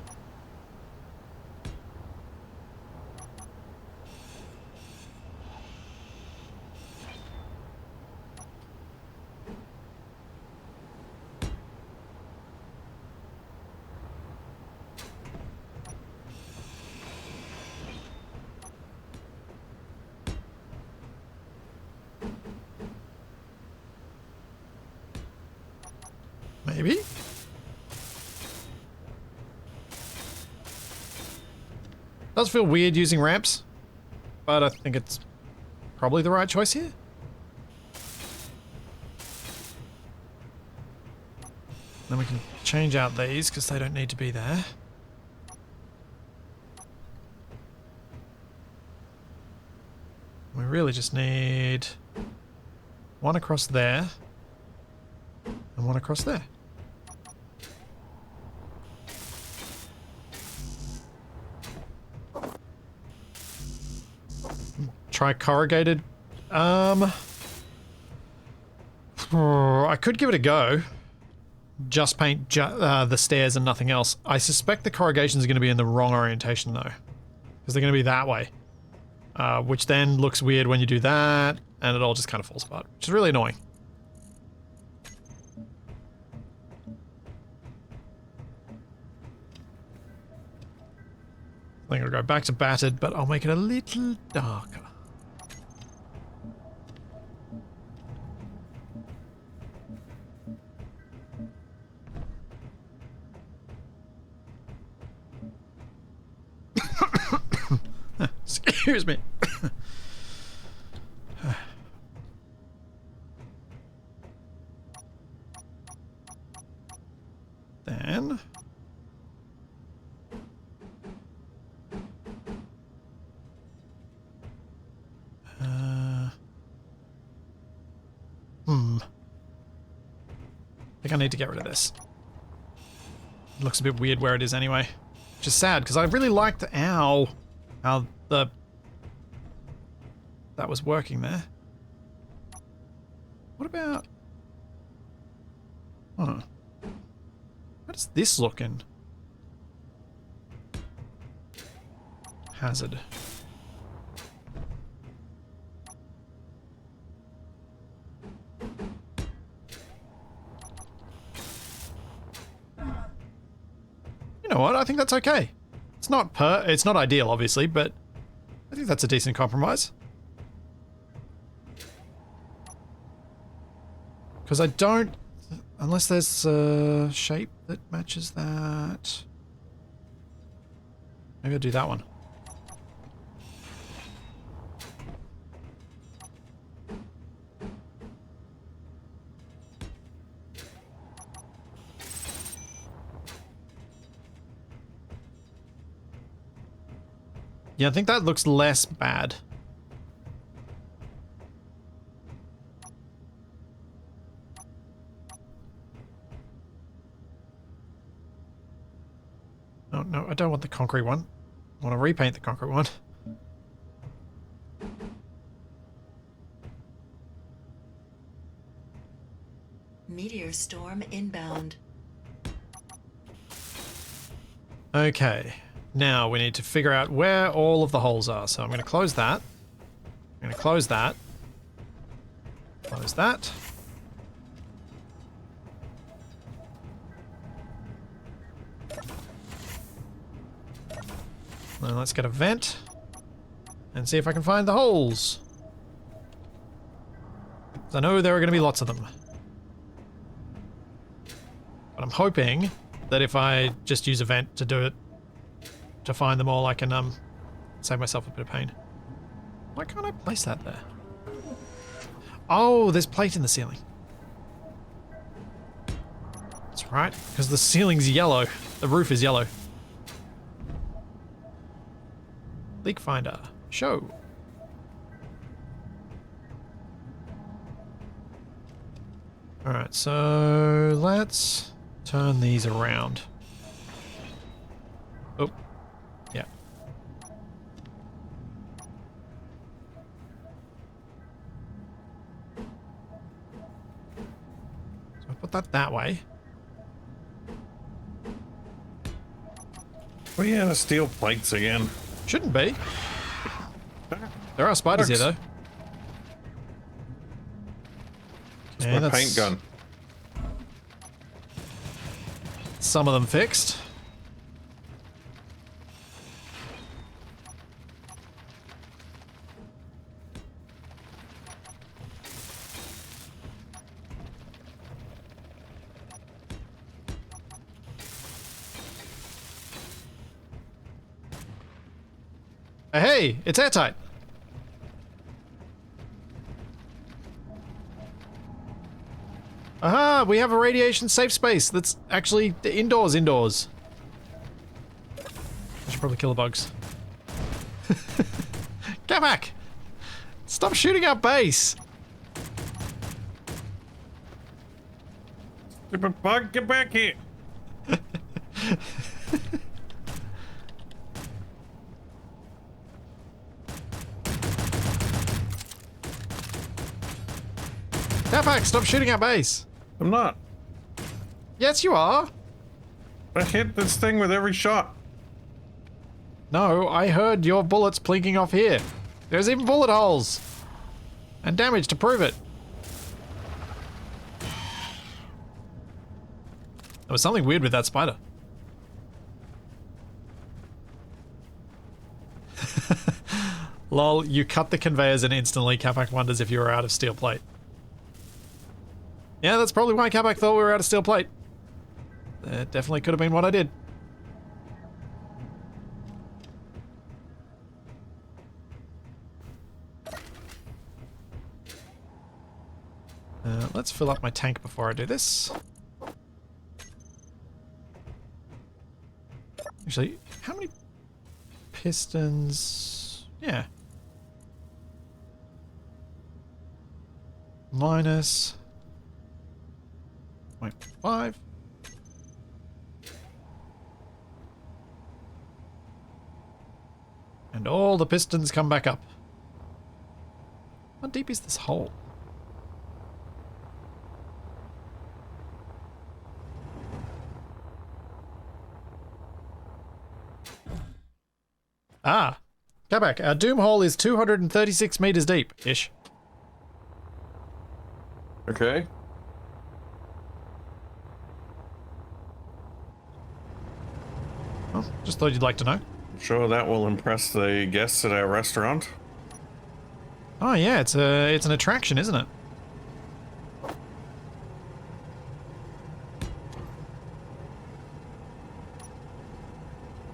Maybe? Does feel weird using ramps, but I think it's probably the right choice here. Then we can change out these because they don't need to be there. We really just need one across there and one across there. Try corrugated. I could give it a go. Just paint the stairs and nothing else. I suspect the corrugations are going to be in the wrong orientation though, because they're going to be that way, which then looks weird when you do that, and it all just kind of falls apart, which is really annoying. I think I'll go back to battered, but I'll make it a little darker. Excuse me. Then I think I need to get rid of this. It looks a bit weird where it is anyway, which is sad because I really liked how that was working there. What about... Huh. How does this look in? Hazard. You know what? I think that's okay. It's not ideal, obviously, but I think that's a decent compromise. Because I don't... Unless there's a shape that matches that... Maybe I'll do that one. Yeah, I think that looks less bad. Oh, no, I don't want the concrete one. I want to repaint the concrete one. Meteor storm inbound. Okay. Now we need to figure out where all of the holes are. So I'm going to close that. I'm going to close that. Close that. Now let's get a vent and see if I can find the holes. 'Cause I know there are going to be lots of them. But I'm hoping that if I just use a vent to do it, to find them all, I can save myself a bit of pain. Why can't I place that there? Oh, there's plate in the ceiling. That's right, because the ceiling's yellow. The roof is yellow. Leak finder. Show. Alright, so let's turn these around. Oh. Yeah. So I put that way. Well, yeah, the steel plates again. Shouldn't be. There are spiders here, though. It's my paint gun. Some of them fixed. Hey, it's airtight. Aha, we have a radiation safe space that's actually indoors. I should probably kill the bugs. Capac! Stop shooting our base! Stupid bug, get back here! Capac, stop shooting our base! I'm not. Yes, you are! I hit this thing with every shot. No, I heard your bullets plinking off here. There's even bullet holes! And damage to prove it. There was something weird with that spider. Lol, you cut the conveyors and instantly Capac wonders if you were out of steel plate. Yeah, that's probably why Capac thought we were out of steel plate. That definitely could have been what I did. Let's fill up my tank before I do this. Actually, how many pistons? Yeah. Minus 0.5. And all the pistons come back up. How deep is this hole? Ah, Capac, our doom hole is 236 meters deep-ish. Okay. Well, just thought you'd like to know. I'm sure that will impress the guests at our restaurant. Oh yeah, it's an attraction, isn't it?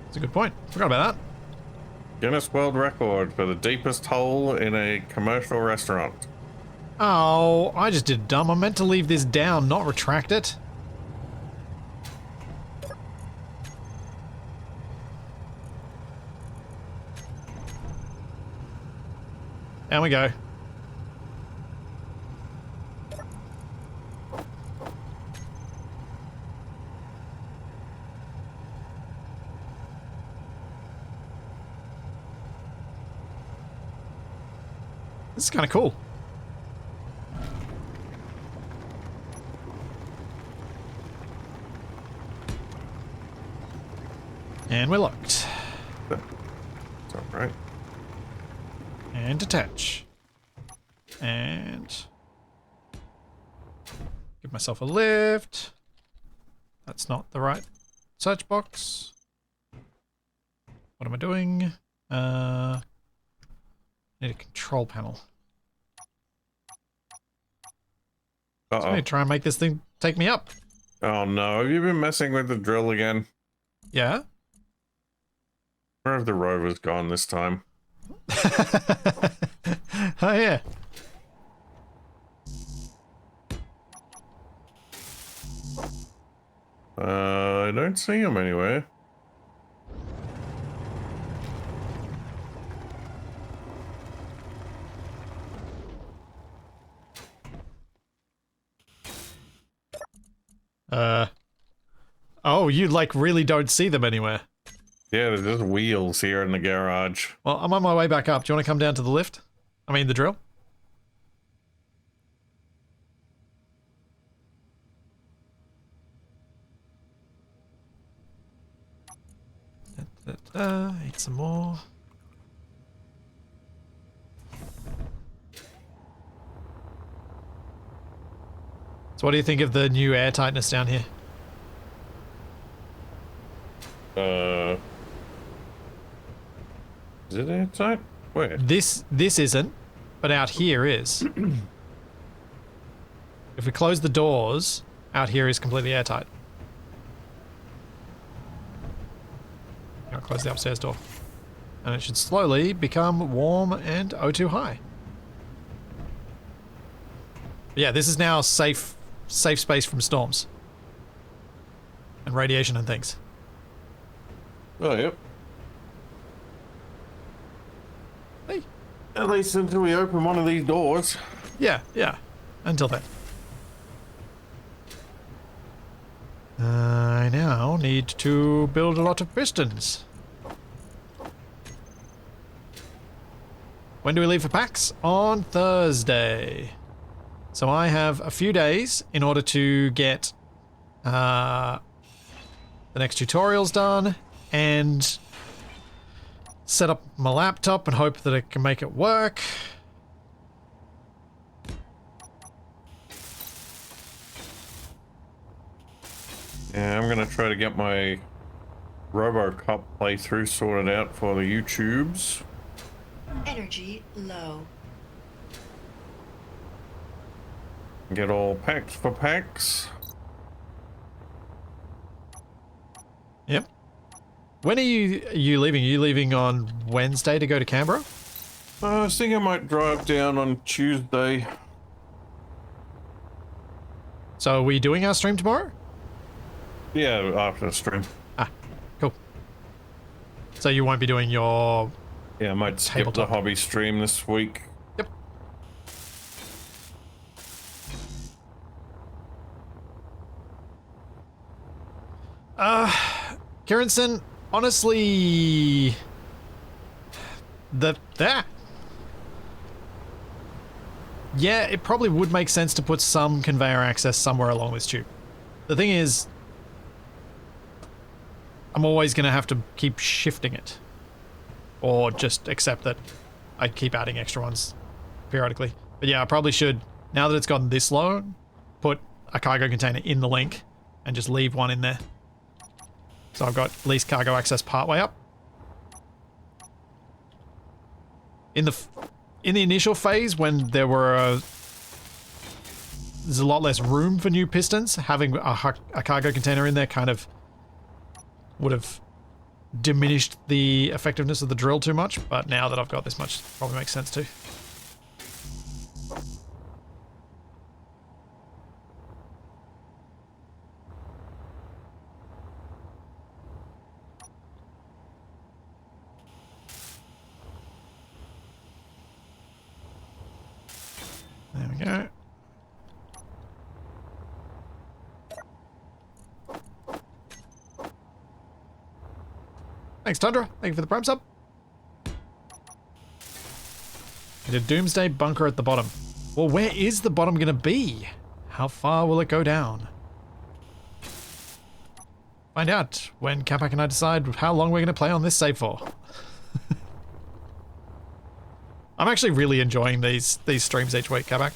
That's a good point. Forgot about that. Guinness World Record for the deepest hole in a commercial restaurant. Oh, I just did dumb. I meant to leave this down, not retract it. Down we go. This is kind of cool. And we're locked. That's alright. And detach. And give myself a lift. That's not the right search box. What am I doing? Need a control panel. So I need to try and make this thing take me up. Oh no, have you been messing with the drill again? Yeah? Where have the rovers gone this time? Oh yeah. I don't see them anywhere. Oh, you like really don't see them anywhere. Yeah, there's just wheels here in the garage. Well, I'm on my way back up. Do you want to come down to the lift? I mean, the drill? Eat some more. So what do you think of the new air tightness down here? Is it airtight? Where? This isn't, but out here is. If we close the doors, out here is completely airtight. Now close the upstairs door. And it should slowly become warm and O2 high. Yeah, this is now safe space from storms. And radiation and things. Oh, yep. Hey. At least until we open one of these doors. Yeah. Until then. I now need to build a lot of pistons. When do we leave for PAX? On Thursday. So I have a few days in order to get the next tutorials done and set up my laptop and hope that it can make it work. Yeah, I'm gonna try to get my RoboCop playthrough sorted out for the YouTubes. Energy low. Get all packed for PAX. Yep. When are you leaving? Are you leaving on Wednesday to go to Canberra? I was thinking I might drive down on Tuesday. So are we doing our stream tomorrow? Yeah, after the stream. Ah, cool. So you won't be doing your... Yeah, I might skip the Tabletop. hobby stream this week. Yep. Kirinson, honestly... Yeah, it probably would make sense to put some conveyor access somewhere along this tube. The thing is, I'm always going to have to keep shifting it. Or just accept that I keep adding extra ones periodically. But yeah, I probably should, now that it's gotten this low, put a cargo container in the link and just leave one in there. So I've got at least cargo access partway up. In the initial phase, when there's a lot less room for new pistons, having a cargo container in there kind of would have diminished the effectiveness of the drill too much, but now that I've got this much, it probably makes sense too. There we go. Thanks, Tundra. Thank you for the prime sub. Need a doomsday bunker at the bottom. Well, where is the bottom going to be? How far will it go down? Find out when Capac and I decide how long we're going to play on this save for. I'm actually really enjoying these streams each week, Capac.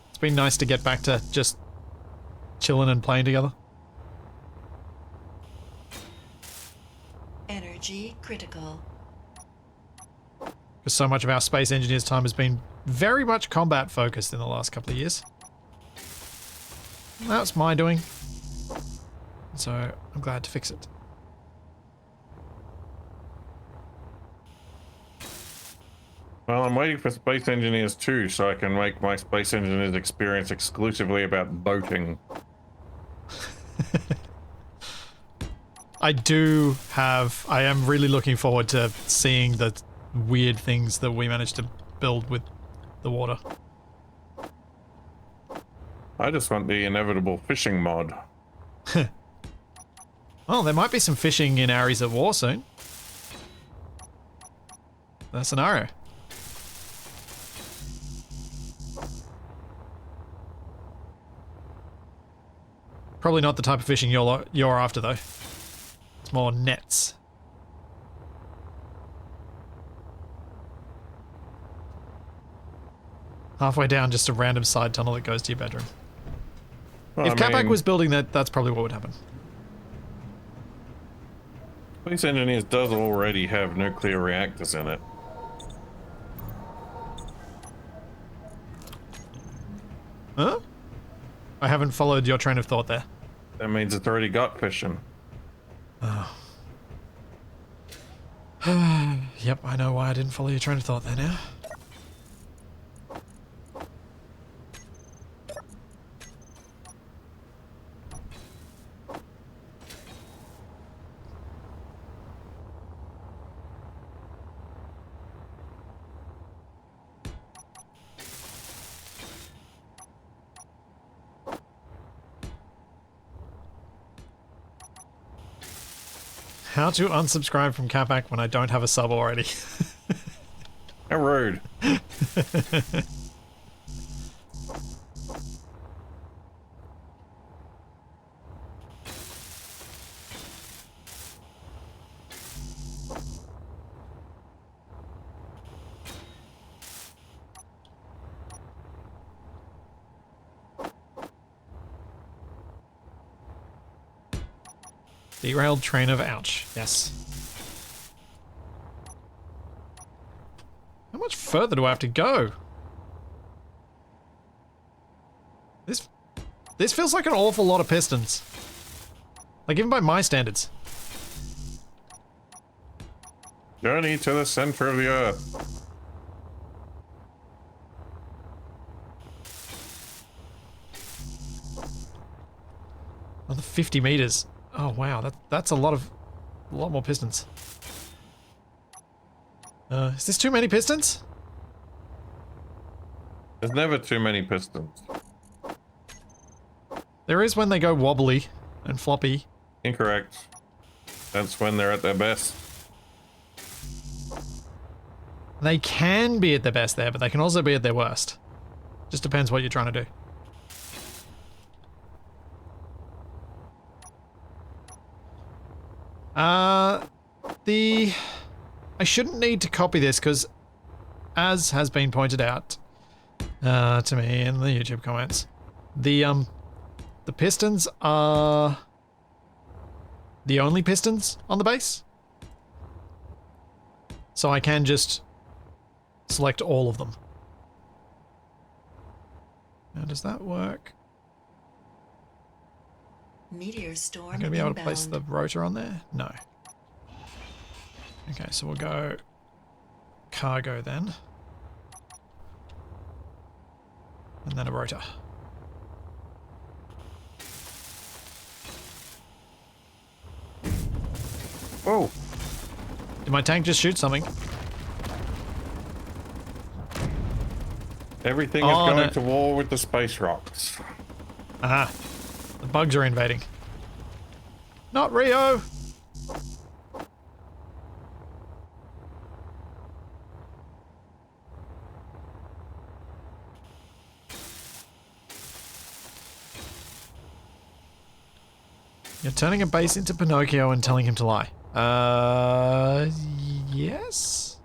It's been nice to get back to just chilling and playing together. Energy critical. Because so much of our space engineers' time has been very much combat focused in the last couple of years. That's my doing. So I'm glad to fix it. Well, I'm waiting for Space Engineers 2 so I can make my Space Engineers experience exclusively about boating. I am really looking forward to seeing the weird things that we managed to build with the water. I just want the inevitable fishing mod. Well, there might be some fishing in Ares at War soon. That scenario. Probably not the type of fishing you're after, though. It's more nets. Halfway down, just a random side tunnel that goes to your bedroom. Well, If Capac was building that, that's probably what would happen. Space Engineers does already have nuclear reactors in it. Huh? I haven't followed your train of thought there. That means it's already got fission. Oh. Yep, I know why I didn't follow your train of thought there now. How to unsubscribe from Capac when I don't have a sub already. How rude. Derailed train of ouch. Yes. How much further do I have to go? This feels like an awful lot of pistons. Like, even by my standards. Journey to the center of the earth. Another 50 meters. Oh wow, that's a lot more pistons. Is this too many pistons? There's never too many pistons. There is when they go wobbly and floppy. Incorrect. That's when they're at their best. They can be at their best there, but they can also be at their worst. Just depends what you're trying to do. I shouldn't need to copy this because, as has been pointed out to me in the YouTube comments, the pistons are the only pistons on the base. So I can just select all of them. Now, does that work? Meteor storm I'm going to be able to inbound. place the rotor on there? No. Okay, so we'll go cargo then. And then a rotor. Whoa! Did my tank just shoot something? Everything is going to war with the space rocks. Aha. The bugs are invading. Not Rio! You're turning a base into Pinocchio and telling him to lie. Yes?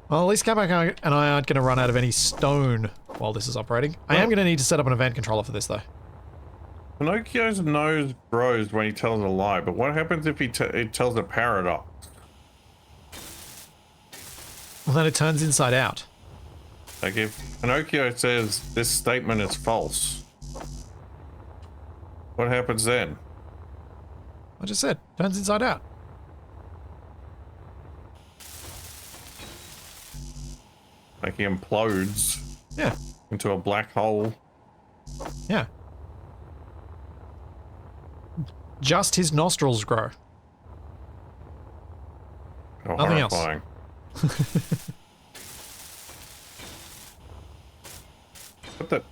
Well, at least Capac and I aren't going to run out of any stone while this is operating. I am going to need to set up an event controller for this, though. Pinocchio's nose grows when he tells a lie, but what happens if he tells a paradox? Well, then it turns inside out. Like if Pinocchio says this statement is false, what happens then? I just said, turns inside out. Like he implodes Yeah, into a black hole. yeah. Just his nostrils grow. Oh, Nothing else. horrifying. What the?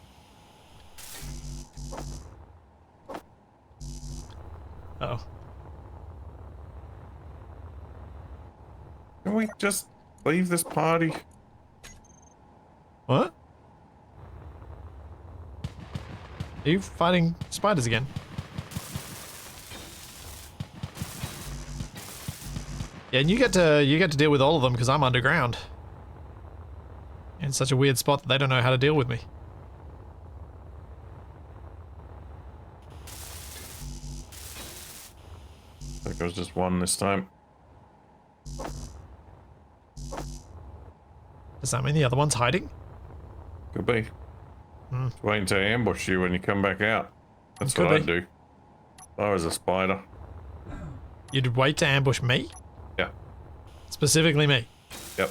Uh-oh. Can we just leave this party? What? Are you fighting spiders again? Yeah, and you get to deal with all of them because I'm underground. In such a weird spot that they don't know how to deal with me. I think it was just one this time. Does that mean the other one's hiding? Could be. Just waiting to ambush you when you come back out. That's Could what I'd be. do. If I was a spider. You'd wait to ambush me? Yeah. Specifically me? Yep.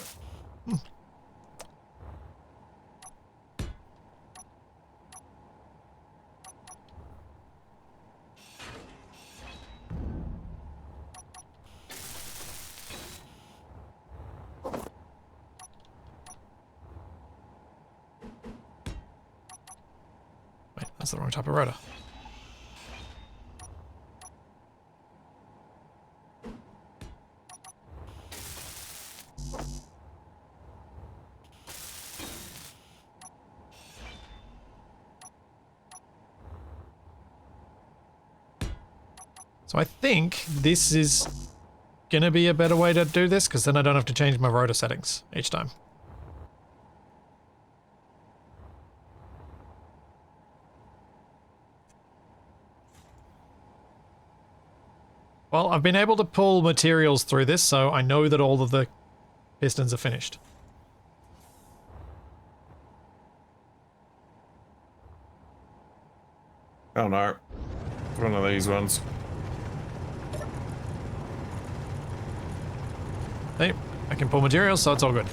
Wait, that's the wrong type of rotor. So I think this is gonna be a better way to do this, because then I don't have to change my rotor settings each time. Well, I've been able to pull materials through this, so I know that all of the pistons are finished. Oh no. It's one of these ones. Hey, I can pull materials, so it's all good.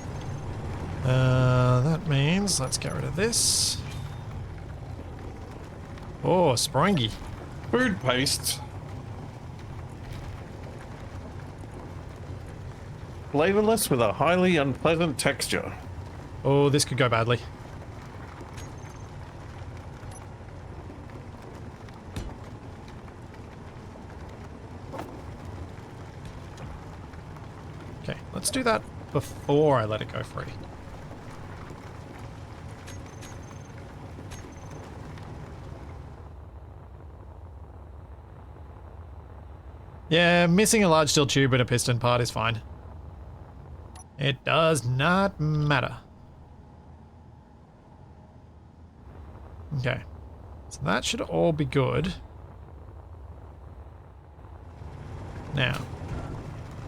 That means let's get rid of this. Oh, springy. Food paste. Flavorless with a highly unpleasant texture. Oh, this could go badly. Okay, let's do that before I let it go free. Yeah, missing a large steel tube and a piston part is fine. It does not matter. Okay, so that should all be good. Now,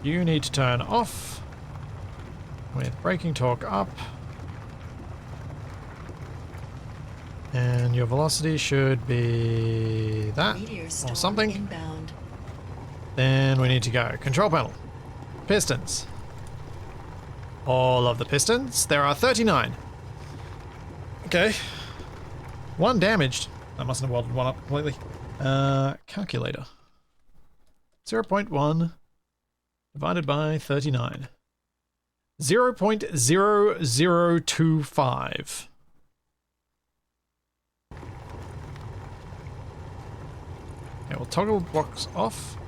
you need to turn off with braking torque up. And your velocity should be that Meteors or storm something. inbound. Then we need to go. Control panel. Pistons. All of the pistons. There are 39. Okay. One damaged. I mustn't have welded one up completely. Calculator. 0.1 divided by 39. 0.0025. Okay, we'll toggle blocks off.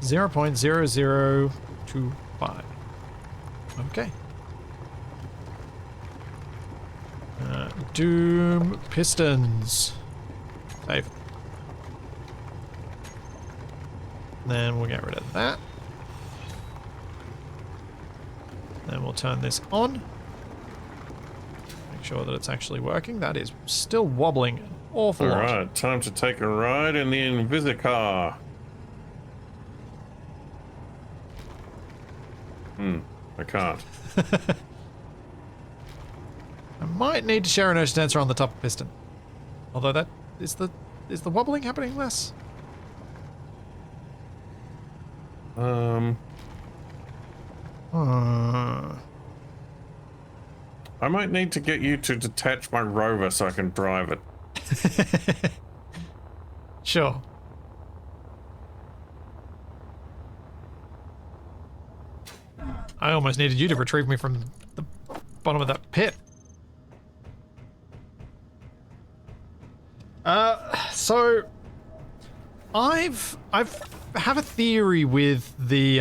0.0025. Okay. Doom pistons. Save. Then we'll get rid of that. Then we'll turn this on. Make sure that it's actually working. That is still wobbling an awful lot. Alright, time to take a ride in the Invisicar. I can't. I might need to share an ocean sensor on the top piston. Although that is the wobbling happening less? I might need to get you to detach my rover so I can drive it. Sure. I almost needed you to retrieve me from the bottom of that pit. So I have a theory with the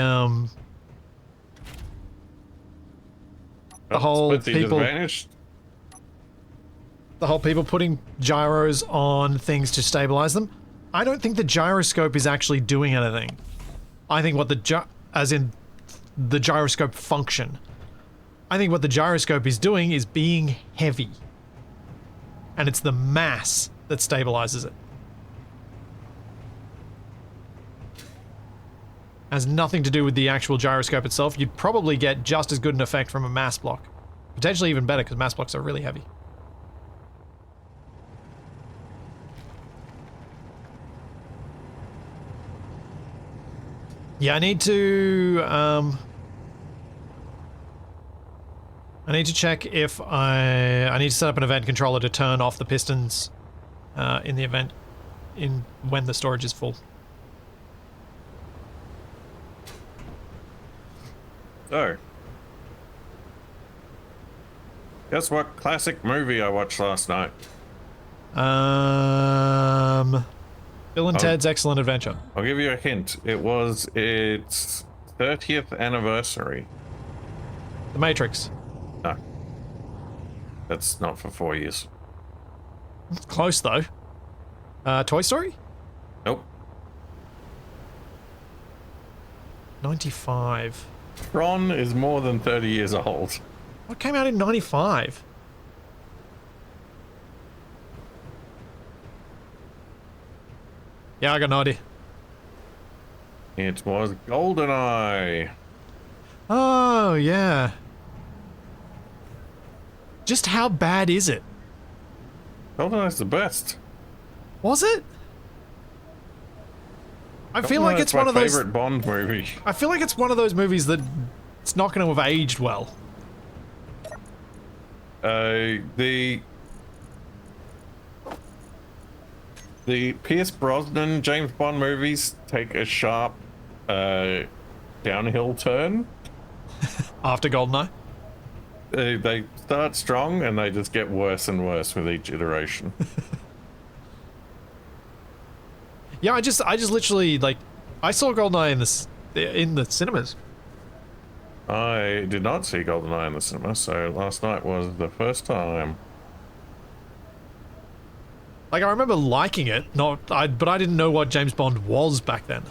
whole Split the people disadvantage. the whole people putting gyros on things to stabilize them. I don't think the gyroscope is actually doing anything. I think what as in the gyroscope function. I think what the gyroscope is doing is being heavy. And it's the mass that stabilizes it. Has nothing to do with the actual gyroscope itself. You'd probably get just as good an effect from a mass block. Potentially even better, because mass blocks are really heavy. Yeah, I need to check if I need to set up an event controller to turn off the pistons in the event when the storage is full. So, guess what classic movie I watched last night? Bill and Ted's Excellent Adventure. I'll give you a hint. It was its 30th anniversary. The Matrix. No. That's not for 4 years. Close, though. Toy Story? Nope. 95. Tron is more than 30 years old. What came out in 95? Yeah, I got no idea. It was GoldenEye. Oh, yeah. Just how bad is it? GoldenEye's the best. Was it? I feel like it's one of those. Favorite Bond movie. I feel like it's one of those movies that it's not going to have aged well. The Pierce Brosnan James Bond movies take a sharp downhill turn. After GoldenEye? They start strong and they just get worse and worse with each iteration. Yeah, I just literally, like, I saw GoldenEye in the cinemas. I did not see GoldenEye in the cinema, so last night was the first time. Like, I remember liking it, but I didn't know what James Bond was back then.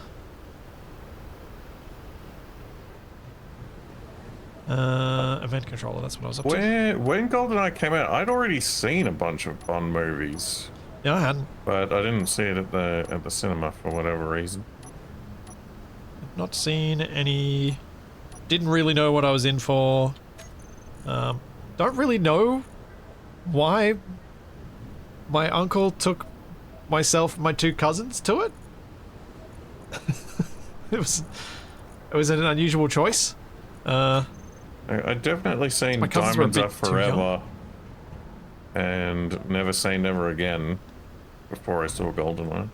Event controller, that's what I was up to. When GoldenEye came out, I'd already seen a bunch of Bond movies. Yeah, I hadn't. But I didn't see it at the cinema for whatever reason. Not seen any. Didn't really know what I was in for. Don't really know why my uncle took myself and my two cousins to it. It was an unusual choice. I definitely seen my cousins were a Diamonds bit Are too young. Forever and Never Say Never Again before I saw GoldenEye.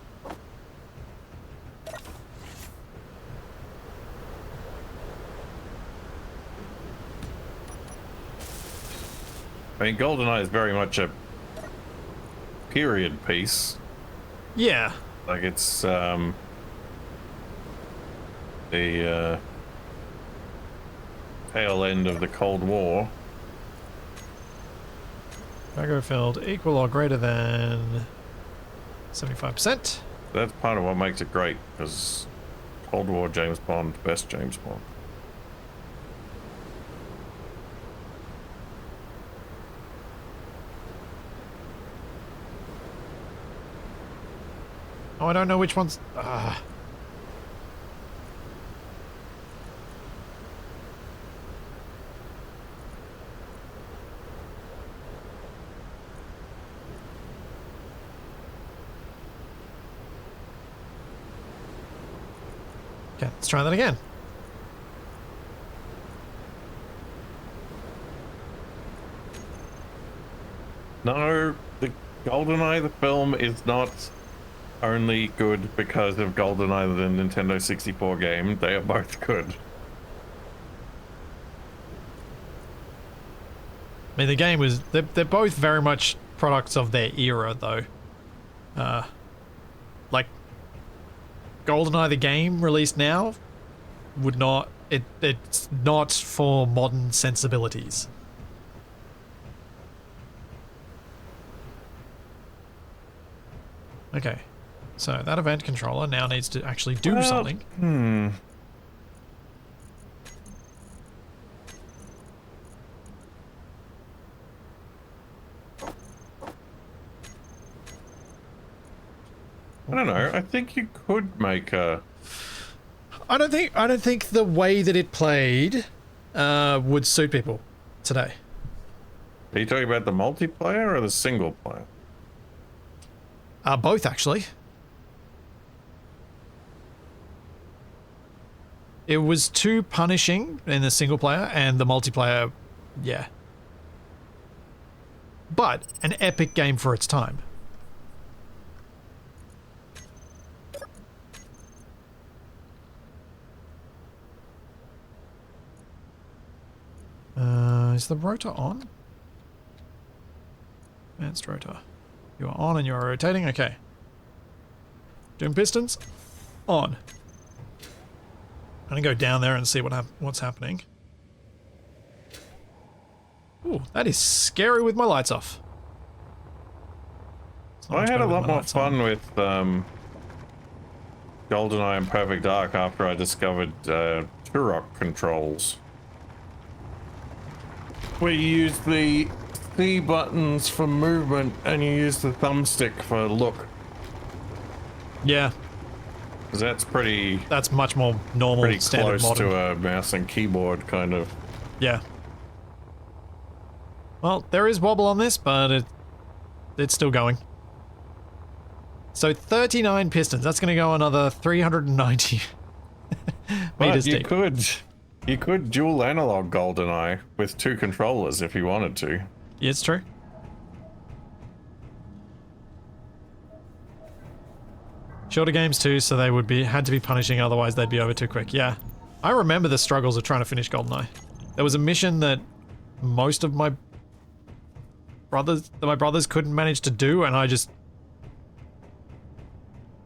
I mean, GoldenEye is very much a period piece. Yeah. Like, it's, the, tail end of the Cold War. Cargo filled equal or greater than 75%. That's part of what makes it great, because Cold War James Bond, best James Bond. Oh, I don't know which ones. Okay, let's try that again. No, the GoldenEye, the film, is not only good because of GoldenEye, the Nintendo 64 game. They are both good. I mean, the game was... They're both very much products of their era, though. Like, GoldenEye, the game, released now, would not... It's not for modern sensibilities. Okay. So, that event controller now needs to actually do something. I don't know. I think you could make a... I don't think the way that it played would suit people today. Are you talking about the multiplayer or the single player? Both, actually. It was too punishing in the single player, and the multiplayer, yeah. But an epic game for its time. Is the rotor on? Advanced rotor. You are on and you are rotating? Okay. Doom pistons? On. I'm gonna go down there and see what's happening. Ooh, that is scary with my lights off. I had a lot more fun with GoldenEye and Perfect Dark after I discovered Turok controls. Where you use the C buttons for movement and you use the thumbstick for look. Yeah. Because that's much more normal, pretty standard close modern. to a mouse and keyboard kind of. Yeah. Well, there is wobble on this, but it's still going. So 39 pistons. That's going to go another 390 meters deep. You could dual analog GoldenEye with 2 controllers if you wanted to. Yeah, it's true. Shorter games too, so they had to be punishing, otherwise they'd be over too quick. Yeah. I remember the struggles of trying to finish GoldenEye. There was a mission that most of my brothers couldn't manage to do, and I just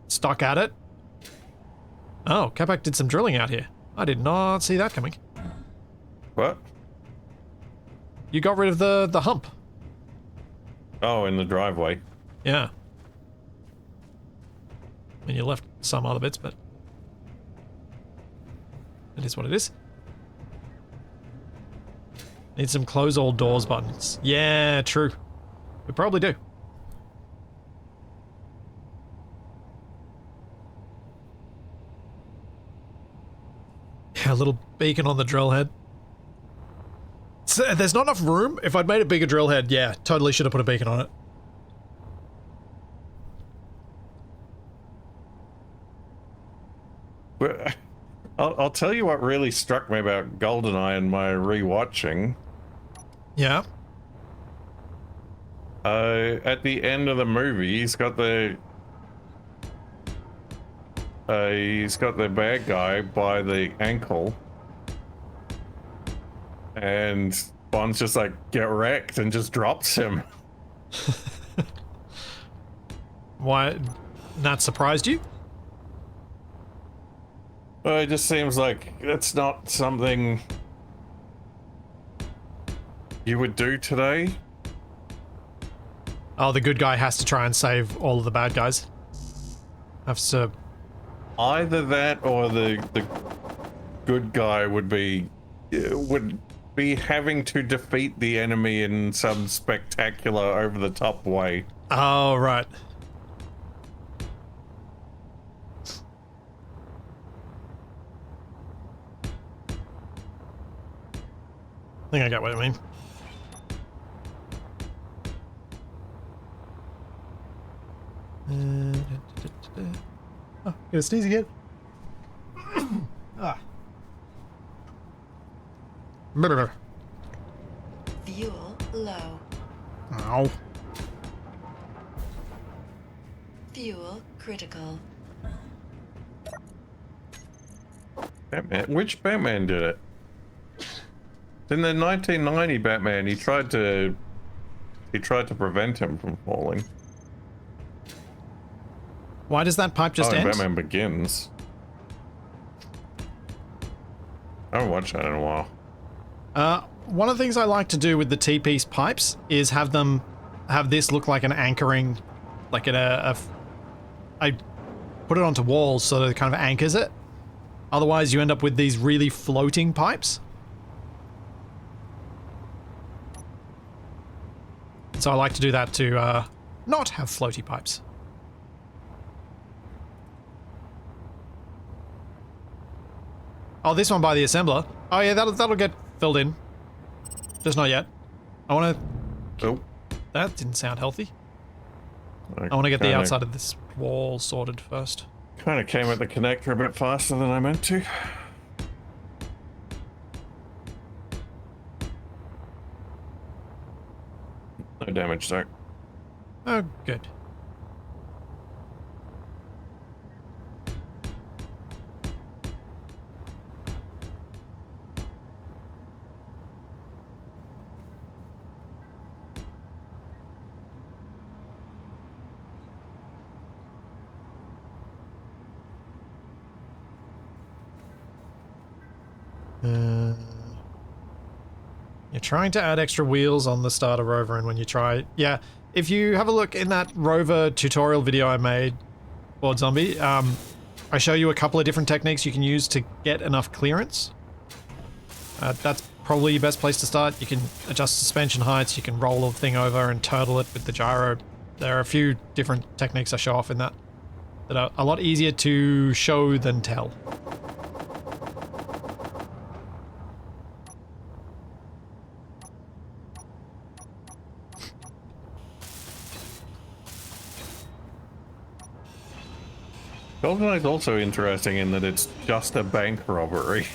stuck at it. Oh, Capac did some drilling out here. I did not see that coming. What? You got rid of the hump. Oh, in the driveway. Yeah. And you left some other bits, but it is what it is. Need some close all doors buttons. Yeah, true. We probably do. Yeah, a little beacon on the drill head. So, there's not enough room. If I'd made a bigger drill head, yeah, totally should have put a beacon on it. I'll tell you what really struck me about GoldenEye and my rewatching. Yeah. At the end of the movie, he's got the bad guy by the ankle, and Bond's just like, get wrecked, and just drops him. Why? That surprised you? Well, it just seems like it's not something you would do today. Oh, the good guy has to try and save all of the bad guys. Have to... Either that or the good guy would be having to defeat the enemy in some spectacular over-the-top way. Oh, right. I think I get what you mean. Oh, gonna sneeze again. Ah. Fuel low. Ow. Fuel critical. Batman? Which Batman did it? In the 1990 Batman, he tried to prevent him from falling. Why does that pipe just end? Batman Begins. I haven't watched that in a while. One of the things I like to do with the T-piece pipes is have this look like an anchoring, like I put it onto walls so that it kind of anchors it. Otherwise, you end up with these really floating pipes. So I like to do that to not have floaty pipes. Oh, this one by the assembler. Oh yeah, that'll get filled in. Just not yet. I want to... Oh. That didn't sound healthy. I want to get the outside of this wall sorted first. Kind of came at the connector a bit faster than I meant to. No damage though. Oh, good. You're trying to add extra wheels on the starter rover, and when you try... Yeah, if you have a look in that rover tutorial video I made, Board Zombie, I show you a couple of different techniques you can use to get enough clearance. That's probably your best place to start. You can adjust suspension heights, you can roll the thing over and turtle it with the gyro. There are a few different techniques I show off in that are a lot easier to show than tell. GoldenEye is also interesting in that it's just a bank robbery.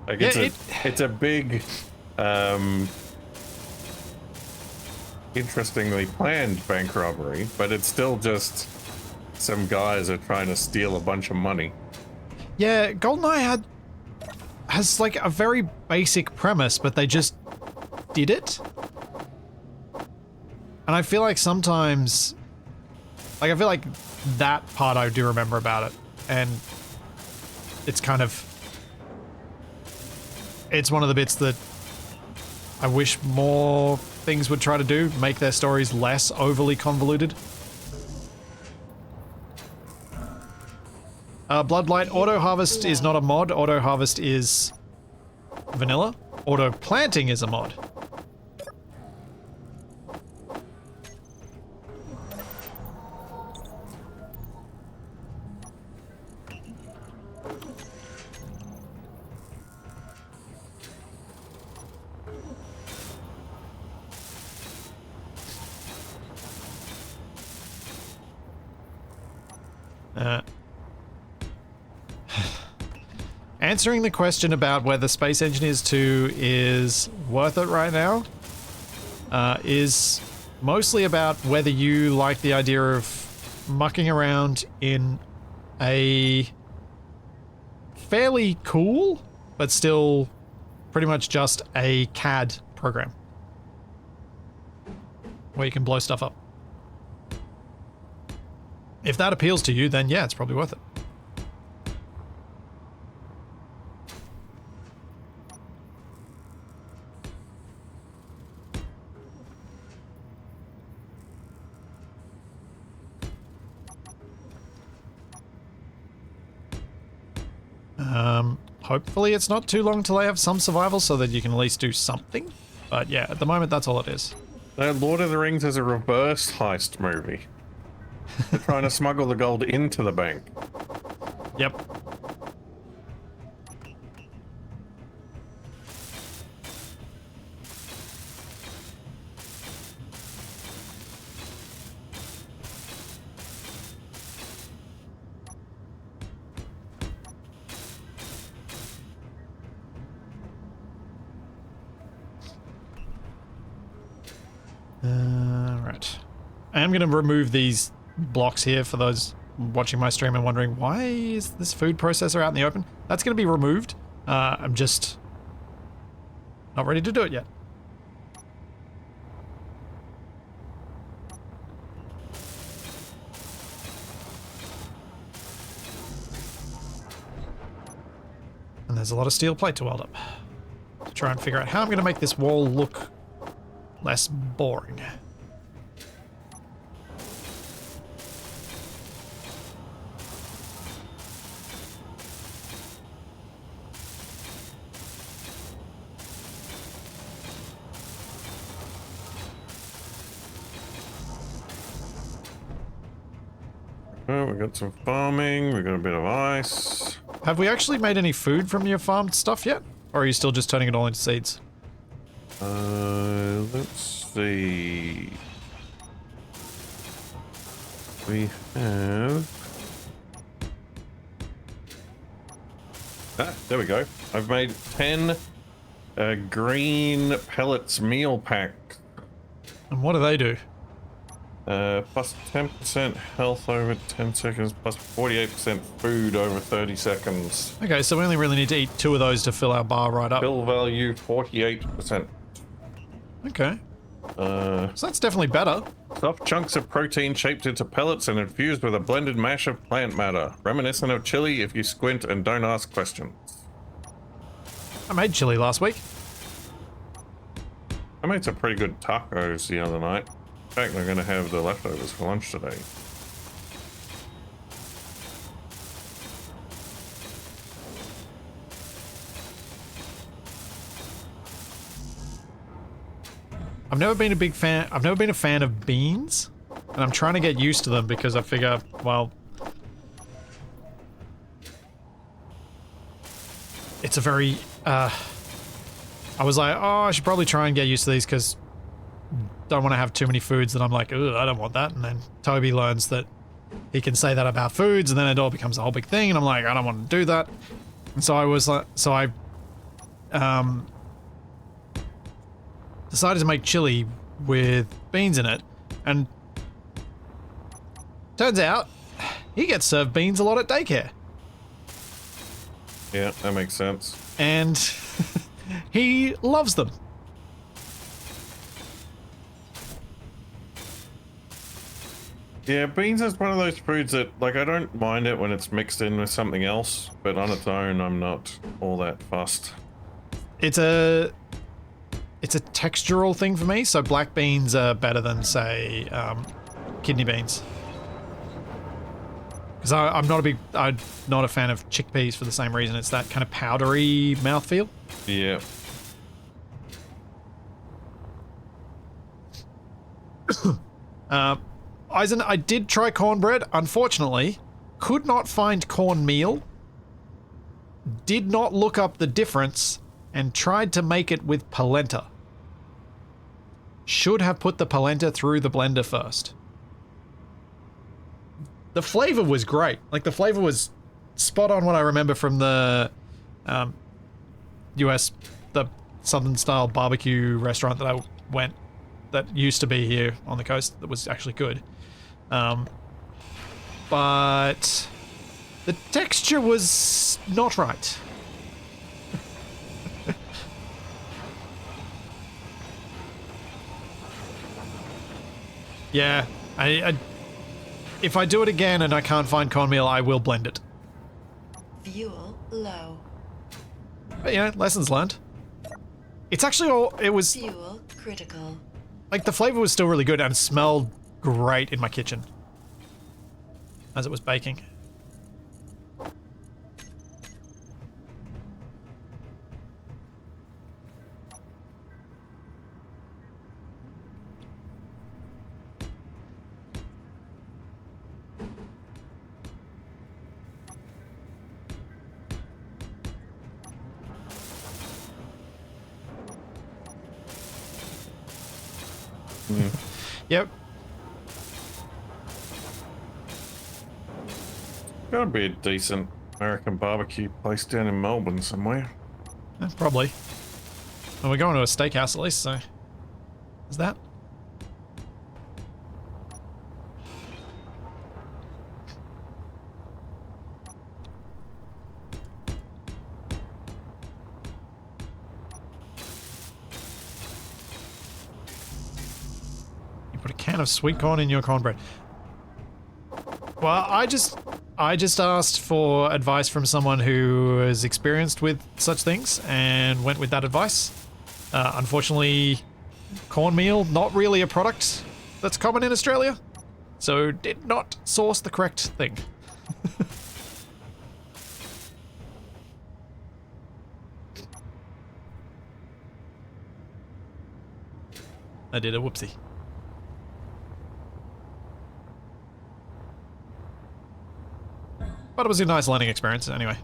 Like it's a big, interestingly planned bank robbery, but it's still just some guys are trying to steal a bunch of money. Yeah, GoldenEye has like a very basic premise, but they just did it. And I feel like sometimes, like I feel like that part I do remember about it, and it's kind of, it's one of the bits that I wish more things would try to do, make their stories less overly convoluted. Bloodlight Auto Harvest is not a mod. Auto Harvest is vanilla. Auto Planting is a mod. Answering the question about whether Space Engineers 2 is worth it right now is mostly about whether you like the idea of mucking around in a fairly cool, but still pretty much just a CAD program where you can blow stuff up. If that appeals to you, then yeah, it's probably worth it. Hopefully it's not too long till I have some survival so that you can at least do something. But yeah, at the moment that's all it is. Lord of the Rings is a reverse heist movie. They're trying to smuggle the gold into the bank. Yep. Right. I am going to remove these blocks here for those watching my stream and wondering why is this food processor out in the open? That's going to be removed. I'm just not ready to do it yet. And there's a lot of steel plate to weld up. To try and figure out how I'm going to make this wall look less boring. Oh, we got some farming. We got a bit of ice. Have we actually made any food from your farmed stuff yet? Or are you still just turning it all into seeds? Let's see. We have... Ah, there we go. I've made 10 green pellets meal packs. And what do they do? Plus 10% health over 10 seconds, plus 48% food over 30 seconds. Okay, so we only really need to eat 2 of those to fill our bar right up. Fill value 48%. Okay. So that's definitely better. Soft chunks of protein shaped into pellets and infused with a blended mash of plant matter. Reminiscent of chili if you squint and don't ask questions. I made chili last week. I made some pretty good tacos the other night. In fact, I'm going to have the leftovers for lunch today. I've never been a fan of beans, and I'm trying to get used to them because I figure, well, it's a very, I was like, oh, I should probably try and get used to these because don't want to have too many foods that I'm like, ugh, I don't want that. And then Toby learns that he can say that about foods, and then it all becomes a whole big thing, and I'm like, I don't want to do that. And so I was like, so I, decided to make chili with beans in it, and turns out he gets served beans a lot at daycare. Yeah, that makes sense. And he loves them. Yeah, beans is one of those foods that, like, I don't mind it when it's mixed in with something else, but on its own, I'm not all that fussed. It's a textural thing for me, so black beans are better than, say, kidney beans. Because I'm not a fan of chickpeas for the same reason. It's that kind of powdery mouthfeel. Yeah. Eisen, I did try cornbread. Unfortunately, could not find cornmeal. Did not look up the difference and tried to make it with polenta. Should have put the polenta through the blender first. The flavor was great. Like, the flavor was spot on what I remember from the US, the Southern style barbecue restaurant that I went, that used to be here on the coast, that was actually good. But the texture was not right. Yeah, if I do it again and I can't find cornmeal, I will blend it. Fuel low. But, you know, lessons learned. It's actually all, it was, Fuel critical. like, the flavor was still really good and smelled great in my kitchen as it was baking. Yep. Gotta be a decent American barbecue place down in Melbourne somewhere. Probably. Well, we're going to a steakhouse at least, so... Is that? You put a can of sweet corn in your cornbread. Well, I just asked for advice from someone who is experienced with such things and went with that advice. Unfortunately, cornmeal, not really a product that's common in Australia, so did not source the correct thing. I did a whoopsie. But it was a nice learning experience anyway.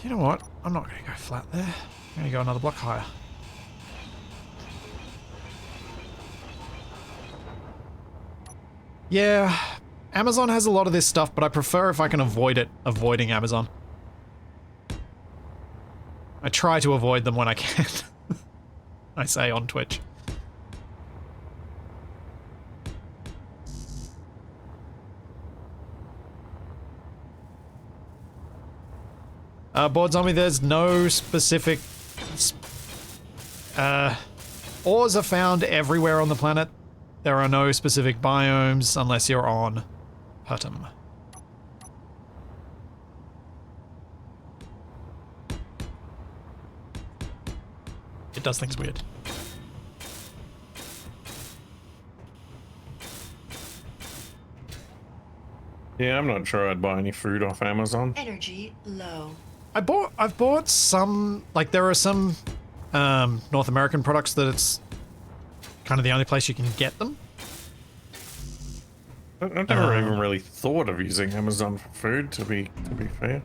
You know what? I'm not going to go flat there. I'm going to go another block higher. Yeah, Amazon has a lot of this stuff, but I prefer if I can avoid it, avoiding Amazon. I try to avoid them when I can. I say on Twitch. Board Zombie, there's no specific... ores are found everywhere on the planet. There are no specific biomes unless you're on Pertum. It does things weird. Yeah, I'm not sure I'd buy any food off Amazon. Energy low. I've bought some, like there are some North American products that it's kind of the only place you can get them. I've never even really thought of using Amazon for food, to be fair.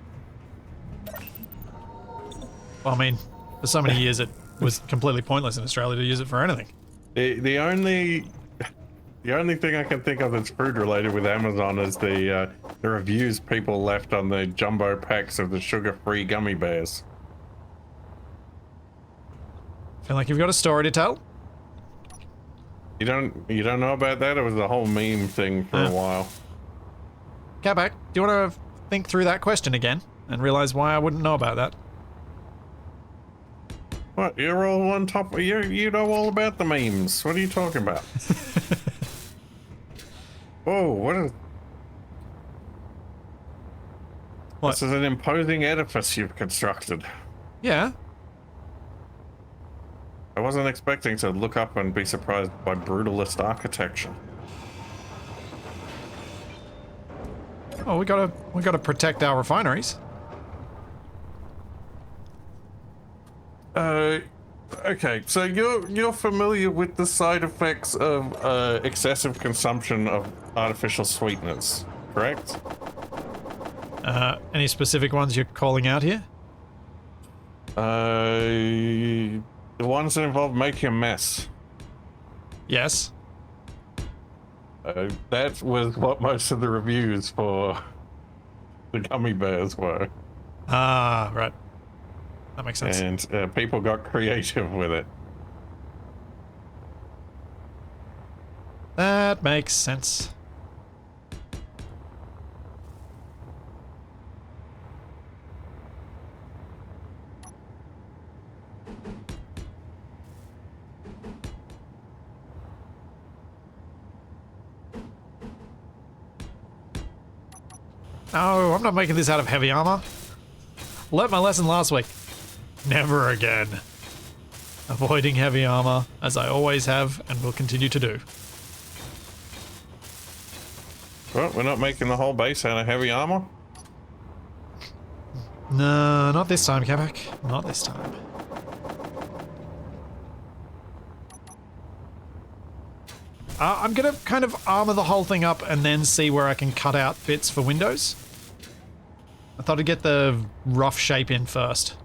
Well, I mean, for so many years it was completely pointless in Australia to use it for anything. The only thing I can think of that's food related with Amazon is the reviews people left on the jumbo packs of the sugar-free gummy bears. Feel like you've got a story to tell? You don't know about that? It was a whole meme thing for a while. Capac, do you want to think through that question again and realize why I wouldn't know about that? What? You're all on top. You know all about the memes. What are you talking about? Whoa! What is? What? This is an imposing edifice you've constructed. Yeah. I wasn't expecting to look up and be surprised by brutalist architecture. Oh, we gotta protect our refineries. Okay, so you're familiar with the side effects of excessive consumption of artificial sweeteners, correct? Any specific ones you're calling out here? The ones that involve making a mess. Yes. That was what most of the reviews for the gummy bears were. Ah, right. That makes sense. And people got creative with it. That makes sense. No, I'm not making this out of heavy armor. Learned my lesson last week. Never again. Avoiding heavy armor, as I always have and will continue to do. Well, we're not making the whole base out of heavy armor? No, not this time, Capac. Not this time. I'm gonna kind of armor the whole thing up and then see where I can cut out bits for windows. I thought I'd get the rough shape in first.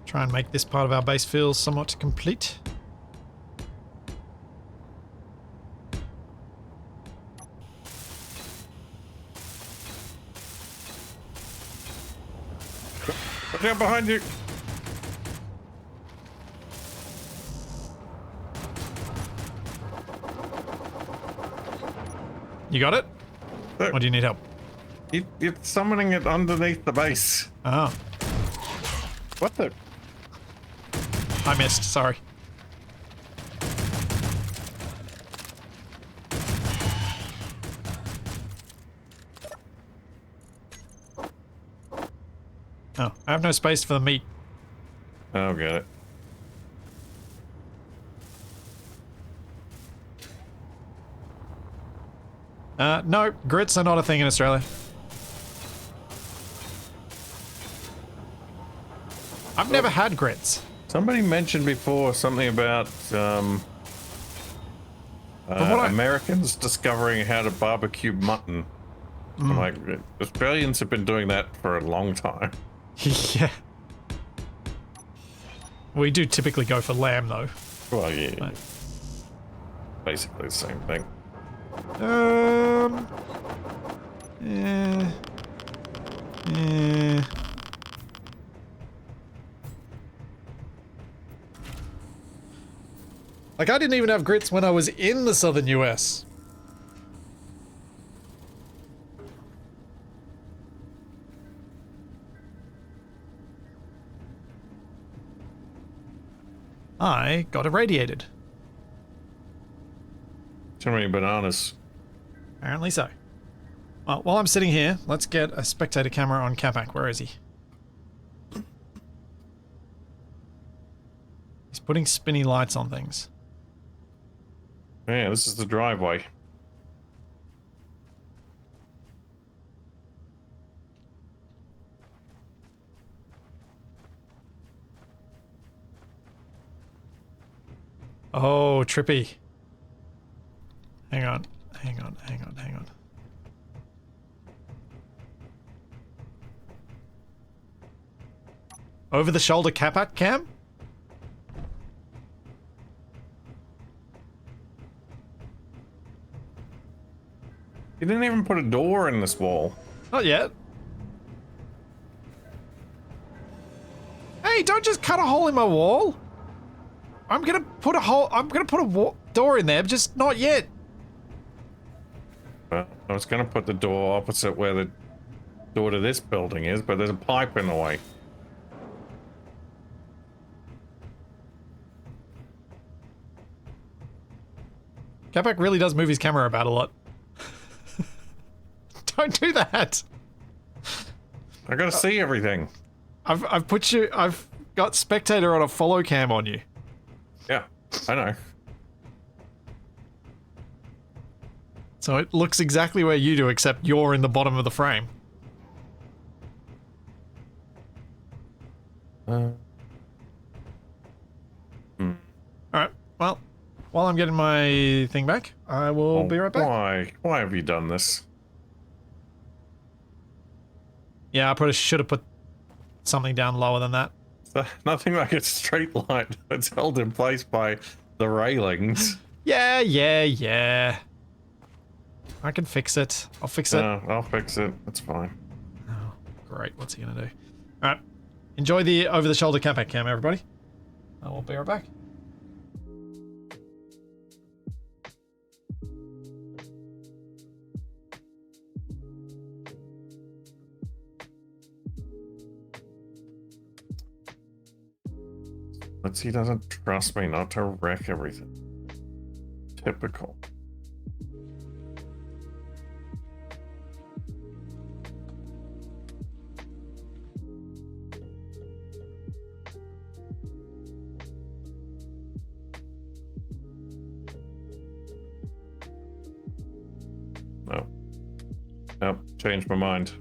Try and make this part of our base feel somewhat complete. Watch out behind you! You got it? Look, Or do you need help? you're summoning it underneath the base. Oh, What the? I missed. Sorry. Oh, I have no space for the meat. I'll get it. No, grits are not a thing in Australia. I've never had grits. Somebody mentioned before something about Americans discovering how to barbecue mutton. I'm like, Australians have been doing that for a long time. Yeah. We do typically go for lamb, though. Well, yeah. But... basically the same thing. Yeah. Like, I didn't even have grits when I was in the southern US. I got irradiated. Too many bananas. Apparently so. Well, while I'm sitting here, let's get a spectator camera on Capac. Where is he? He's putting spinny lights on things. Yeah, this is the driveway. Oh, trippy. Hang on. Over the shoulder Capac cam? You didn't even put a door in this wall. Not yet. Hey, don't just cut a hole in my wall. I'm gonna put a door in there, just not yet. Well, I was gonna put the door opposite where the door to this building is, but there's a pipe in the way. Capac really does move his camera about a lot. Don't do that. I gotta see everything. I've got spectator on a follow cam on you. Yeah, I know. So it looks exactly where you do, except you're in the bottom of the frame. Alright, well, while I'm getting my thing back, I will be right back. Why have you done this? Yeah, I probably should have put something down lower than that. Nothing like a straight line that's held in place by the railings. Yeah. I can fix it. I'll fix it. No, I'll fix it. It's fine. Oh, great. What's he gonna do? Alright. Enjoy the over-the-shoulder Capac cam, everybody. I will be right back. But he doesn't trust me not to wreck everything. Typical. No. Nope, changed my mind.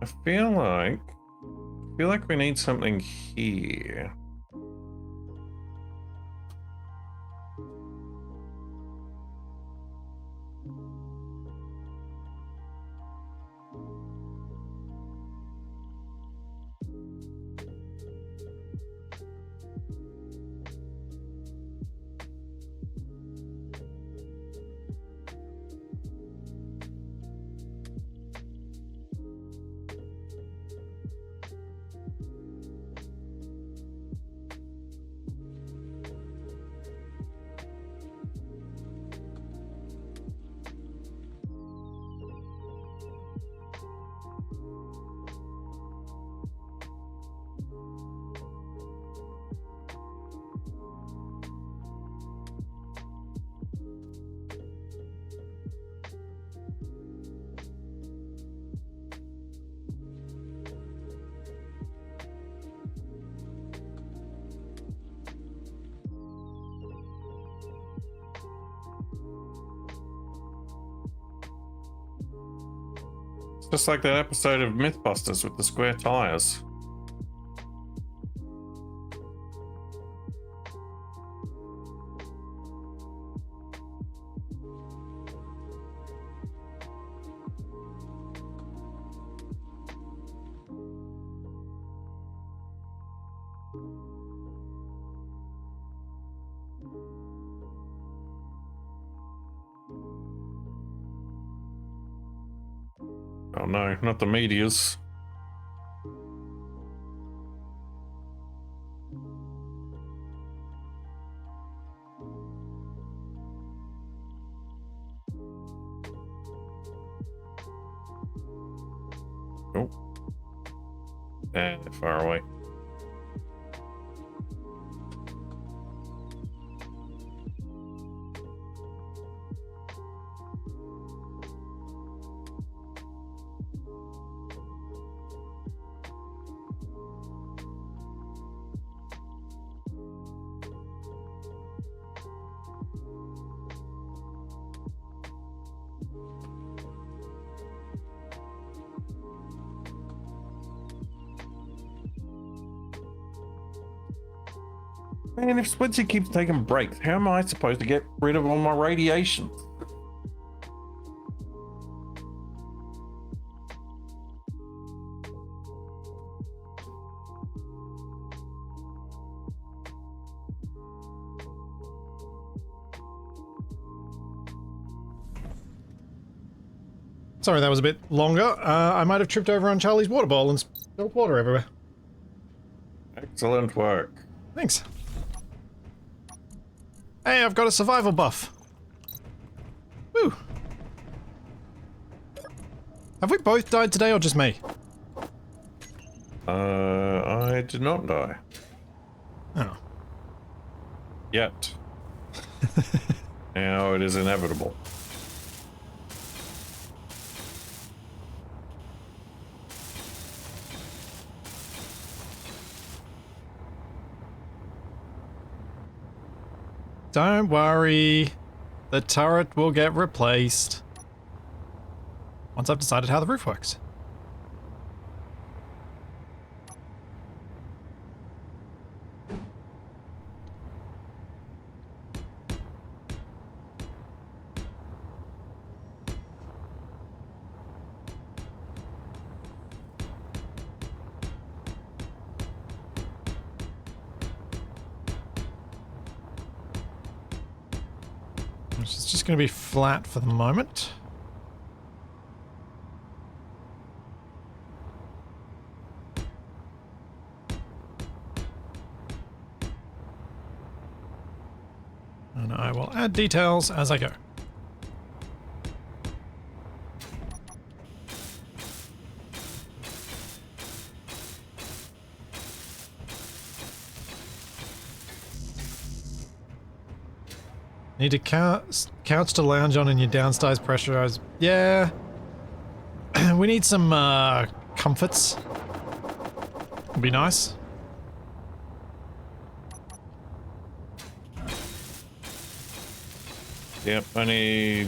I feel like we need something here. Just like that episode of Mythbusters with the square tires. Oh no, not the meteors. Oh. They're far away. Man, if Switzy keeps taking breaks, how am I supposed to get rid of all my radiation? Sorry, that was a bit longer. I might have tripped over on Charlie's water bowl and spilled water everywhere. Excellent work. Thanks. Hey, I've got a survival buff. Woo. Have we both died today or just me? I did not die. Oh. Yet. Now it is inevitable. Don't worry. The turret will get replaced. Once I've decided how the roof works. It's just going to be flat for the moment. And I will add details as I go. Need a couch to lounge on in your downstairs pressurized. Yeah. We need some comforts. Would be nice. Yep, I need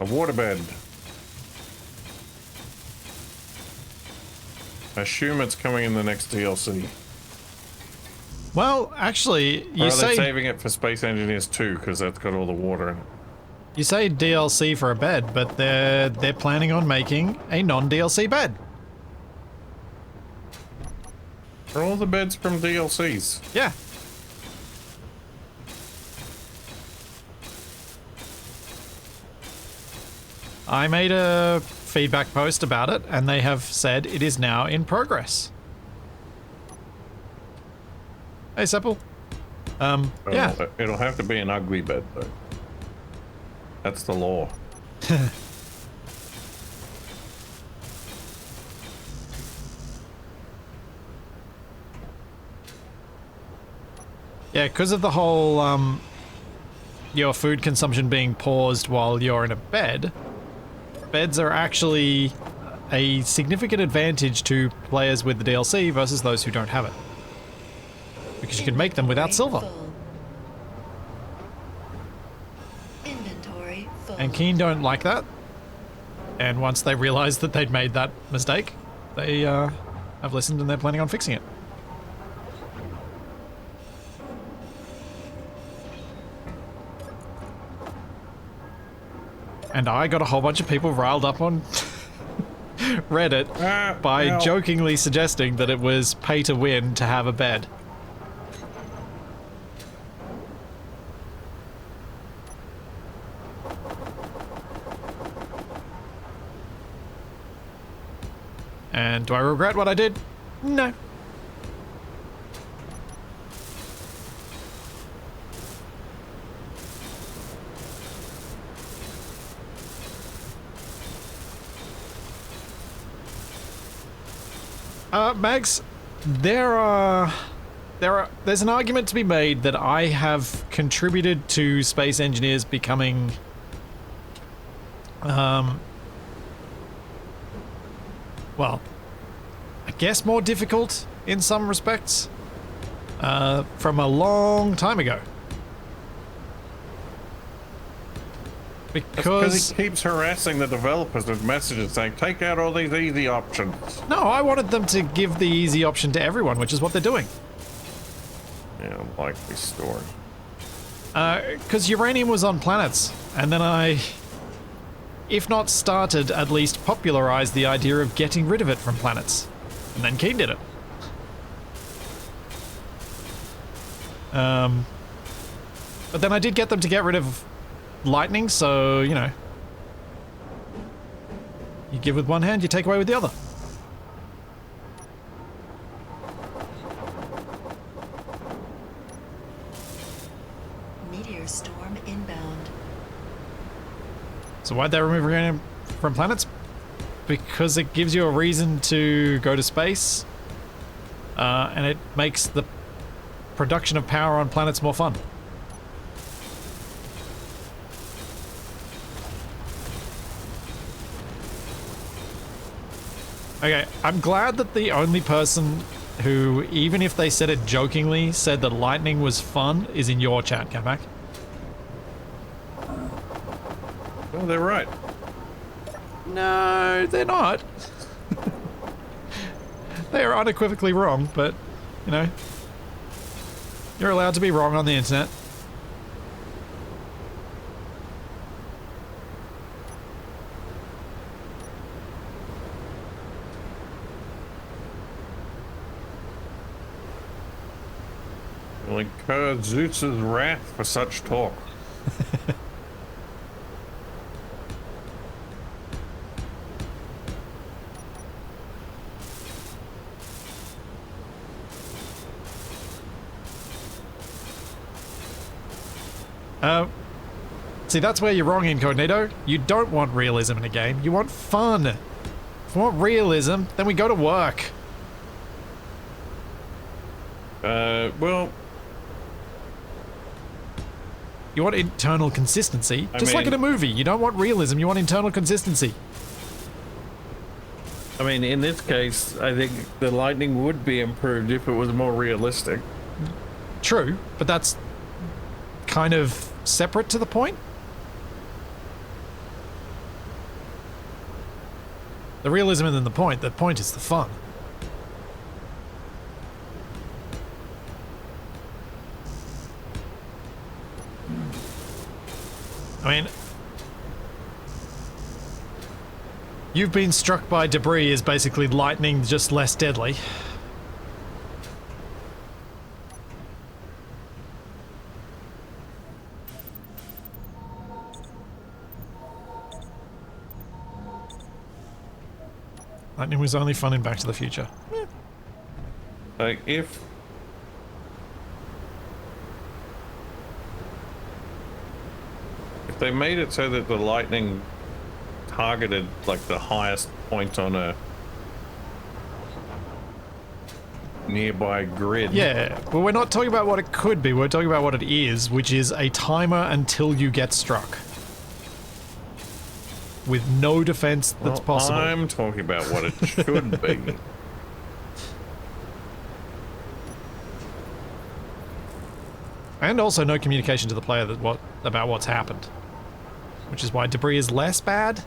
a waterbed. assume it's coming in the next DLC. Well, actually, Or you are they say saving it for Space Engineers 2 because that's got all the water in it? you say DLC for a bed, but they're planning on making a non-DLC bed. Are all the beds from DLCs? Yeah. I made a feedback post about it, and they have said it is now in progress. Hey, Sepple. Yeah. It'll have to be an ugly bed, though. That's the law. Yeah, because of the whole, your food consumption being paused while you're in a bed, beds are actually a significant advantage to players with the DLC versus those who don't have it. Because you can make them without silver. Full. Inventory full. And Keen don't like that. And once they realized that they'd made that mistake, they have listened and they're planning on fixing it. And I got a whole bunch of people riled up on Reddit by jokingly suggesting that it was pay to win to have a bed. And do I regret what I did? No. Mags, there's an argument to be made that I have contributed to Space Engineers becoming, well, I guess more difficult in some respects, from a long time ago. Because he keeps harassing the developers with messages saying, take out all these easy options. No, I wanted them to give the easy option to everyone, which is what they're doing. Yeah, likely story. Because uranium was on planets, and then I, if not started, at least popularized the idea of getting rid of it from planets. And then Keen did it. But then I did get them to get rid of lightning, so, you know. You give with one hand, you take away with the other. Meteor storm inbound. So why'd they remove uranium from planets? Because it gives you a reason to go to space, and it makes the production of power on planets more fun. Okay, I'm glad that the only person who, even if they said it jokingly, said that lightning was fun is in your chat, Capac. Oh, they're right. No, they're not. They are unequivocally wrong, but, you know, you're allowed to be wrong on the internet. Will incur Zeus's wrath for such talk. See, that's where you're wrong, Incognito. You don't want realism in a game. You want fun. If you want realism, then we go to work. Well... You want internal consistency. Just like in a movie. You don't want realism, you want internal consistency. I mean, in this case, I think the lightning would be improved if it was more realistic. True, but that's kind of separate to the point. The realism isn't the point is the fun. I mean, you've been struck by debris is basically lightning, just less deadly. Lightning was only fun in Back to the Future. Like, if they made it so that the lightning targeted, like, the highest point on a nearby grid. Yeah, well, we're not talking about what it could be, we're talking about what it is, which is a timer until you get struck. With no defense that's possible. I'm talking about what it should be. And also no communication to the player that about what's happened. Which is why debris is less bad.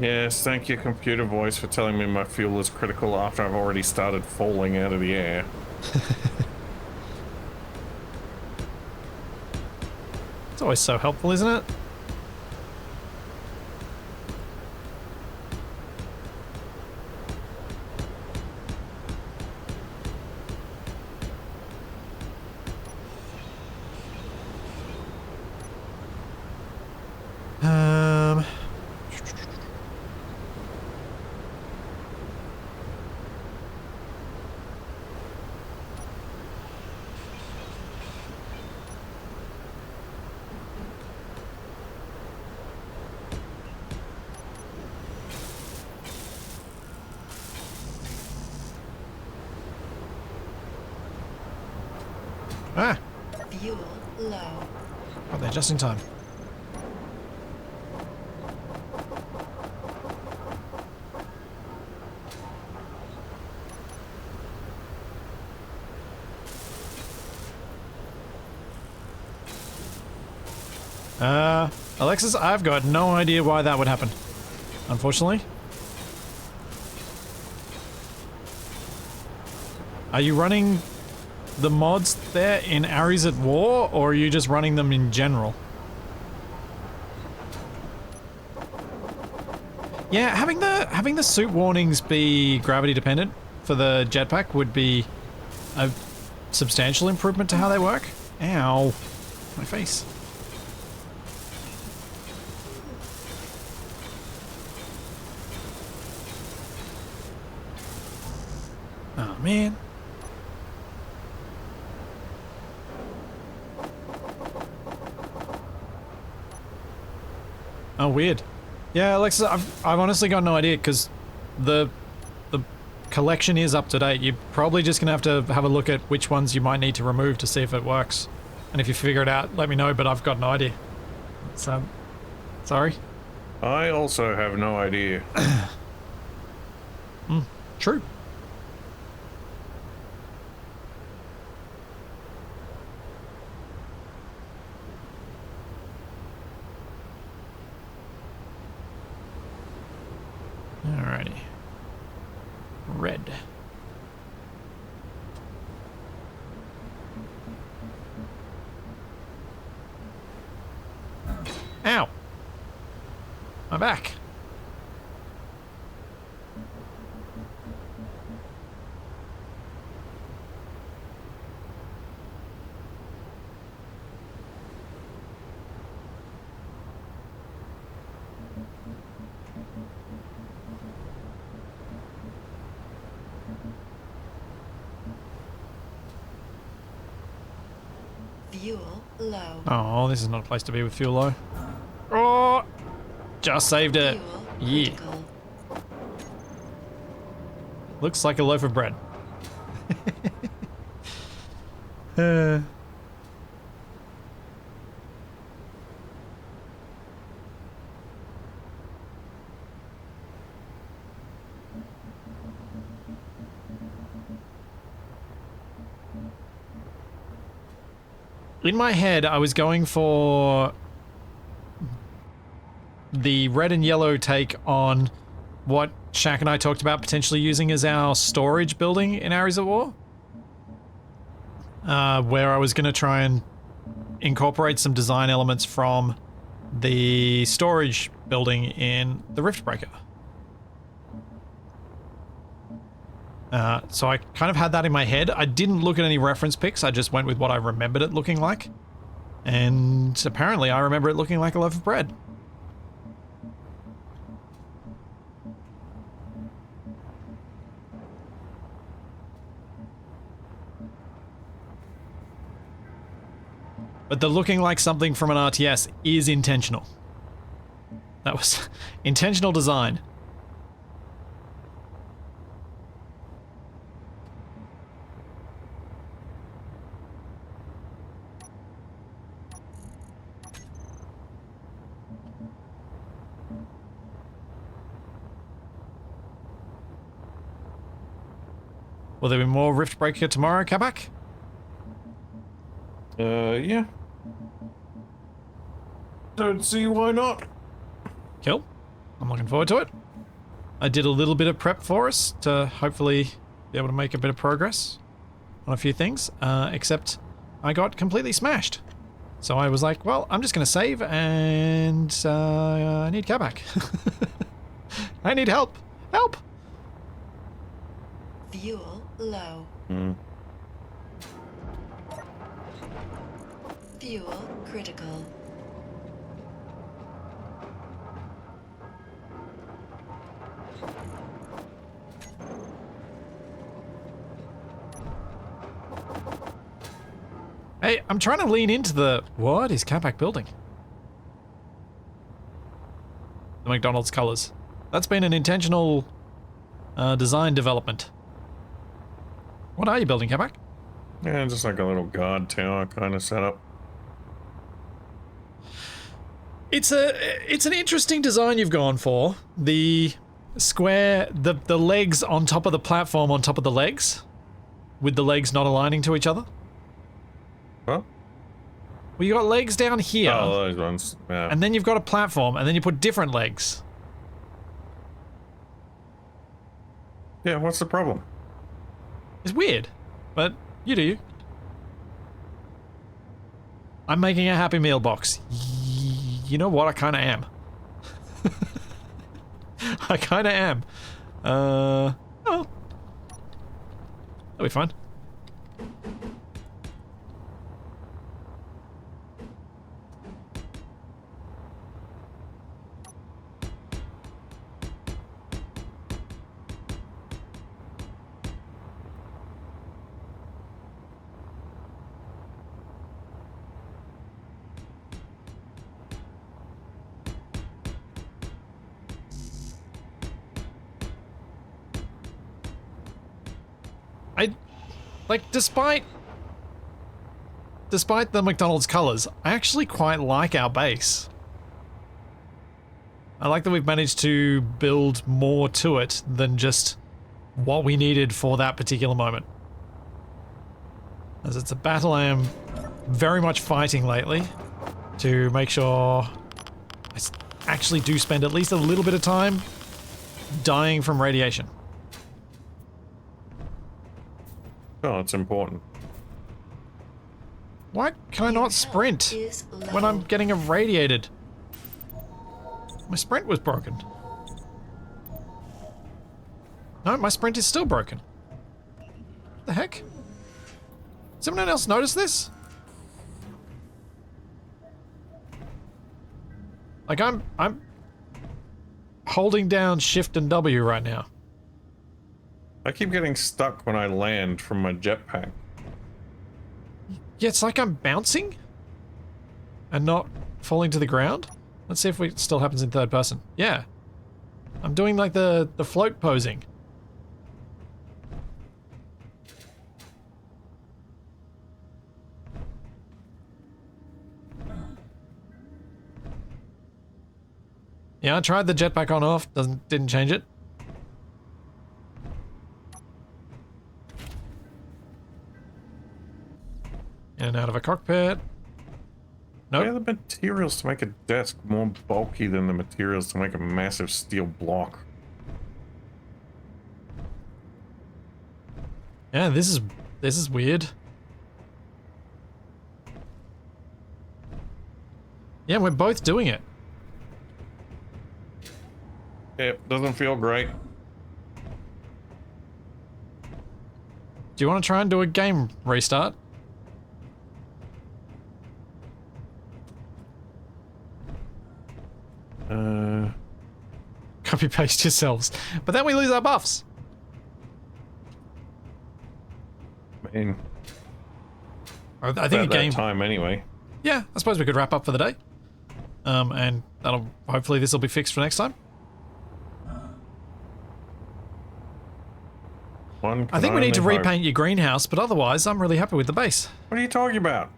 Yes, thank you, computer voice, for telling me my fuel is critical after I've already started falling out of the air. It's always so helpful, isn't it? Ah! Fuel low. Got there just in time. Alexis, I've got no idea why that would happen, unfortunately. Are you running the mods there in Ares at War, or are you just running them in general? Yeah, having the suit warnings be gravity dependent for the jetpack would be a substantial improvement to how they work. Ow. My face. Oh, man. Oh, weird. Yeah, Alexis, I've honestly got no idea, because the collection is up to date. You're probably just going to have a look at which ones you might need to remove to see if it works. And if you figure it out, let me know, but I've got no idea. So, sorry. I also have no idea. True. Alrighty. Red. Ow! My back. Fuel low. Oh, this is not a place to be with fuel low. Oh! Just saved it. Fuel Yeah. critical. Looks like a loaf of bread. In my head, I was going for the red and yellow take on what Shaq and I talked about potentially using as our storage building in Areas of War. Where I was going to try and incorporate some design elements from the storage building in the Riftbreaker. So I kind of had that in my head. I didn't look at any reference pics, I just went with what I remembered it looking like. And apparently I remember it looking like a loaf of bread. But the looking like something from an RTS is intentional. That was intentional design. Will there be more Riftbreaker tomorrow, Capac? Yeah. Don't see why not. Cool. I'm looking forward to it. I did a little bit of prep for us to hopefully be able to make a bit of progress on a few things, except I got completely smashed. So I was like, well, I'm just going to save and I need Capac. I need help. Help! Fuel low. Fuel critical. Hey, I'm trying to lean into the... What is Capac building? The McDonald's colors. That's been an intentional design development. What are you building, Capac? Yeah, just like a little guard tower kind of setup. It's an interesting design you've gone for. The square, the legs on top of the platform on top of the legs, with the legs not aligning to each other. Huh? Well, you got legs down here. Oh, those ones. Yeah. And then you've got a platform, and then you put different legs. Yeah, what's the problem? It's weird, but you do. I'm making a Happy Meal box. You know what? I kind of am. I kind of am. Oh. That'll be fine. Like, despite the McDonald's colors, I actually quite like our base. I like that we've managed to build more to it than just what we needed for that particular moment. As it's a battle I am very much fighting lately to make sure I actually do spend at least a little bit of time dying from radiation. Oh, it's important. Why can I not sprint when I'm getting irradiated? My sprint was broken. No, my sprint is still broken. What the heck? Does anyone else notice this? Like I'm holding down Shift and W right now. I keep getting stuck when I land from my jetpack. Yeah, it's like I'm bouncing and not falling to the ground. Let's see if it still happens in third person. Yeah. I'm doing like the float posing. Yeah, I tried the jetpack on off, didn't change it. In and out of a cockpit. Nope. Yeah, the materials to make a desk more bulky than the materials to make a massive steel block. Yeah, this is weird. Yeah, we're both doing it. It doesn't feel great. Do you want to try and do a game restart? Copy paste yourselves. But then we lose our buffs. I mean, I think a game time anyway. Yeah, I suppose we could wrap up for the day. And that'll hopefully this will be fixed for next time. I think we need to repaint your greenhouse, but otherwise I'm really happy with the base. What are you talking about?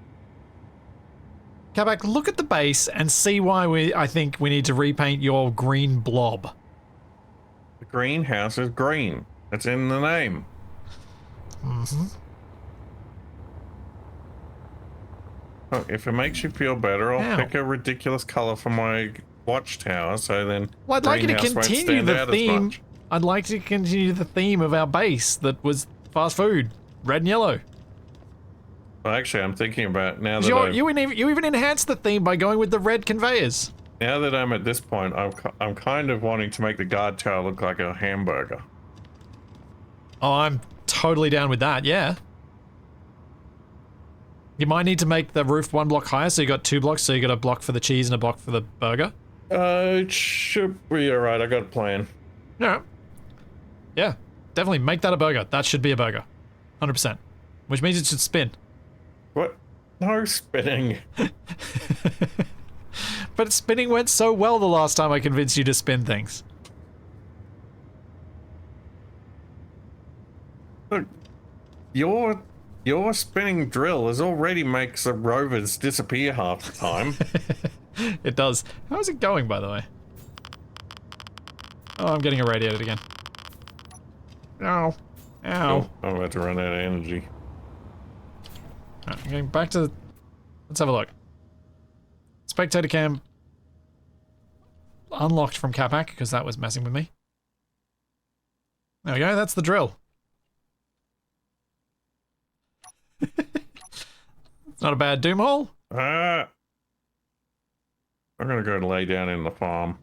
Capac, look at the base and see why I think we need to repaint your green blob. The greenhouse is green. It's in the name. Mm-hmm. Oh, if it makes you feel better, I'll pick a ridiculous color for my watchtower, so then well, I'd like you to greenhouse won't continue stand the out as theme. much. I'd like to continue the theme of our base that was fast food, red and yellow. Well, actually, I'm thinking about now that you even enhanced the theme by going with the red conveyors. Now that I'm at this point, I'm kind of wanting to make the guard tower look like a hamburger. Oh, I'm totally down with that. Yeah. You might need to make the roof 1 block higher, so you got 2 blocks, so you got a block for the cheese and a block for the burger. It should be alright. I got a plan. Yeah. Yeah, definitely make that a burger. That should be a burger. 100%. Which means it should spin. What? No spinning. But spinning went so well the last time I convinced you to spin things. Look, your spinning drill already makes the rovers disappear half the time. It does. How's it going, by the way? Oh, I'm getting irradiated again. Ow. Ow. Oh, I'm about to run out of energy. Right, I'm getting back to... Let's have a look. Spectator cam unlocked from Capac because that was messing with me. There we go, that's the drill. It's not a bad doom hole. Ah! I'm gonna go lay down in the farm.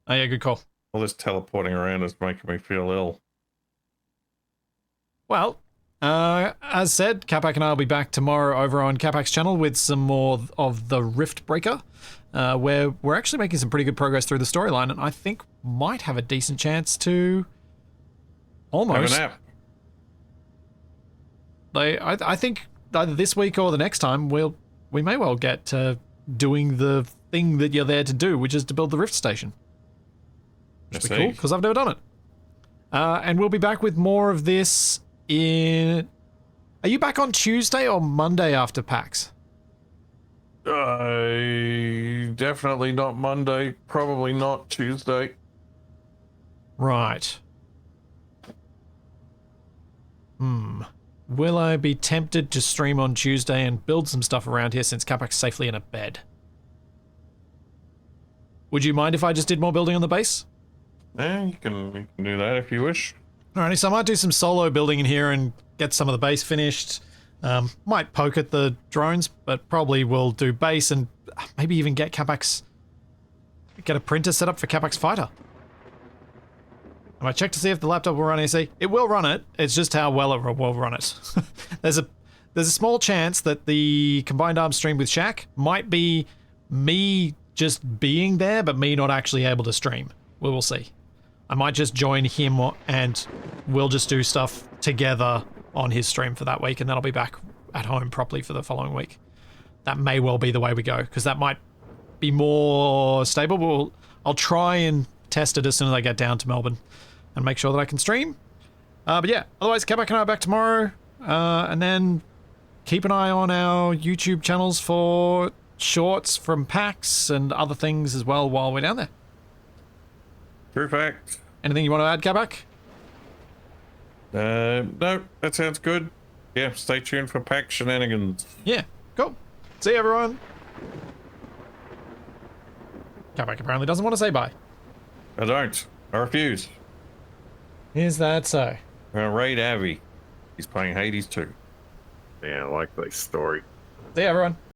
Oh yeah, good call. All this teleporting around is making me feel ill. Well, as said, Capac and I will be back tomorrow over on Capac's channel with some more of the Rift Breaker, where we're actually making some pretty good progress through the storyline, and I think might have a decent chance to almost... Have a nap. I think either this week or the next time we may well get to doing the thing that you're there to do, which is to build the Rift Station. Which would be cool, because I've never done it. And we'll be back with more of this in... Are you back on Tuesday or Monday after PAX? Definitely not Monday. Probably not Tuesday. Right. Will I be tempted to stream on Tuesday and build some stuff around here since Capac's safely in a bed? Would you mind if I just did more building on the base? Yeah, you can do that if you wish. Alrighty, so I might do some solo building in here and get some of the base finished. Might poke at the drones, but probably will do base and maybe even get a printer set up for Capac's fighter. I might check to see if the laptop will run AC. It will run it, it's just how well it will run it. There's a small chance that the combined arms stream with Shaq might be me just being there, but me not actually able to stream. We will see. I might just join him and we'll just do stuff together on his stream for that week, and then I'll be back at home properly for the following week. That may well be the way we go, because that might be more stable, but I'll try and test it as soon as I get down to Melbourne and make sure that I can stream. But yeah, otherwise, Capac and I are back tomorrow, and then keep an eye on our YouTube channels for shorts from PAX and other things as well while we're down there. Perfect. Anything you want to add, Capac? No, that sounds good. Yeah, stay tuned for PAX shenanigans. Yeah, cool. See you, everyone. Capac apparently doesn't want to say bye. I don't. I refuse. Is that so? We're gonna raid Avi. He's playing Hades 2. Yeah, I like the story. See ya, everyone.